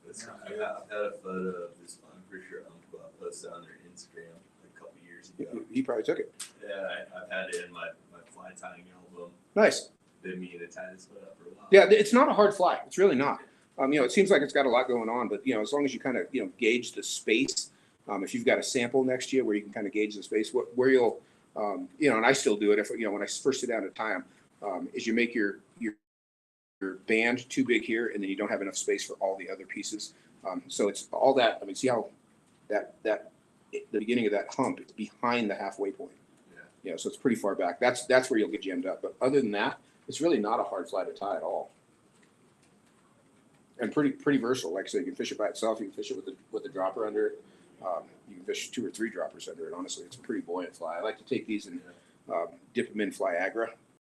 I've had a photo of this. I'm pretty sure Umpqua posted on their Instagram a couple years ago. He probably took it. Yeah, I've had it in my fly tying album. Nice. Been meaning to tie this one up for a while. Yeah, it's not a hard fly. It's really not. It seems like it's got a lot going on, but as long as you kind of gauge the space. If you've got a sample next to you where you can kind of gauge the space, where you'll, and I still do it if when I first sit down to tie them, is you make your band too big here, and then you don't have enough space for all the other pieces. So it's all that. See how that the beginning of that hump is behind the halfway point. Yeah. So it's pretty far back. That's where you'll get jammed up. But other than that, it's really not a hard fly to tie at all. And pretty versatile. Like I said, you can fish it by itself. You can fish it with the dropper under it. You can fish 2 or 3 droppers under it. Honestly, it's a pretty buoyant fly. I like to take these and dip them in Flyagro